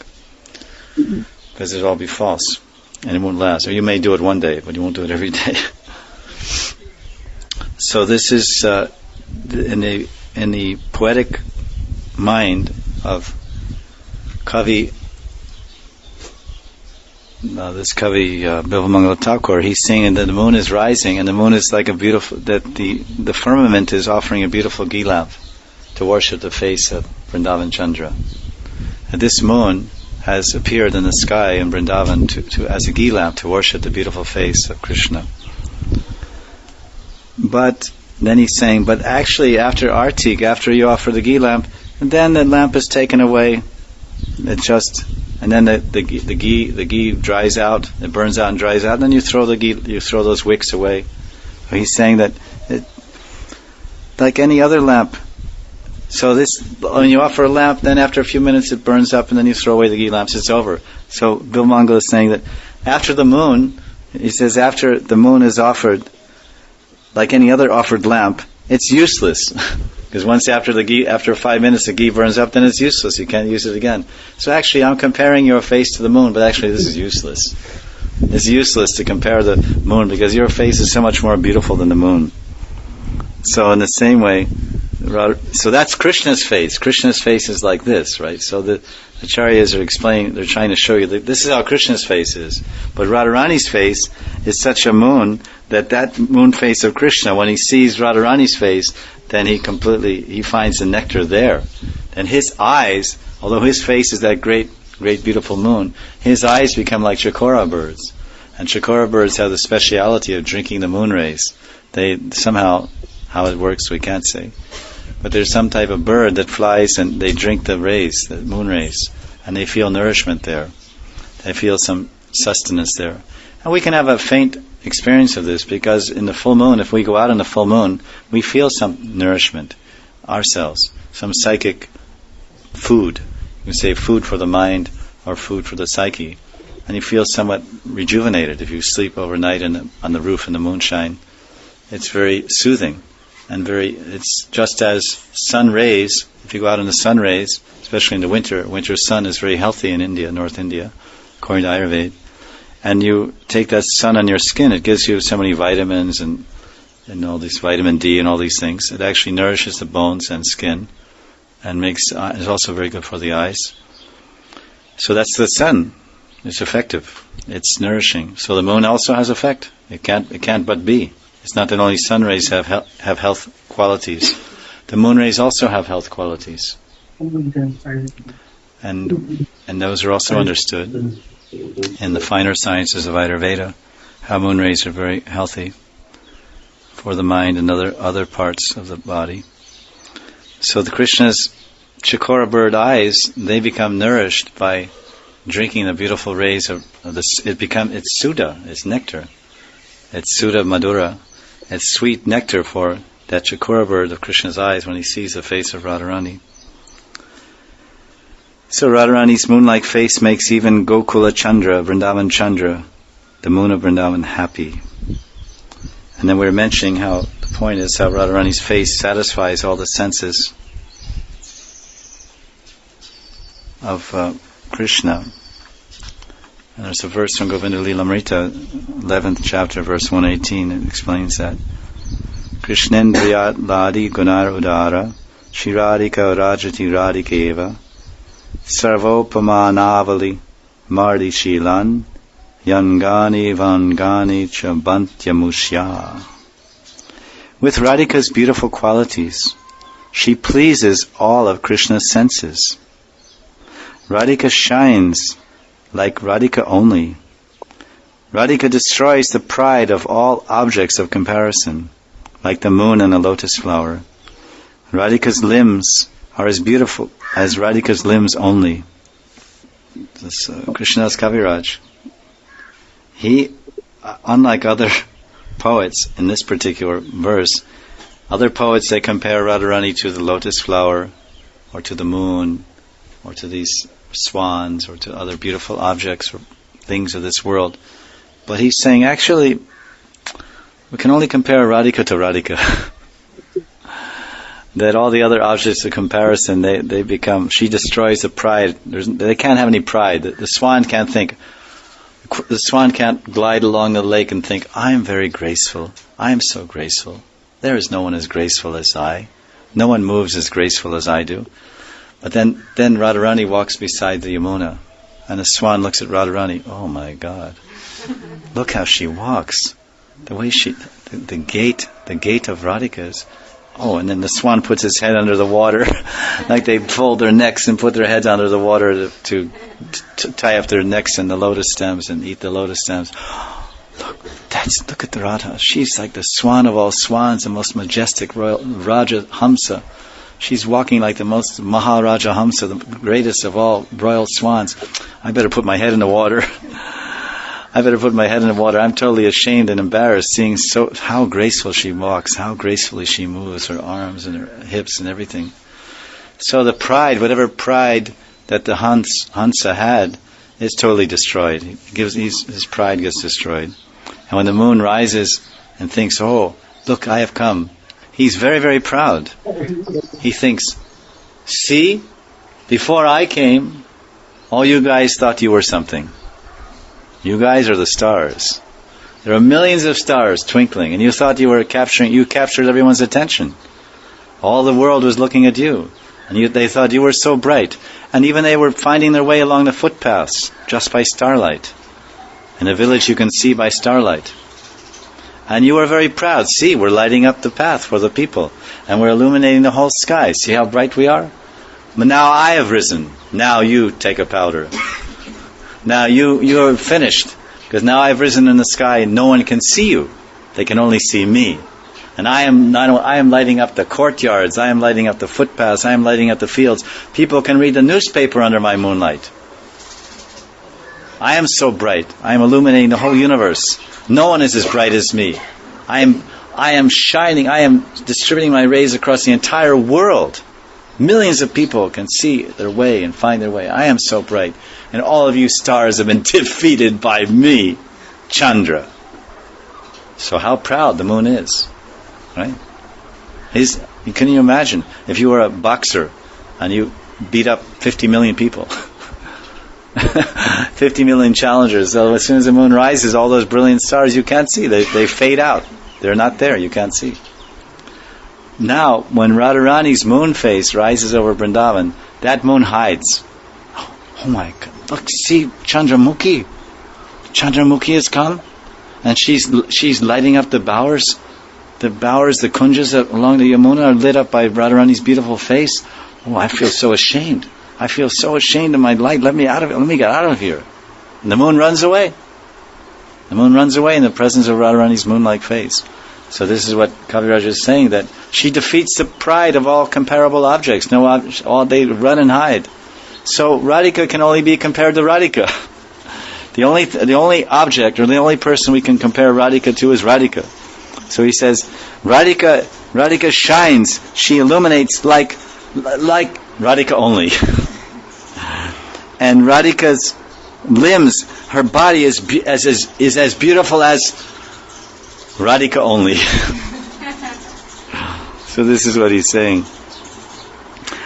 Because it'll all be false, and it won't last. Or you may do it one day, but you won't do it every day. So this is in the poetic mind of Kavi. This Kavi Bilvamangala Thakur, he's saying that the moon is rising, and the moon is like a beautiful. That the firmament is offering a beautiful ghee lamp to worship the face of Vrindavan Chandra. And this moon has appeared in the sky in Vrindavan to as a ghee lamp to worship the beautiful face of Krishna. But then he's saying, but actually after Artik, after you offer the ghee lamp, and then the lamp is taken away. It just, and then the ghee dries out, it burns out and dries out, and then you throw those wicks away. So he's saying that like any other lamp. So when you offer a lamp, then after a few minutes it burns up, and then you throw away the ghee lamps, it's over. So Bilmangala is saying that after the moon, he says after the moon is offered, like any other offered lamp, it's useless. Because once after 5 minutes the ghee burns up, then it's useless. You can't use it again. So actually I'm comparing your face to the moon, but actually this is useless. It's useless to compare the moon because your face is so much more beautiful than the moon. So in the same way, so that's Krishna's face. Krishna's face is like this, right? So the Acharyas are explaining, they're trying to show you that this is how Krishna's face is. But Radharani's face is such a moon that moon face of Krishna, when he sees Radharani's face, then he finds the nectar there. And his eyes, although his face is that great beautiful moon, his eyes become like chakora birds. And chakora birds have the speciality of drinking the moon rays. They somehow, how it works we can't say. But there's some type of bird that flies and they drink the rays, the moon rays, and they feel nourishment there. They feel some sustenance there. And we can have a faint experience of this because in the full moon, if we go out in the full moon, we feel some nourishment ourselves, some psychic food. You say food for the mind or food for the psyche. And you feel somewhat rejuvenated if you sleep overnight on the roof in the moonshine. It's very soothing. And it's just as sun rays, if you go out in the sun rays, especially in the winter sun is very healthy in India, North India, according to Ayurveda. And you take that sun on your skin, it gives you so many vitamins and all this vitamin D and all these things. It actually nourishes the bones and skin and is also very good for the eyes. So that's the sun. It's effective. It's nourishing. So the moon also has effect. It can't but be. It's not that only sun rays have health qualities. The moon rays also have health qualities. And those are also understood in the finer sciences of Ayurveda, how moon rays are very healthy for the mind and other parts of the body. So the Krishna's chakora bird eyes, they become nourished by drinking the beautiful rays of it's Sudha, it's nectar. It's Sudha Madhura. It's sweet nectar for that chakora bird of Krishna's eyes when he sees the face of Radharani. So Radharani's moon-like face makes even Gokula Chandra, Vrindavan Chandra, the moon of Vrindavan, happy. And then we're mentioning how the point is how Radharani's face satisfies all the senses of Krishna. And there's a verse from Govinda Lilamrita, 11th chapter, verse 118, it explains that. Krishnendriyat ladi gunar udara, shiradika rajati radikeva, sarvopamanavali mardi shilan, yangani vangani chabantyamushya. With Radhika's beautiful qualities, she pleases all of Krishna's senses. Radhika shines like Radhika only. Radhika destroys the pride of all objects of comparison, like the moon and a lotus flower. Radhika's limbs are as beautiful as Radhika's limbs only. This Krishnadas Kaviraj, he, unlike other poets in this particular verse, other poets, they compare Radharani to the lotus flower, or to the moon, or to these swans, or to other beautiful objects or things of this world. But he's saying, actually, we can only compare Radhika to Radhika. That all the other objects of comparison, they become, she destroys the pride. They can't have any pride. The swan can't think. The swan can't glide along the lake and think, I am very graceful. I am so graceful. There is no one as graceful as I. No one moves as graceful as I do. But then Radharani walks beside the Yamuna, and the swan looks at Radharani. Oh my God! Look how she walks. The way the gait of Radhika is. Oh, and then the swan puts his head under the water, like they fold their necks and put their heads under the water to tie up their necks in the lotus stems and eat the lotus stems. Look at the Radha. She's like the swan of all swans, the most majestic royal Raja Hamsa. She's walking like the most Maharaja Hamsa, the greatest of all royal swans. I better put my head in the water. I'm totally ashamed and embarrassed seeing how graceful she walks, how gracefully she moves, her arms and her hips and everything. So the pride, whatever pride that the Hansa had, is totally destroyed. His pride gets destroyed. And when the moon rises and thinks, oh, look, I have come, he's very, very proud. He thinks, see, before I came, all you guys thought you were something. You guys are the stars. There are millions of stars twinkling, and you thought you captured everyone's attention. All the world was looking at you, and they thought you were so bright. And even they were finding their way along the footpaths, just by starlight. In a village you can see by starlight. And you are very proud. See, we're lighting up the path for the people, and we're illuminating the whole sky. See how bright we are? But now I have risen. Now you take a powder. Now you are finished, because now I've risen in the sky and no one can see you. They can only see me. And I am lighting up the courtyards, I am lighting up the footpaths, I am lighting up the fields. People can read the newspaper under my moonlight. I am so bright. I am illuminating the whole universe. No one is as bright as me. I am shining, I am distributing my rays across the entire world. Millions of people can see their way and find their way. I am so bright. And all of you stars have been defeated by me, Chandra. So how proud the moon is, right? Can you imagine if you were a boxer and you beat up 50 million people? 50 million challengers. So as soon as the moon rises, all those brilliant stars you can't see. They fade out. They're not there. You can't see. Now, when Radharani's moon face rises over Vrindavan, that moon hides. Oh my God! Look, see Chandramukhi. Chandramukhi has come, and she's lighting up the bowers. The kunjas along the Yamuna are lit up by Radharani's beautiful face. Oh, I feel so ashamed. I feel so ashamed of my light. Let me out of it. Let me get out of here. And the moon runs away. The moon runs away in the presence of Radharani's moon-like face. So this is what Kaviraj is saying, that she defeats the pride of all comparable objects. They run and hide. So Radhika can only be compared to Radhika. The only object, or the only person we can compare Radhika to is Radhika. So he says, Radhika shines. She illuminates like Radhika only. And Radhika's limbs, her body is as beautiful as Radhika only. So this is what he's saying.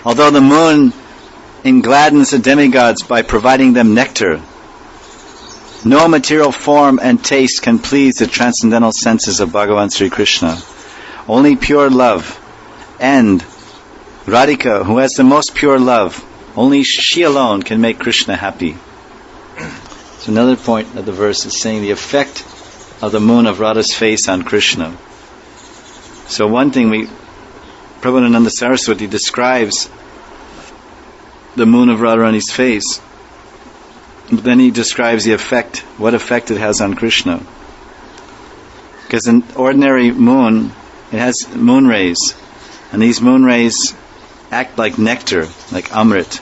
Although the moon engladdens the demigods by providing them nectar, no material form and taste can please the transcendental senses of Bhagavan Sri Krishna. Only pure love, and Radhika, who has the most pure love, only she alone can make Krishna happy. So another point of the verse is saying the effect of the moon of Radha's face on Krishna. So one thing, Prabhupada Saraswati describes the moon of Radharani's face, but then he describes what effect it has on Krishna. Because an ordinary moon, it has moon rays, and these moon rays act like nectar, like Amrit.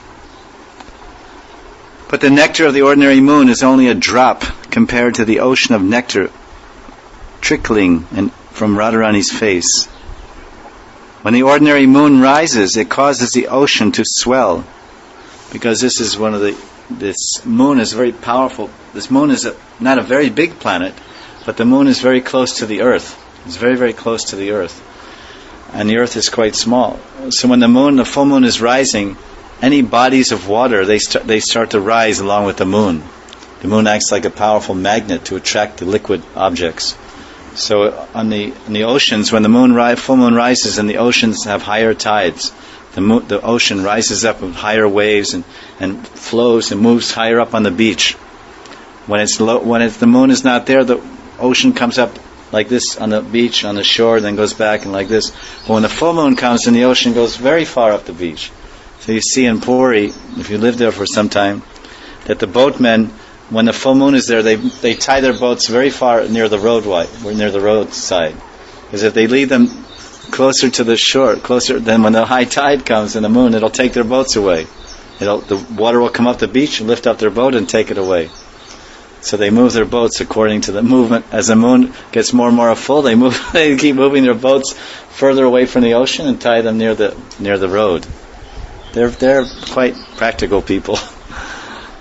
But the nectar of the ordinary moon is only a drop compared to the ocean of nectar trickling from Radharani's face. When the ordinary moon rises, it causes the ocean to swell, because this moon is very powerful. This moon is not a very big planet, but the moon is very close to the earth. It's very, very close to the earth. And the earth is quite small. So when the full moon is rising, any bodies of water, they start to rise along with the moon. The moon acts like a powerful magnet to attract the liquid objects. So on the oceans, when the full moon rises, and the oceans have higher tides, the ocean rises up with higher waves and flows and moves higher up on the beach. When the moon is not there, the ocean comes up like this on the beach, on the shore, then goes back and like this. But when the full moon comes, then the ocean goes very far up the beach. So you see in Puri, if you live there for some time, that the boatmen, when the full moon is there, they tie their boats very far near the roadside. Because if they leave them closer to the shore, then when the high tide comes in the moon, it'll take their boats away. The water will come up the beach and lift up their boat and take it away. So they move their boats according to the movement. As the moon gets more and more full, they keep moving their boats further away from the ocean and tie them near the road. They're quite practical people.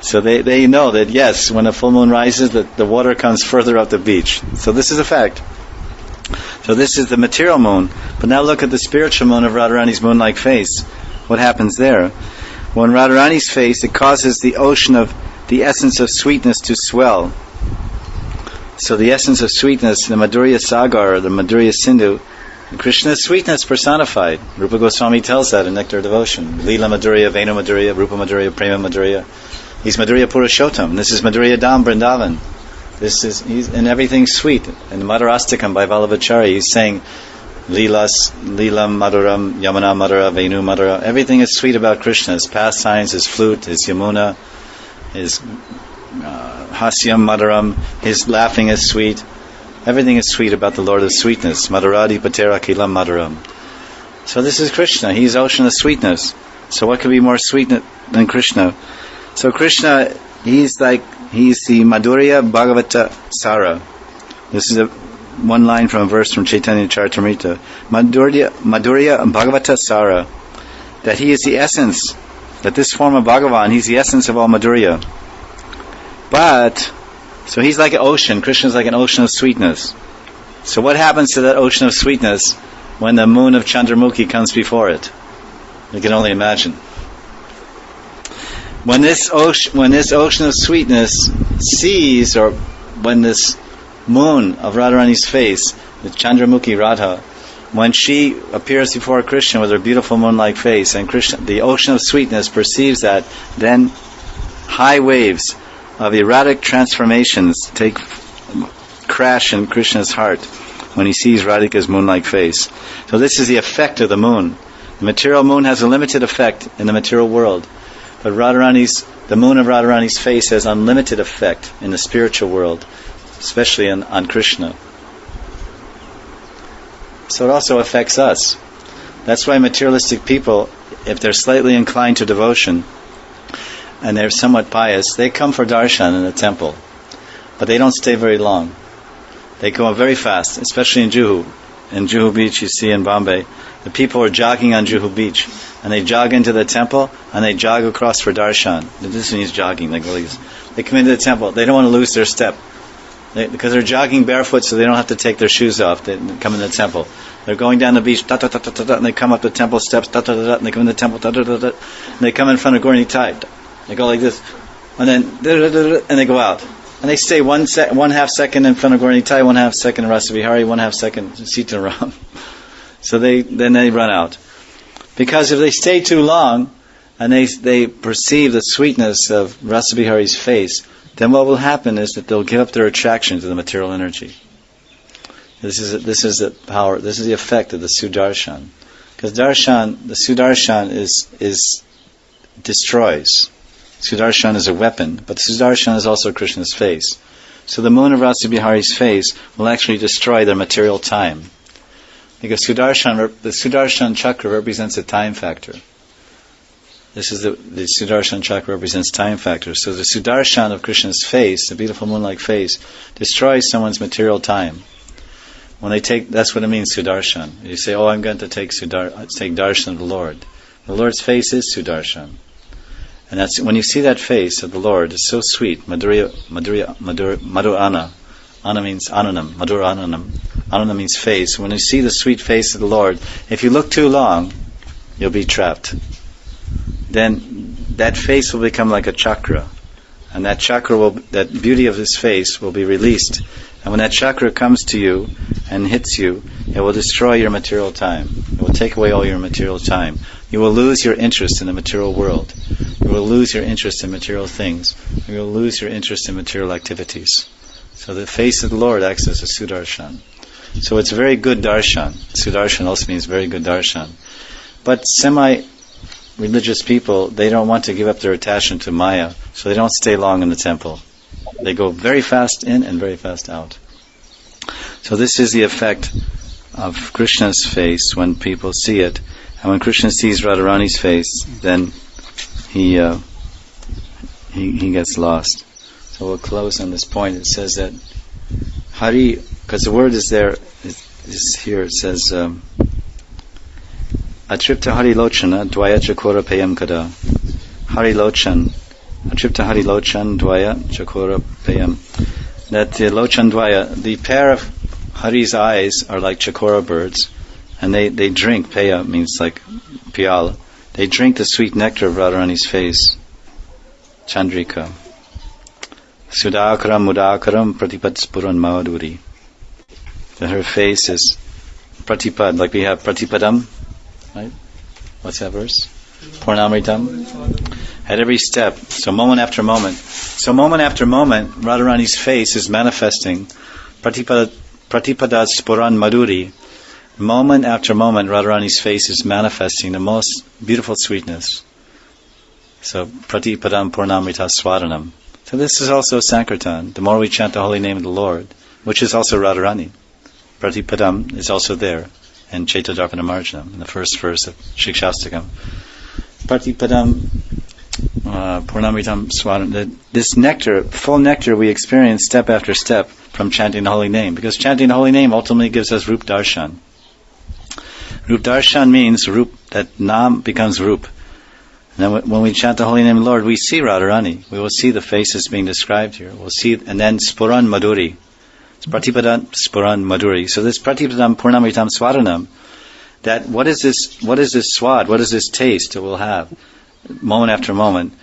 So they know that, yes, when the full moon rises, the water comes further up the beach. So this is a fact. So this is the material moon. But now look at the spiritual moon of Radharani's moon-like face. What happens there? When Radharani's face, it causes the ocean of the essence of sweetness to swell. So the essence of sweetness, the Madhurya Sagar, or the Madhurya Sindhu, Krishna's sweetness personified. Rupa Goswami tells that in Nectar Devotion. Leela Madhurya, Venu Madhurya, Rupa Madhurya, Prema Madhurya. He's Madhurya Purushottam. This is Madhurya Dham Vrindavan. And everything's sweet. In Madhurastakam by Vallabhachari, he's saying Leelam Madhuram, Yamuna Madhura, Venu Madhura. Everything is sweet about Krishna. His pastimes, his flute, his Yamuna, his Hasyam Madhuram, his laughing is sweet. Everything is sweet about the Lord of sweetness. Madhuradi Patera Kilam Madhuram. So this is Krishna. He's ocean of sweetness. So what could be more sweet than Krishna? So Krishna, he's the Madhurya Bhagavata Sara. This is one line from a verse from Chaitanya Charitamrita. Madhurya Bhagavata Sara. That he is the essence, that this form of Bhagavan, he's the essence of all Madhurya. But, so he's like an ocean. Krishna's like an ocean of sweetness. So what happens to that ocean of sweetness when the moon of Chandramukhi comes before it? You can only imagine. When this ocean of sweetness sees, or when this moon of Radharani's face, the Chandramukhi Radha, when she appears before Krishna with her beautiful moon-like face, and Krishna, the ocean of sweetness, perceives that, then high waves of erratic transformations crash in Krishna's heart when he sees Radhika's moon-like face. So this is the effect of the moon. The material moon has a limited effect in the material world, but the moon of Radharani's face has unlimited effect in the spiritual world, especially on Krishna. So it also affects us. That's why materialistic people, if they're slightly inclined to devotion and they're somewhat pious, they come for darshan in the temple, but they don't stay very long. They go very fast, especially in Juhu. In Juhu Beach, you see in Bombay, the people are jogging on Juhu Beach, and they jog into the temple and they jog across for darshan. This means jogging. They come into the temple. They don't want to lose their step. Because they're jogging barefoot, so they don't have to take their shoes off. They come in the temple. They're going down the beach, and they come up the temple steps, and they come in the temple, and they come in front of Gaur Nitai. They go like this, and then and they go out. And they stay 1/2 second in front of Gaur Nitai, 1/2 second in Rasa Vihari, 1/2 second in Sita Ram. So then they run out. Because if they stay too long, and they perceive the sweetness of Rasa Vihari's face, then what will happen is that they'll give up their attraction to the material energy. This is the power. This is the effect of the Sudarshan, because the Sudarshan is destroys. Sudarshan is a weapon, but the Sudarshan is also Krishna's face. So the moon of Rasa Vihari's face will actually destroy their material time, because the Sudarshan chakra represents a time factor. This is the Sudarshan chakra represents time factor. So the Sudarshan of Krishna's face, the beautiful moon-like face, destroys someone's material time. When they take, that's what it means, Sudarshan. You say, oh, I'm going to take darshan of the Lord. The Lord's face is Sudarshan. And that's when you see that face of the Lord, it's so sweet. Madhurana. Ana means ananam. Madhurananam. Ananam means face. When you see the sweet face of the Lord, if you look too long, you'll be trapped. Then that face will become like a chakra. And that chakra that beauty of his face will be released. And when that chakra comes to you and hits you, it will destroy your material time. It will take away all your material time. You will lose your interest in the material world. You will lose your interest in material things. You will lose your interest in material activities. So the face of the Lord acts as a Sudarshan. So it's very good darshan. Sudarshan also means very good darshan. But semi-religious people, they don't want to give up their attachment to Maya, so they don't stay long in the temple. They go very fast in and very fast out. So this is the effect of Krishna's face when people see it. And when Krishna sees Radharani's face, then he gets lost. So we'll close on this point. It says that Hari, because the word is there, is here. It says Atripta Hari Lochana Dvaya Chakora Payam Kada. Hari Lochan. Atripta Hari Lochan Dvaya Chakora Payam. That the Lochan Dvaya, the pair of Hari's eyes are like Chakora birds, and they drink, Paya means like Piyala, they drink the sweet nectar of Radharani's face. Chandrika. Sudakaram Mudakaram Pratipad Spuran Madhuri. That her face is Pratipad, like we have Pratipadam, right? What's that verse? Purnamritam. At every step, so moment after moment, Radharani's face is manifesting Pratipada Spuran Madhuri. Moment after moment, Radharani's face is manifesting the most beautiful sweetness. So, Pratipadam Purnamrita Swadanam. So this is also Sankirtan. The more we chant the holy name of the Lord, which is also Radharani. Pratipadam is also there in Chaitodharpana Marjanam, in the first verse of Shikshastakam. Pratipadam Purnamritam Swadanam. This nectar, full nectar we experience step after step from chanting the holy name. Because chanting the holy name ultimately gives us Rup Darshan. Rup Darshan means Rup, that Nam becomes Rup. And then when we chant the holy name of the Lord, we see Radharani. We will see the faces being described here. We'll see, and then Spuran Madhuri. It's Pratipadam Spuran Madhuri. So this Pratipadam Purnamritam Swadanam, that what is this swad, what is this taste that we'll have moment after moment?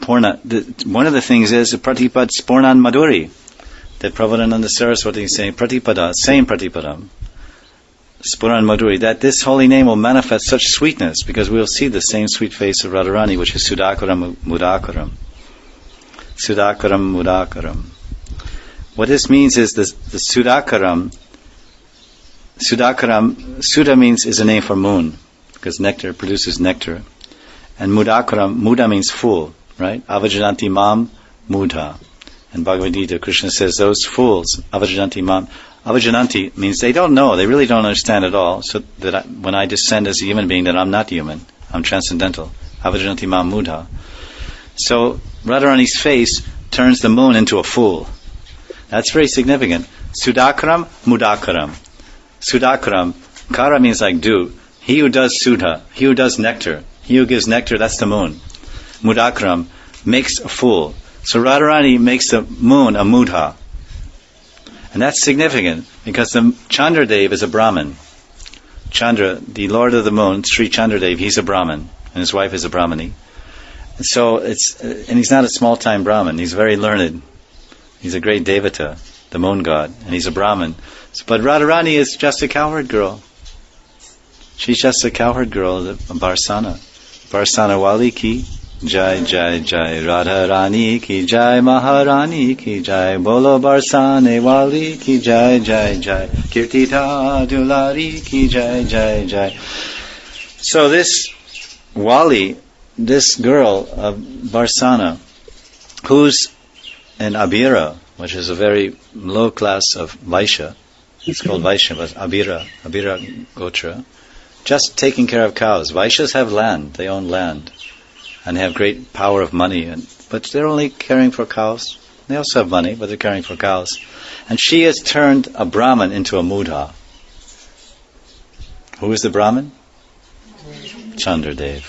One of the things is Pratipad Spurnan Madhuri. That Prabhupada Saraswati is saying Pratipada, same Pratipadam. Spuran Madhuri, that this holy name will manifest such sweetness because we will see the same sweet face of Radharani, which is Sudakaram Mudakaram. Sudakaram Mudakaram. What this means is the Sudakaram, Suda means is a name for moon, because nectar produces nectar. And Mudakaram, Muda means fool, right? Avajananti Mam Mudha. And Bhagavad Gita, Krishna says, those fools, Avajananti Mam, Avajananti means they don't know, they really don't understand at all, so that when I descend as a human being, that I'm not human, I'm transcendental. Avajananti Mam Mudha. So, Radharani's face turns the moon into a fool. That's very significant. Sudakaram, Mudakaram. Sudakaram, Kara means like dew. He who does Sudha, he who does nectar, he who gives nectar, that's the moon. Mudakaram makes a fool. So Radharani makes the moon a Mudha. And that's significant because the Chandradev is a Brahmin. Chandra, the Lord of the Moon, Sri Chandradev, he's a Brahmin, and his wife is a Brahmani. And so and he's not a small-time Brahmin. He's very learned. He's a great Devata, the moon god, and he's a Brahmin. But Radharani is just a cowherd girl. She's just a cowherd girl, a Barsana. Barsana Wali ki Jai Jai Jai, Radharani ki Jai, Maharani ki Jai, Bolo Barsane Wali ki Jai Jai Jai, Kirtita Dulari ki Jai Jai Jai. So this Wali, this girl of Barsana, who's an Abhira, which is a very low class of Vaishya, it's called Vaishya, but Abhira Gotra, just taking care of cows. Vaishyas have land, they own land. and they have great power of money, but they're only caring for cows. They also have money, but they're caring for cows. And she has turned a Brahmin into a Mudha. Who is the Brahmin? Chandradev.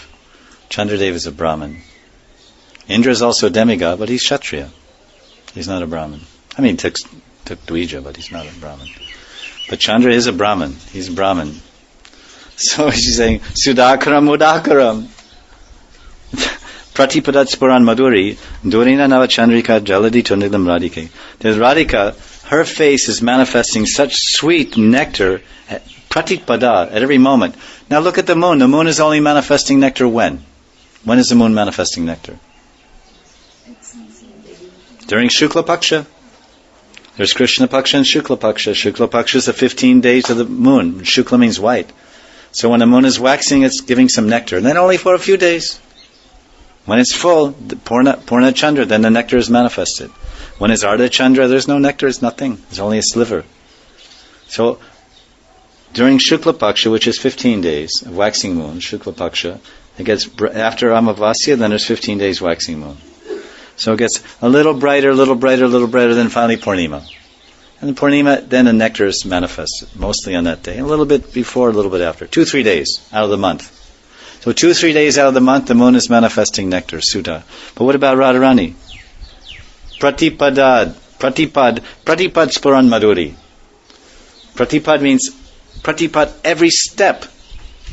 Chandradev is a Brahmin. Indra is also a demigod, but he's Kshatriya. He's not a Brahmin. I mean, took Dvija, but he's not a Brahmin. But Chandra is a Brahmin. He's a Brahmin. So she's saying, Sudakaram Mudakaram. Pratipadat Spuran Madhuri, Durina Nava Chandrika Jaladi Tundilam Radhike. There's Radhika, her face is manifesting such sweet nectar, Pratipada, at every moment. Now look at the moon. The moon is only manifesting nectar when? When is the moon manifesting nectar? During Shukla Paksha. There's Krishna Paksha and Shukla Paksha. Shukla Paksha is the 15 days of the moon. Shukla means white. So when the moon is waxing, it's giving some nectar. And then only for a few days. When it's full, the Purna Chandra, then the nectar is manifested. When it's Ardha Chandra, there's no nectar, it's nothing. It's only a sliver. So, during Shukla Paksha, which is 15 days of waxing moon, Shukla Paksha, it gets, after Amavasya, then there's 15 days waxing moon. So it gets a little brighter, then finally Purnima. And the Purnima, then the nectar is manifested, mostly on that day. A little bit before, a little bit after. 2-3 days out of the month. So 2-3 days out of the month, the moon is manifesting nectar, Sudha. But what about Radharani? Pratipad Spuran Madhuri. Pratipad, every step,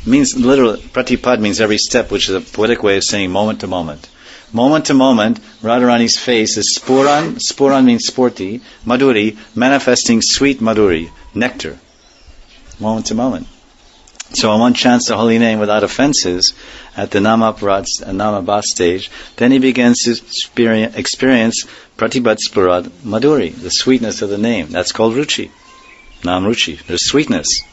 means literally, Pratipad means every step, which is a poetic way of saying moment to moment. Moment to moment, Radharani's face is Spuran means sporty, Madhuri, manifesting sweet Madhuri, nectar. Moment to moment. So when one chants the holy name without offenses at the Namabhat stage, then he begins to experience Pratipat Spurad Madhuri, the sweetness of the name. That's called Ruchi. Nam Ruchi. There's sweetness.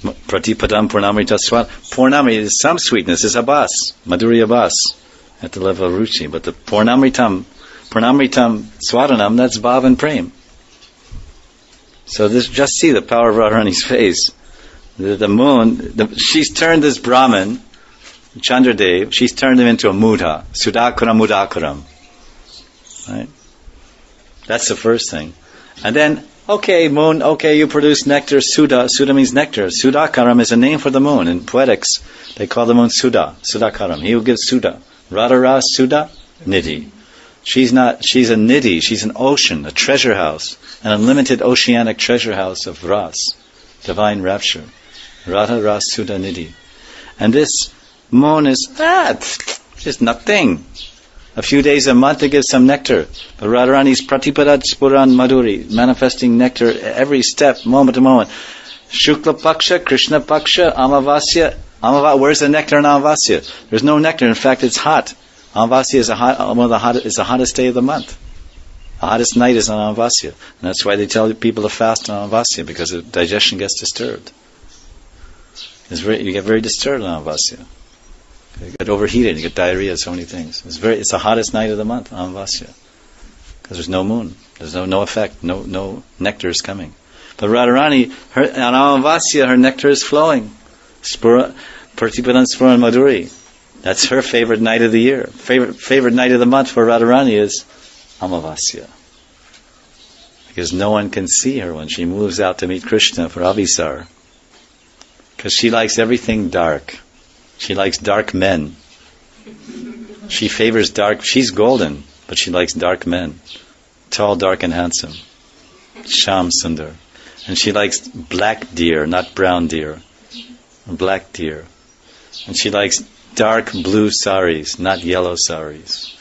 Pratipadam Purnamrita Swad. Purnamrita is some sweetness, is Abhas, Madhuri Abhas, at the level of Ruchi. But the Purnamritam Swadanam, that's Bhav and Prem. So just see the power of Radharani's face. The moon, she's turned this Brahmin, Chandradev, she's turned him into a Mudha, Sudakaram Mudakaram. Right? That's the first thing. And then, okay, moon, okay, you produce nectar, Sudha means nectar. Sudakaram is a name for the moon. In poetics, they call the moon Sudakaram. He who gives Sudha. Radhara Sudha Nidhi. She's a Nidhi, she's an ocean, a treasure house, an unlimited oceanic treasure house of Ras, divine rapture. Radha Ras Sudha Nidhi. And this moon is just nothing. A few days a month it gives some nectar. But Radharani's Pratipadat Spuran Madhuri, manifesting nectar every step, moment to moment. Shukla Paksha, Krishna Paksha, Amavasya. Where's the nectar in Amavasya? There's no nectar. In fact, it's hot. Amavasya is the hottest day of the month. The hottest night is on Amavasya. And that's why they tell people to fast on Amavasya, because the digestion gets disturbed. You get very disturbed on Amavasya. You get overheated, you get diarrhea, so many things. It's the hottest night of the month, Amavasya. Because there's no moon. There's no effect, no nectar is coming. But Radharani, on Amavasya, her nectar is flowing. Pratipadan Spuran Madhuri. That's her favorite night of the year. Favorite night of the month for Radharani is Amavasya. Because no one can see her when she moves out to meet Krishna for Avisar. Because she likes everything dark. She likes dark men. She favors dark. She's golden, but she likes dark men. Tall, dark, and handsome. Sham Sundar. And she likes black deer, not brown deer. Black deer. And she likes dark blue saris, not yellow saris.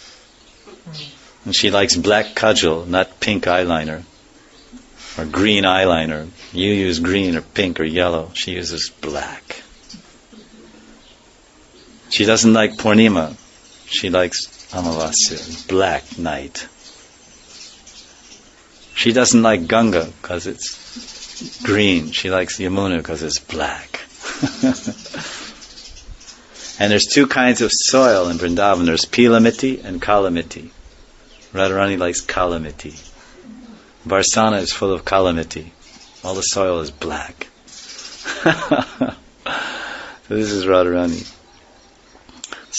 And she likes black kajal, not pink eyeliner. Or green eyeliner. You use green or pink or yellow. She uses black. She doesn't like Purnima. She likes Amavasya, black night. She doesn't like Ganga because it's green. She likes Yamuna because it's black. And there's two kinds of soil in Vrindavan. There's Pilamiti and Kalamiti. Radharani likes Kalamiti. Varsana is full of Kalamiti. All the soil is black. So this is Radharani.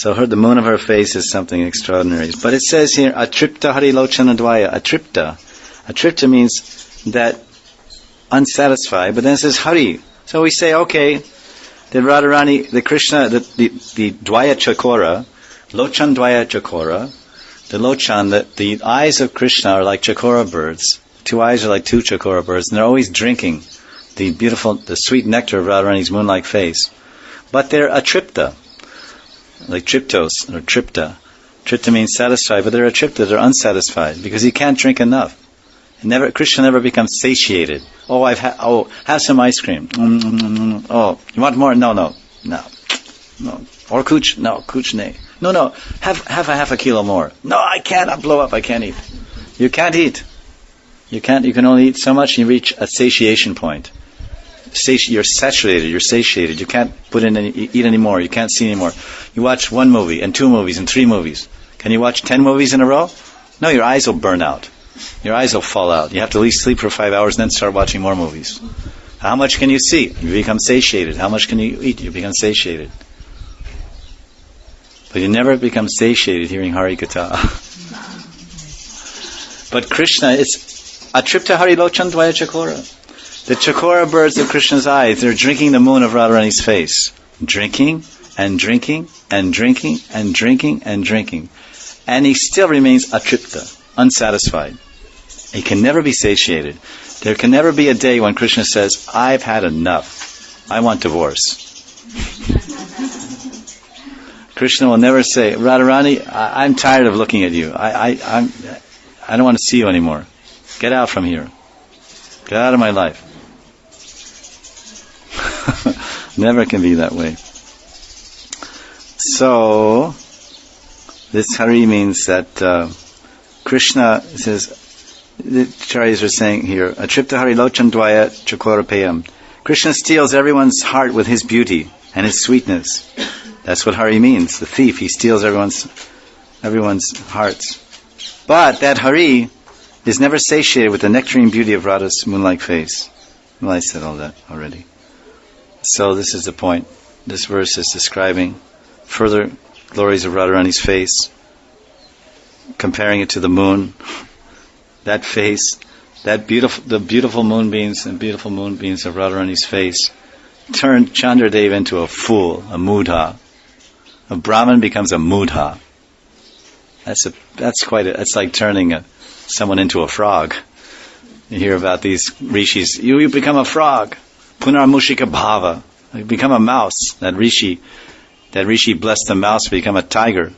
So the moon of her face is something extraordinary. But it says here, atripta hari lochana dvaya. Atripta. Atripta means that unsatisfied, but then it says hari. So we say, okay, the Radharani, the Krishna, the dvaya chakora, lochan dvaya chakora, the lochan, the eyes of Krishna are like chakora birds. 2 eyes are like 2 chakora birds, and they're always drinking the sweet nectar of Radharani's moon-like face. But they're atripta, like tryptos, or tripta. Tripta means satisfied, but they're atripta, they're unsatisfied, because he can't drink enough. Krishna never becomes satiated. Have some ice cream. Oh, you want more? No. Or kuch? No, kuch nay. No. Have half a kilo more. No, I can't. I'll blow up. I can't eat. You can't eat. You can only eat so much, and you reach a satiation point. You're saturated. You're satiated. You can't eat anymore. You can't see anymore. You watch 1 movie and 2 movies and 3 movies. Can you watch 10 movies in a row? No, your eyes will burn out. Your eyes will fall out. You have to at least sleep for 5 hours and then start watching more movies. How much can you see? You become satiated. How much can you eat? You become satiated. But you never become satiated hearing Hari Katha. But Krishna, it's atripta hari lochan dvaya chakora. The chakora birds of Krishna's eyes, they're drinking the moon of Radharani's face. Drinking and drinking and drinking and drinking and drinking. And he still remains atripta, unsatisfied. He can never be satiated. There can never be a day when Krishna says, I've had enough. I want divorce. Krishna will never say, Radharani, I'm tired of looking at you. I don't want to see you anymore. Get out from here. Get out of my life. Never can be that way. So, this Hari means that Krishna says, the Acharyas are saying here, atripta hari lochan dvaya chakorapayam. Krishna steals everyone's heart with his beauty and his sweetness. That's what Hari means, the thief. He steals everyone's hearts. But that Hari is never satiated with the nectarine beauty of Radha's moon-like face. Well, I said all that already. So this is the point. This verse is describing further glories of Radharani's face, comparing it to the moon. That face, the beautiful moonbeams and beautiful moonbeams of Radharani's face turned Chandradev into a fool, a mudha. A Brahmin becomes a mudha. That's like turning someone into a frog. You hear about these rishis. You become a frog. Punar mushika bhava. You become a mouse. That rishi blessed the mouse to become a tiger.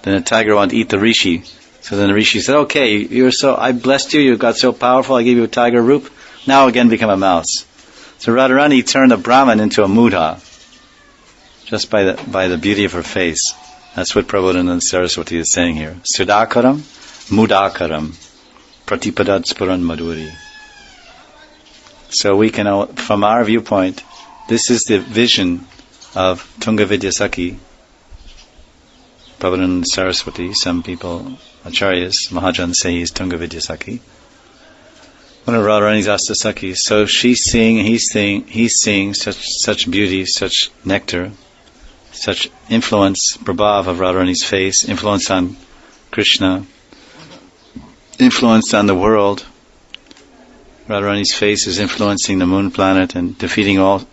Then the tiger wanted to eat the rishi. So then the rishi said, okay, I blessed you got so powerful, I gave you a tiger roop. Now again become a mouse. So Radharani turned a Brahmin into a mudha. Just by the beauty of her face. That's what Prabhupada Saraswati is saying here. Sudakaram, mudakaram, pratipadad spuran madhuri. So we can, from our viewpoint, this is the vision of Tunga Vidyasaki, Prabhupada Saraswati. Some people, Acharyas, Mahajans say he's Tunga Vidyasaki. One of Radharani's Astasakis. So she's seeing, he's seeing such beauty, such nectar, such influence, prabhav of Radharani's face, influence on Krishna, influence on the world. Radharani's face is influencing the moon planet and defeating all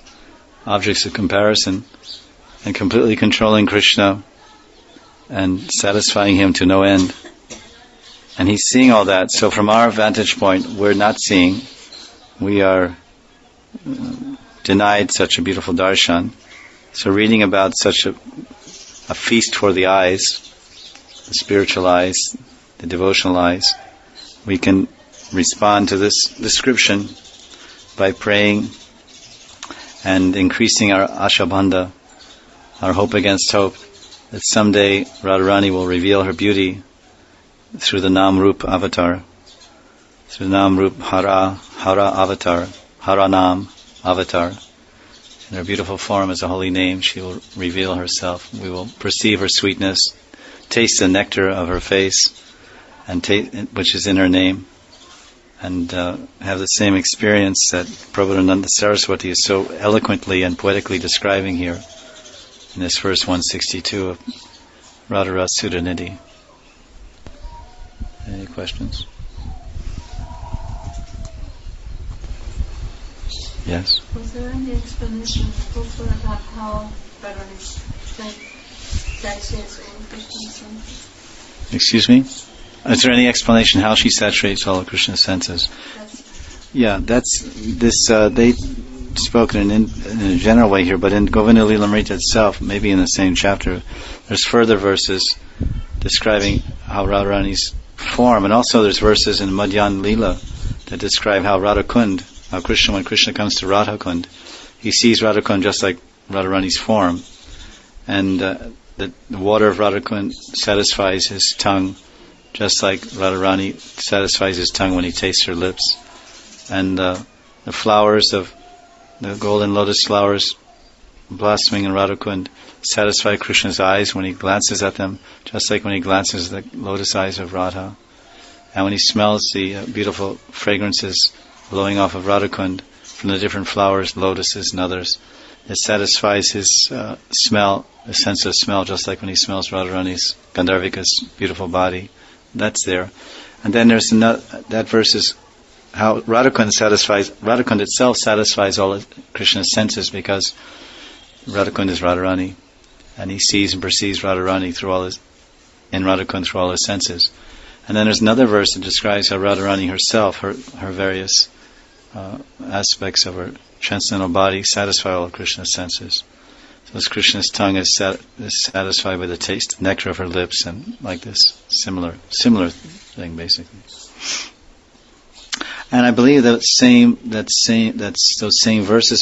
objects of comparison and completely controlling Krishna and satisfying him to no end. And he's seeing all that. So from our vantage point, we're not seeing. We are denied such a beautiful darshan. So reading about such a feast for the eyes, the spiritual eyes, the devotional eyes, we can respond to this description by praying and increasing our ashabandha, our hope against hope, that someday Radharani will reveal her beauty through the Nam Rup avatar, through the Nam Rup Hara avatar, Hara Nam avatar. In her beautiful form as a holy name, she will reveal herself. We will perceive her sweetness, taste the nectar of her face, and which is in her name, and have the same experience that Prabhupada Saraswati is so eloquently and poetically describing here in this verse 162 of Radhara Sudhanidhi. Any questions? Yes? Was there any explanation before about how Radharani saturates all of Krishna's senses? Excuse me? Is there any explanation how she saturates all of Krishna's senses? Yeah, that's this. They spoke in a general way here, but in Govinda Lilamrita itself, maybe in the same chapter, there's further verses describing how Radharani's form, and also there's verses in Madhyan Lila that describe how Radhakund, how Krishna, when Krishna comes to Radhakund, he sees Radhakund just like Radharani's form, and the water of Radhakund satisfies his tongue, just like Radharani satisfies his tongue when he tastes her lips, and the flowers of the golden lotus flowers blossoming in Radhakund satisfy Krishna's eyes when he glances at them, just like when he glances at the lotus eyes of Radha. And when he smells the beautiful fragrances blowing off of Radhakund from the different flowers, lotuses and others, it satisfies his smell, a sense of smell, just like when he smells Radharani's Gandharvika's beautiful body. That's there. And then there's another, that verse is how Radhakund itself satisfies all of Krishna's senses, because Radhakund is Radharani, and he sees and perceives Radharani in Radhakund through all his senses. And then there's another verse that describes how Radharani herself, her various aspects of her transcendental body satisfy all of Krishna's senses. So as Krishna's tongue is satisfied by the taste, nectar of her lips, and like this similar thing basically. And I believe those same verses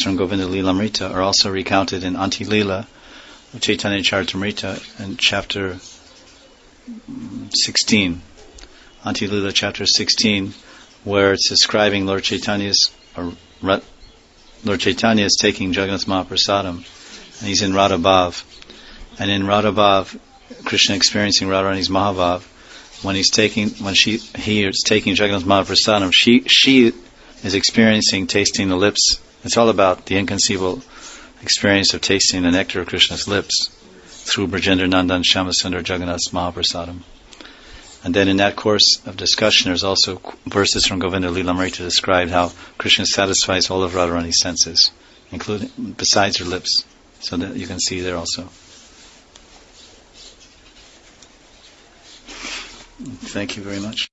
from Govinda Lilamrita are also recounted in Anti Lila of Chaitanya Charitamrita in chapter 16. Anti Lila chapter 16, where it's describing Lord Chaitanya is taking Jagannath Mahaprasadam, and he's in Radhabhav. And in Radhabhav, Krishna experiencing Radharani's Mahabhav, when he is taking Jagannath Mahaprasadam, she is tasting the lips. It's all about the inconceivable experience of tasting the nectar of Krishna's lips through Brajendra Nandan Shyamasundar Jagannath Mahaprasadam. And then in that course of discussion, there's also verses from Govinda Lilamrita to describe how Krishna satisfies all of Radharani's senses, including besides her lips, so that you can see there also. Thank you very much.